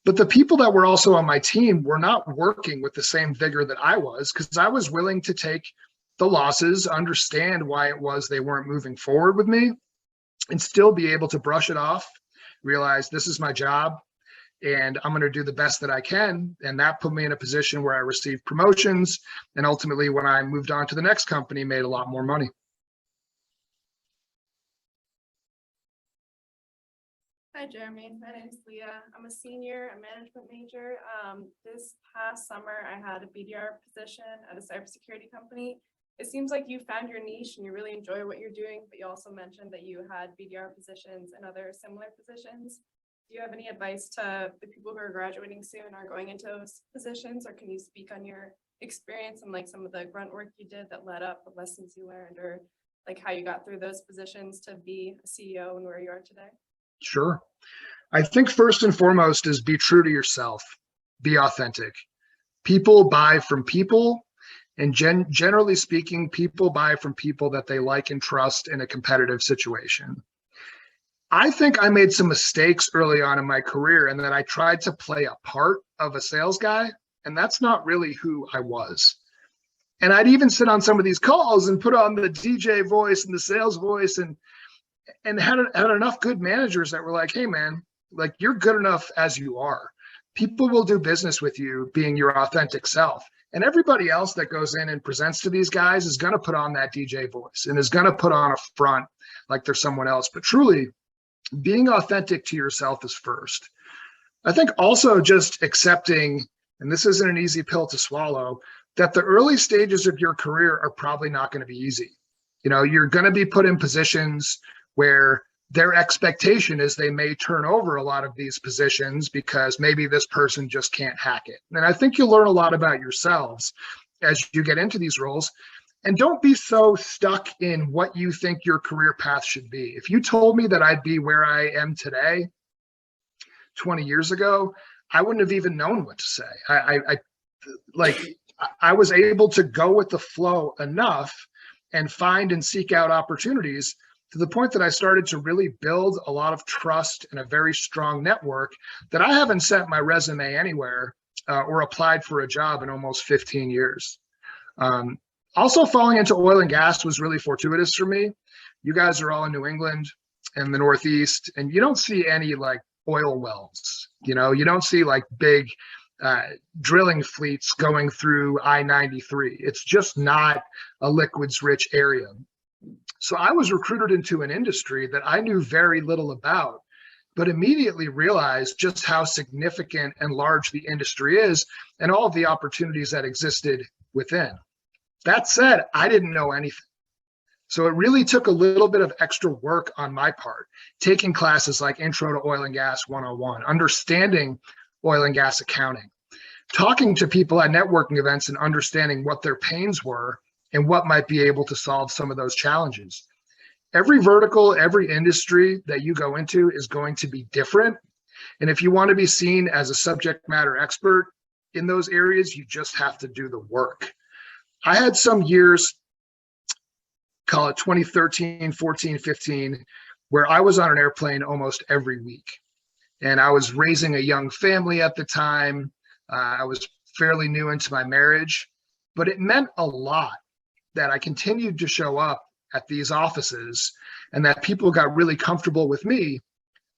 But the people that were also on my team were not working with the same vigor that I was, because I was willing to take the losses, understand why it was they weren't moving forward with me, and still be able to brush it off, realize this is my job and I'm going to do the best that I can. And that put me in a position where I received promotions. And ultimately, when I moved on to the next company, made a lot more money. Hi, Jeremy. My name is Leah. I'm a senior, a management major. This past summer, I had a BDR position at a cybersecurity company. It seems like you found your niche and you really enjoy what you're doing, but you also mentioned that you had BDR positions and other similar positions. Do you have any advice to the people who are graduating soon or going into those positions, or can you speak on your experience and like some of the grunt work you did that led up, the lessons you learned, or like how you got through those positions to be a CEO and where you are today? Sure. I think first and foremost is be true to yourself, be authentic. People buy from people, and generally speaking, people buy from people that they like and trust in a competitive situation. I think I made some mistakes early on in my career and that I tried to play a part of a sales guy, and that's not really who I was. And I'd even sit on some of these calls and put on the DJ voice and the sales voice and had enough good managers that were like, hey man, like you're good enough as you are. People will do business with you being your authentic self. And everybody else that goes in and presents to these guys is going to put on that DJ voice and is going to put on a front like they're someone else. But truly, being authentic to yourself is first. I think also just accepting, and this isn't an easy pill to swallow, that the early stages of your career are probably not going to be easy. You know, you're going to be put in positions where their expectation is they may turn over a lot of these positions because maybe this person just can't hack it. And I think you'll learn a lot about yourselves as you get into these roles. And don't be so stuck in what you think your career path should be. If you told me that I'd be where I am today 20 years ago, I wouldn't have even known what to say. I was able to go with the flow enough and find and seek out opportunities to the point that I started to really build a lot of trust and a very strong network that I haven't sent my resume anywhere or applied for a job in almost 15 years. Also, falling into oil and gas was really fortuitous for me. You guys are all in New England and the Northeast, and you don't see any like oil wells. You know, you don't see like big drilling fleets going through I-93. It's just not a liquids rich area. So I was recruited into an industry that I knew very little about, but immediately realized just how significant and large the industry is and all of the opportunities that existed within. That said, I didn't know anything. So it really took a little bit of extra work on my part, taking classes like Intro to Oil and Gas 101, understanding oil and gas accounting, talking to people at networking events and understanding what their pains were and what might be able to solve some of those challenges. Every vertical, every industry that you go into is going to be different. And if you want to be seen as a subject matter expert in those areas, you just have to do the work. I had some years, call it 2013, 14, 15, where I was on an airplane almost every week. And I was raising a young family at the time. I was fairly new into my marriage, but it meant a lot that I continued to show up at these offices and that people got really comfortable with me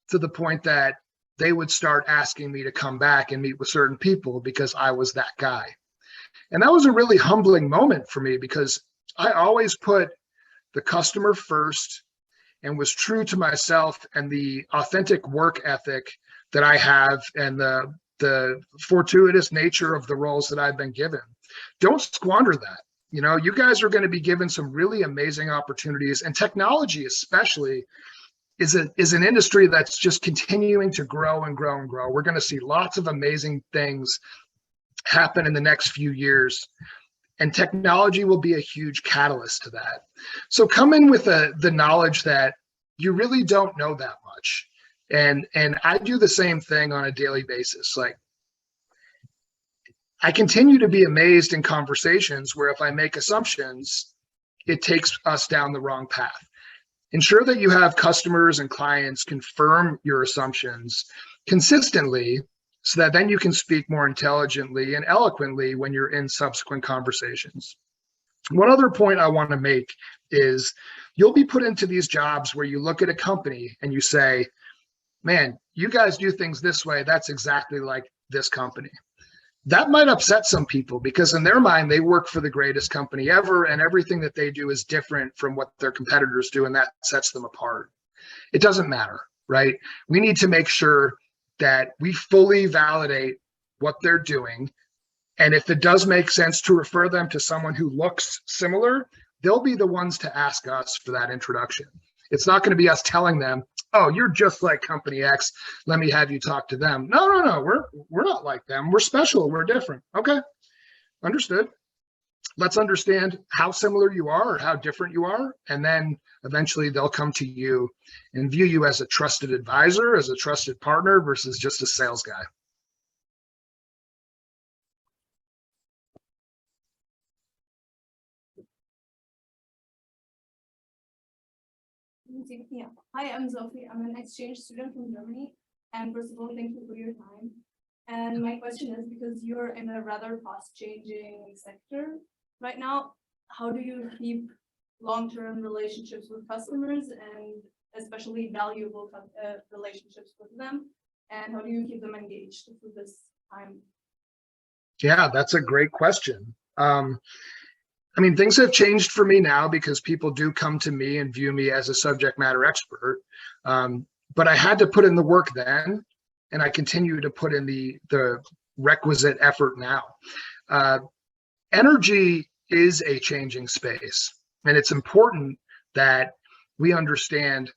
to the point that they would start asking me to come back and meet with certain people because I was that guy. And that was a really humbling moment for me because I always put the customer first and was true to myself and the authentic work ethic that I have and the fortuitous nature of the roles that I've been given. Don't squander that. You know, you guys are going to be given some really amazing opportunities, and technology especially is an industry that's just continuing to grow and grow and grow. We're going to see lots of amazing things happen in the next few years, and technology will be a huge catalyst to that. So come in with the knowledge that you really don't know that much. And I do the same thing on a daily basis. Like, I continue to be amazed in conversations where if I make assumptions, it takes us down the wrong path. Ensure that you have customers and clients confirm your assumptions consistently so that then you can speak more intelligently and eloquently when you're in subsequent conversations. One other point I want to make is you'll be put into these jobs where you look at a company and you say, man, you guys do things this way. That's exactly like this company. That might upset some people because in their mind, they work for the greatest company ever and everything that they do is different from what their competitors do, and that sets them apart. It doesn't matter, right? We need to make sure that we fully validate what they're doing. And if it does make sense to refer them to someone who looks similar, they'll be the ones to ask us for that introduction. It's not going to be us telling them, oh, you're just like company X. Let me have you talk to them. No. We're not like them. We're special. We're different. Okay. Understood. Let's understand how similar you are or how different you are. And then eventually they'll come to you and view you as a trusted advisor, as a trusted partner versus just a sales guy. Yeah. Hi, I'm Sophie. I'm an exchange student from Germany. And first of all, thank you for your time. And my question is, because you're in a rather fast-changing sector right now, how do you keep long-term relationships with customers and especially valuable relationships with them? And how do you keep them engaged through this time? Yeah, that's a great question. I mean, things have changed for me now because people do come to me and view me as a subject matter expert. But I had to put in the work then, and I continue to put in the requisite effort now. Energy is a changing space, and it's important that we understand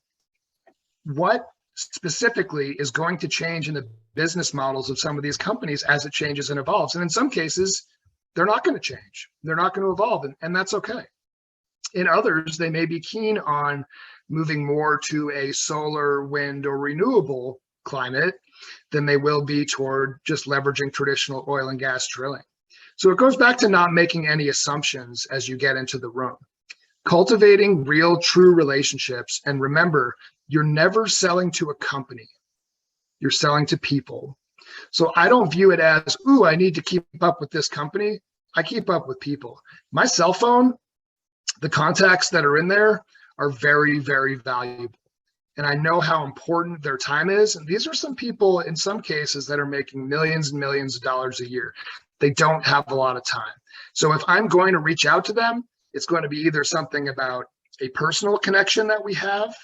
what specifically is going to change in the business models of some of these companies as it changes and evolves. And in some cases, they're not going to change. They're not going to evolve, and that's okay. In others, they may be keen on moving more to a solar, wind, or renewable climate than they will be toward just leveraging traditional oil and gas drilling. So it goes back to not making any assumptions as you get into the room. Cultivating real, true relationships. And remember, you're never selling to a company. You're selling to people. So I don't view it as, ooh, I need to keep up with this company. I keep up with people. My cell phone, the contacts that are in there are very, very valuable. And I know how important their time is. And these are some people in some cases that are making millions and millions of dollars a year. They don't have a lot of time. So if I'm going to reach out to them, it's going to be either something about a personal connection that we have,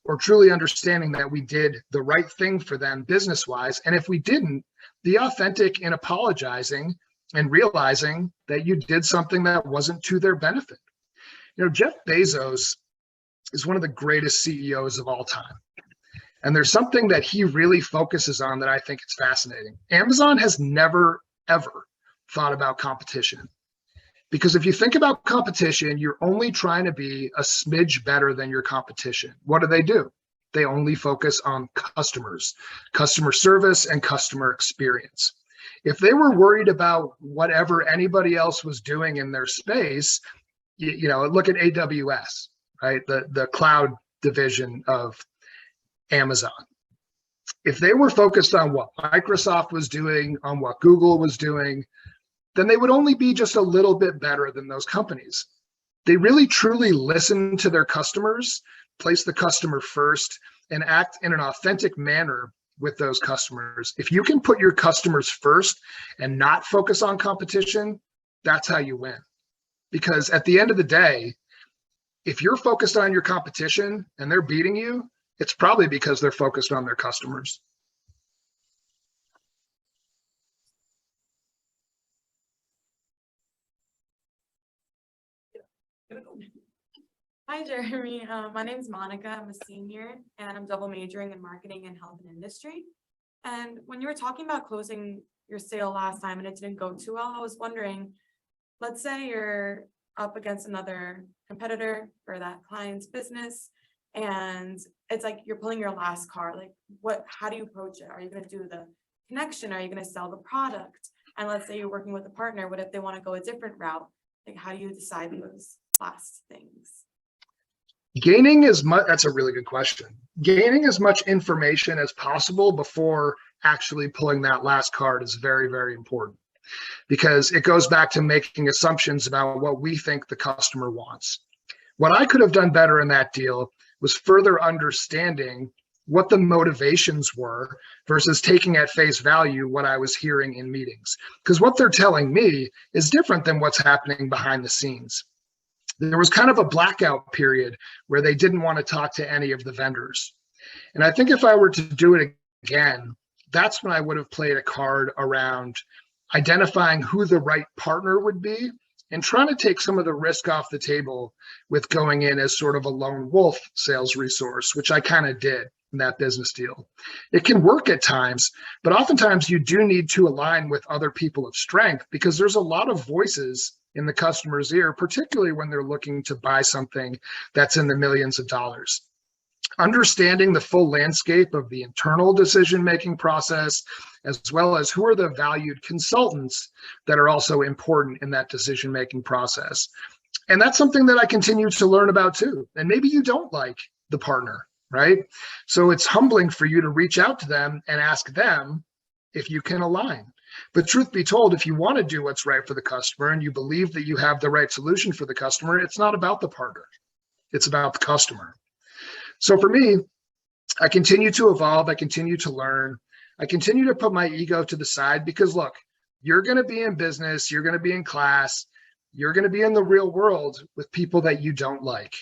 or truly understanding that we did the right thing for them business-wise. And if we didn't, be authentic in apologizing and realizing that you did something that wasn't to their benefit. You know, Jeff Bezos is one of the greatest CEOs of all time. And there's something that he really focuses on that I think is fascinating. Amazon has never, ever thought about competition. Because if you think about competition, you're only trying to be a smidge better than your competition. What do? They only focus on customers, customer service, and customer experience. If they were worried about whatever anybody else was doing in their space, you know, look at AWS, right? The cloud division of Amazon. If they were focused on what Microsoft was doing, on what Google was doing, then they would only be just a little bit better than those companies. They really truly listen to their customers, place the customer first, and act in an authentic manner with those customers. If you can put your customers first and not focus on competition, that's how you win. Because at the end of the day, if you're focused on your competition and they're beating you, it's probably because they're focused on their customers. Hi, Jeremy. My name is Monica. I'm a senior and I'm double majoring in marketing and health and industry. And when you were talking about closing your sale last time and it didn't go too well, I was wondering, let's say you're up against another competitor for that client's business and it's like you're pulling your last card. Like how do you approach it? Are you going to do the connection? Are you going to sell the product? And let's say you're working with a partner. What if they want to go a different route? Like how do you decide those last things? Gaining as much, that's a really good question. Gaining as much information as possible before actually pulling that last card is very, very important because it goes back to making assumptions about what we think the customer wants. What I could have done better in that deal was further understanding what the motivations were versus taking at face value what I was hearing in meetings. Because what they're telling me is different than what's happening behind the scenes. There was kind of a blackout period where they didn't want to talk to any of the vendors. And I think if I were to do it again, that's when I would have played a card around identifying who the right partner would be and trying to take some of the risk off the table with going in as sort of a lone wolf sales resource, which I kind of did in that business deal. It can work at times, but oftentimes you do need to align with other people of strength because there's a lot of voices in the customer's ear, particularly when they're looking to buy something that's in the millions of dollars. Understanding the full landscape of the internal decision-making process, as well as who are the valued consultants that are also important in that decision-making process. And that's something that I continue to learn about too. And maybe you don't like the partner, right? So it's humbling for you to reach out to them and ask them if you can align. But truth be told, if you want to do what's right for the customer and you believe that you have the right solution for the customer, it's not about the partner. It's about the customer. So for me, I continue to evolve. I continue to learn. I continue to put my ego to the side because look, you're going to be in business. You're going to be in class. You're going to be in the real world with people that you don't like.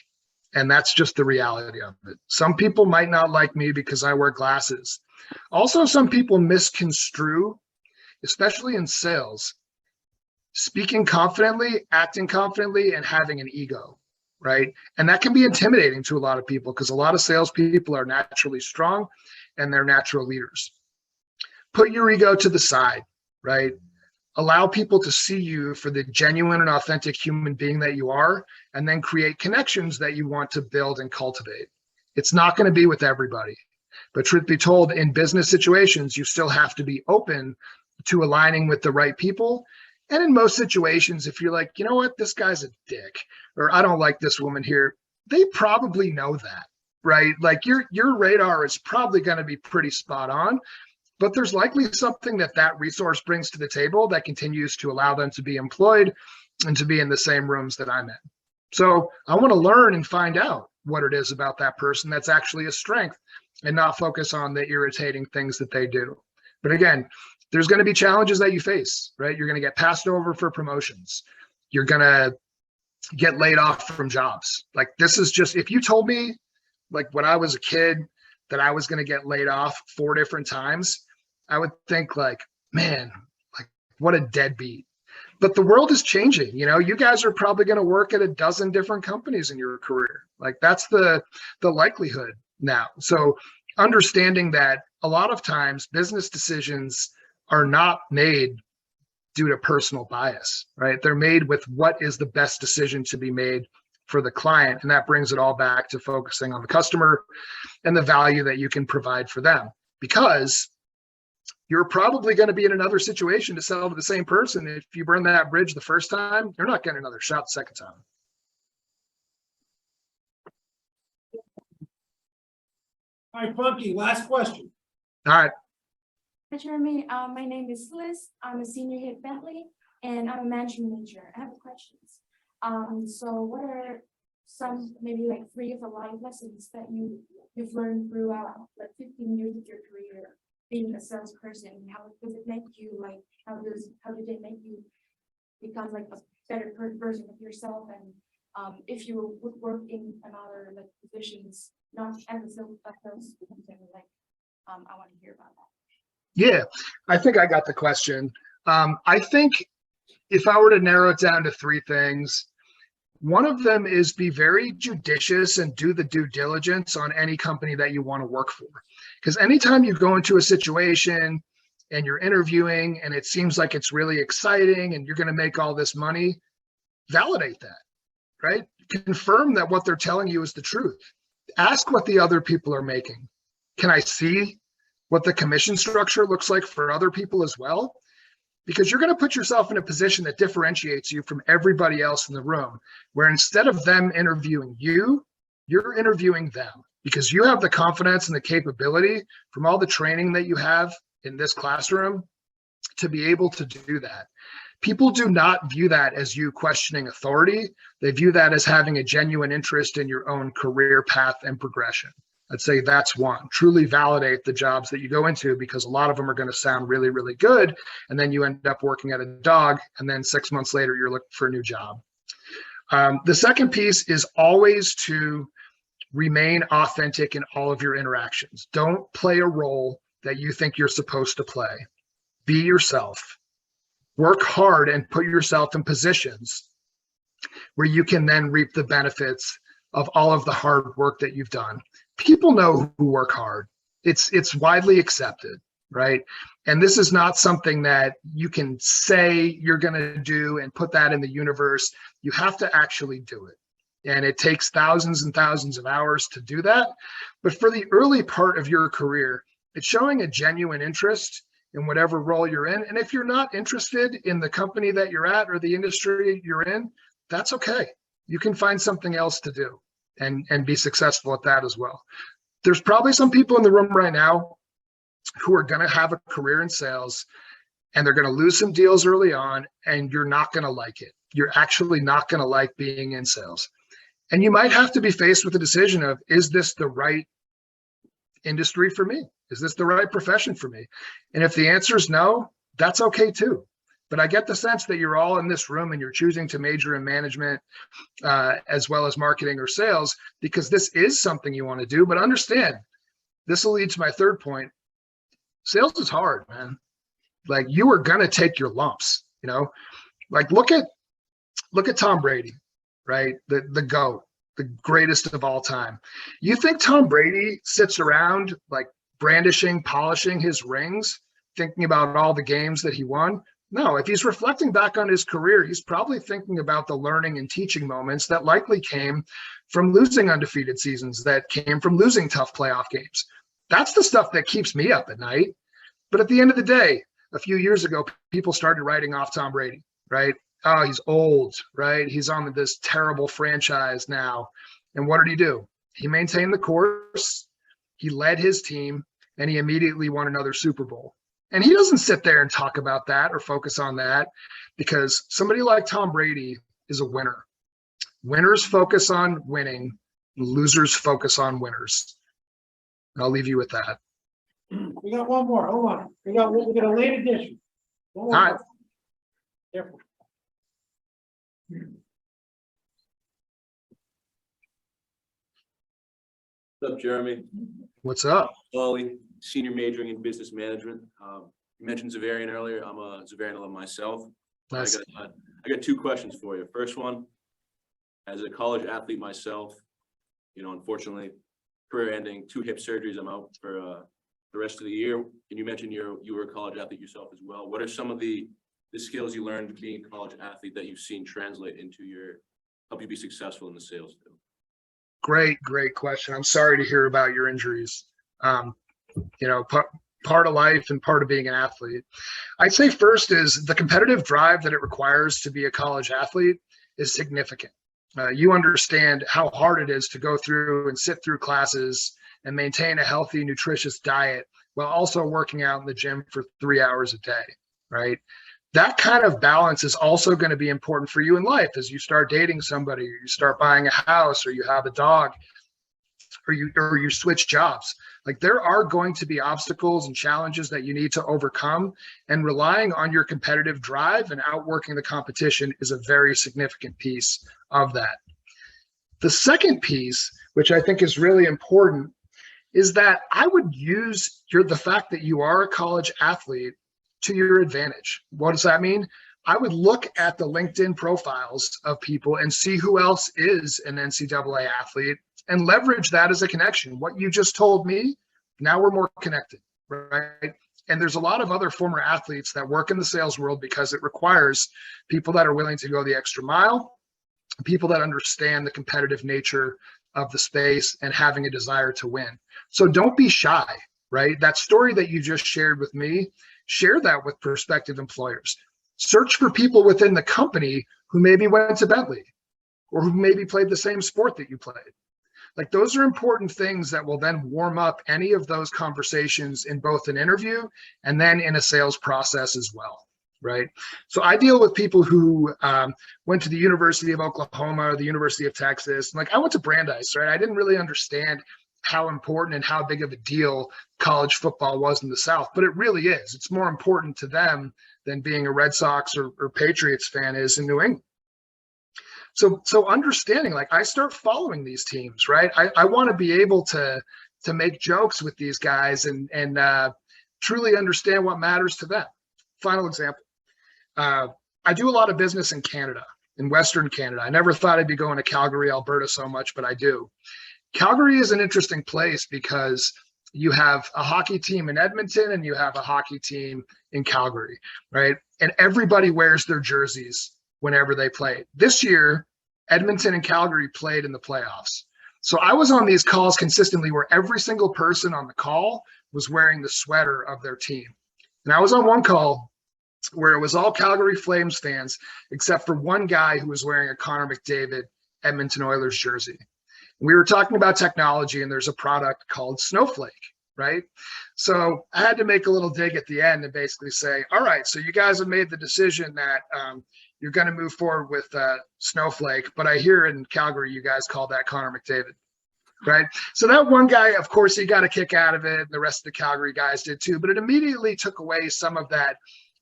And that's just the reality of it. Some people might not like me because I wear glasses. Also, some people misconstrue, especially in sales, speaking confidently, acting confidently, and having an ego, right? And that can be intimidating to a lot of people because a lot of salespeople are naturally strong and they're natural leaders. Put your ego to the side, right? Allow people to see you for the genuine and authentic human being that you are, and then create connections that you want to build and cultivate. It's not going to be with everybody, but truth be told, in business situations, you still have to be open to aligning with the right people. And in most situations, if you're like, you know what, this guy's a dick, or I don't like this woman here, they probably know that, right? Like your radar is probably going to be pretty spot on, but there's likely something that resource brings to the table that continues to allow them to be employed and to be in the same rooms that I'm in. So I want to learn and find out what it is about that person that's actually a strength and not focus on the irritating things that they do. But again, there's going to be challenges that you face, right? You're going to get passed over for promotions. You're going to get laid off from jobs. Like this is just, if you told me like when I was a kid that I was going to get laid off 4 different times, I would think like, man, like what a deadbeat. But the world is changing. You know, you guys are probably going to work at a dozen different companies in your career. Like that's the likelihood now. So understanding that a lot of times business decisions are not made due to personal bias, right? They're made with what is the best decision to be made for the client. And that brings it all back to focusing on the customer and the value that you can provide for them, because you're probably going to be in another situation to sell to the same person. If you burn that bridge the first time, you're not getting another shot the second time. All right, Funky, last question. All right. Hi, Jeremy. My name is Liz. I'm a senior here at Bentley, and I'm a management major. I have questions. So what are some, maybe like 3 of the life lessons that you've learned throughout like 15 years of your career being a salesperson? How does it make you like, how did it make you become like a better version of yourself? And if you would work in another like positions, not as a sales, like, I want to hear about that. Yeah, I think I got the question. I think if I were to narrow it down to 3 things, one of them is be very judicious and do the due diligence on any company that you want to work for. Because anytime you go into a situation and you're interviewing and it seems like it's really exciting and you're going to make all this money, validate that, right? Confirm that what they're telling you is the truth. Ask what the other people are making. Can I see what the commission structure looks like for other people as well? Because you're going to put yourself in a position that differentiates you from everybody else in the room, where instead of them interviewing you, you're interviewing them, because you have the confidence and the capability from all the training that you have in this classroom to be able to do that. People do not view that as you questioning authority. They view that as having a genuine interest in your own career path and progression. I'd say that's one. Truly validate the jobs that you go into, because a lot of them are going to sound really, really good. And then you end up working at a dog, and then 6 months later, you're looking for a new job. The second piece is always to remain authentic in all of your interactions. Don't play a role that you think you're supposed to play. Be yourself. Work hard and put yourself in positions where you can then reap the benefits of all of the hard work that you've done. People know who work hard. It's widely accepted, right? And this is not something that you can say you're going to do and put that in the universe. You have to actually do it. And it takes thousands and thousands of hours to do that. But for the early part of your career, it's showing a genuine interest in whatever role you're in. And if you're not interested in the company that you're at or the industry you're in, that's okay. You can find something else to do and be successful at that as well. There's probably some people in the room right now who are going to have a career in sales, and they're going to lose some deals early on, and you're not going to like it. You're actually not going to like being in sales. And you might have to be faced with a decision of, is this the right industry for me? Is this the right profession for me? And if the answer is no, that's okay too. But I get the sense that you're all in this room and you're choosing to major in management as well as marketing or sales because this is something you want to do. But understand, this will lead to my third point. Sales is hard, man. Like, you are gonna take your lumps, you know. Like, look at Tom Brady, right? The GOAT, the greatest of all time. You think Tom Brady sits around like brandishing, polishing his rings, thinking about all the games that he won? No, if he's reflecting back on his career, he's probably thinking about the learning and teaching moments that likely came from losing undefeated seasons, that came from losing tough playoff games. That's the stuff that keeps me up at night. But at the end of the day, a few years ago, people started writing off Tom Brady, right? Oh, he's old, right? He's on this terrible franchise now. And what did he do? He maintained the course, he led his team, and he immediately won another Super Bowl. And he doesn't sit there and talk about that or focus on that, because somebody like Tom Brady is a winner. Winners focus on winning, losers focus on winners. And I'll leave you with that. We got one more. Hold on. We got a late edition. One more. All right. Careful. What's up, Jeremy? What's up? Ollie, senior majoring in business management. You mentioned Zavarian earlier. I'm a Zavarian alum myself. Nice. I got two questions for you. First one, as a college athlete myself, unfortunately, career ending, 2 hip surgeries. I'm out for the rest of the year. And you mentioned you were a college athlete yourself as well. What are some of the skills you learned being a college athlete that you've seen translate into help you be successful in the sales field? Great question. I'm sorry to hear about your injuries. Part of life and part of being an athlete. I'd say first is the competitive drive that it requires to be a college athlete is significant. You understand how hard it is to go through and sit through classes and maintain a healthy, nutritious diet while also working out in the gym for 3 hours a day, right? That kind of balance is also going to be important for you in life as you start dating somebody, or you start buying a house, or you have a dog, or you switch jobs. Like, there are going to be obstacles and challenges that you need to overcome, and relying on your competitive drive and outworking the competition is a very significant piece of that. The second piece, which I think is really important, is that I would use the fact that you are a college athlete to your advantage. What does that mean? I would look at the LinkedIn profiles of people and see who else is an NCAA athlete and leverage that as a connection. What you just told me, now we're more connected, right? And there's a lot of other former athletes that work in the sales world because it requires people that are willing to go the extra mile, people that understand the competitive nature of the space and having a desire to win. So don't be shy, right? That story that you just shared with me, share that with prospective employers. Search for people within the company who maybe went to Bentley or who maybe played the same sport that you played. Like, those are important things that will then warm up any of those conversations in both an interview and then in a sales process as well, right? So I deal with people who went to the University of Oklahoma or the University of Texas. Like, I went to Brandeis, right? I didn't really understand how important and how big of a deal college football was in the South, but it really is. It's more important to them than being a Red Sox or Patriots fan is in New England. So understanding, like, I start following these teams, right? I want to be able to make jokes with these guys and truly understand what matters to them. Final example. I do a lot of business in Canada, in Western Canada. I never thought I'd be going to Calgary, Alberta so much, but I do. Calgary is an interesting place because you have a hockey team in Edmonton and you have a hockey team in Calgary, right? And everybody wears their jerseys whenever they play. This year, Edmonton and Calgary played in the playoffs. So I was on these calls consistently where every single person on the call was wearing the sweater of their team. And I was on one call where it was all Calgary Flames fans, except for one guy who was wearing a Connor McDavid Edmonton Oilers jersey. We were talking about technology, and there's a product called Snowflake, right? So I had to make a little dig at the end and basically say, all right, so you guys have made the decision that you're going to move forward with Snowflake, but I hear in Calgary you guys call that Connor McDavid, right? So that one guy, of course, he got a kick out of it, and the rest of the Calgary guys did too, but it immediately took away some of that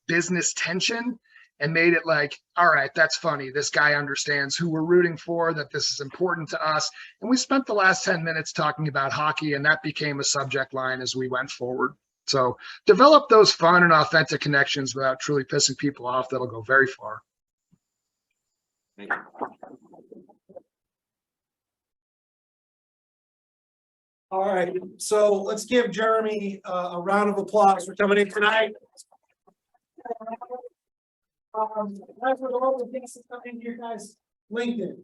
business tension and made it like, all right, that's funny. This guy understands who we're rooting for, that this is important to us. And we spent the last 10 minutes talking about hockey, and that became a subject line as we went forward. So develop those fun and authentic connections without truly pissing people off. That'll go very far. Thank you. All right, so let's give Jeremy a round of applause for coming in tonight. As with all the things that come in here, guys, LinkedIn,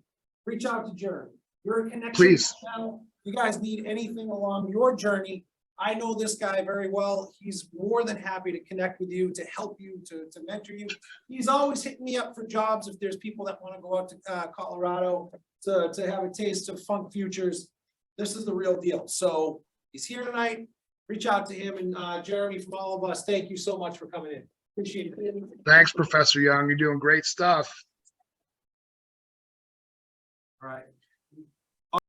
reach out to Jeremy. You're a connection. Please. Now, if you guys need anything along your journey, I know this guy very well. He's more than happy to connect with you, to help you, to mentor you. He's always hitting me up for jobs if there's people that want to go out to Colorado to have a taste of Funk Futures. This is the real deal. So he's here tonight. Reach out to him, and Jeremy, from all of us, thank you so much for coming in. Appreciate it. Thanks, Professor Young. You're doing great stuff. All right.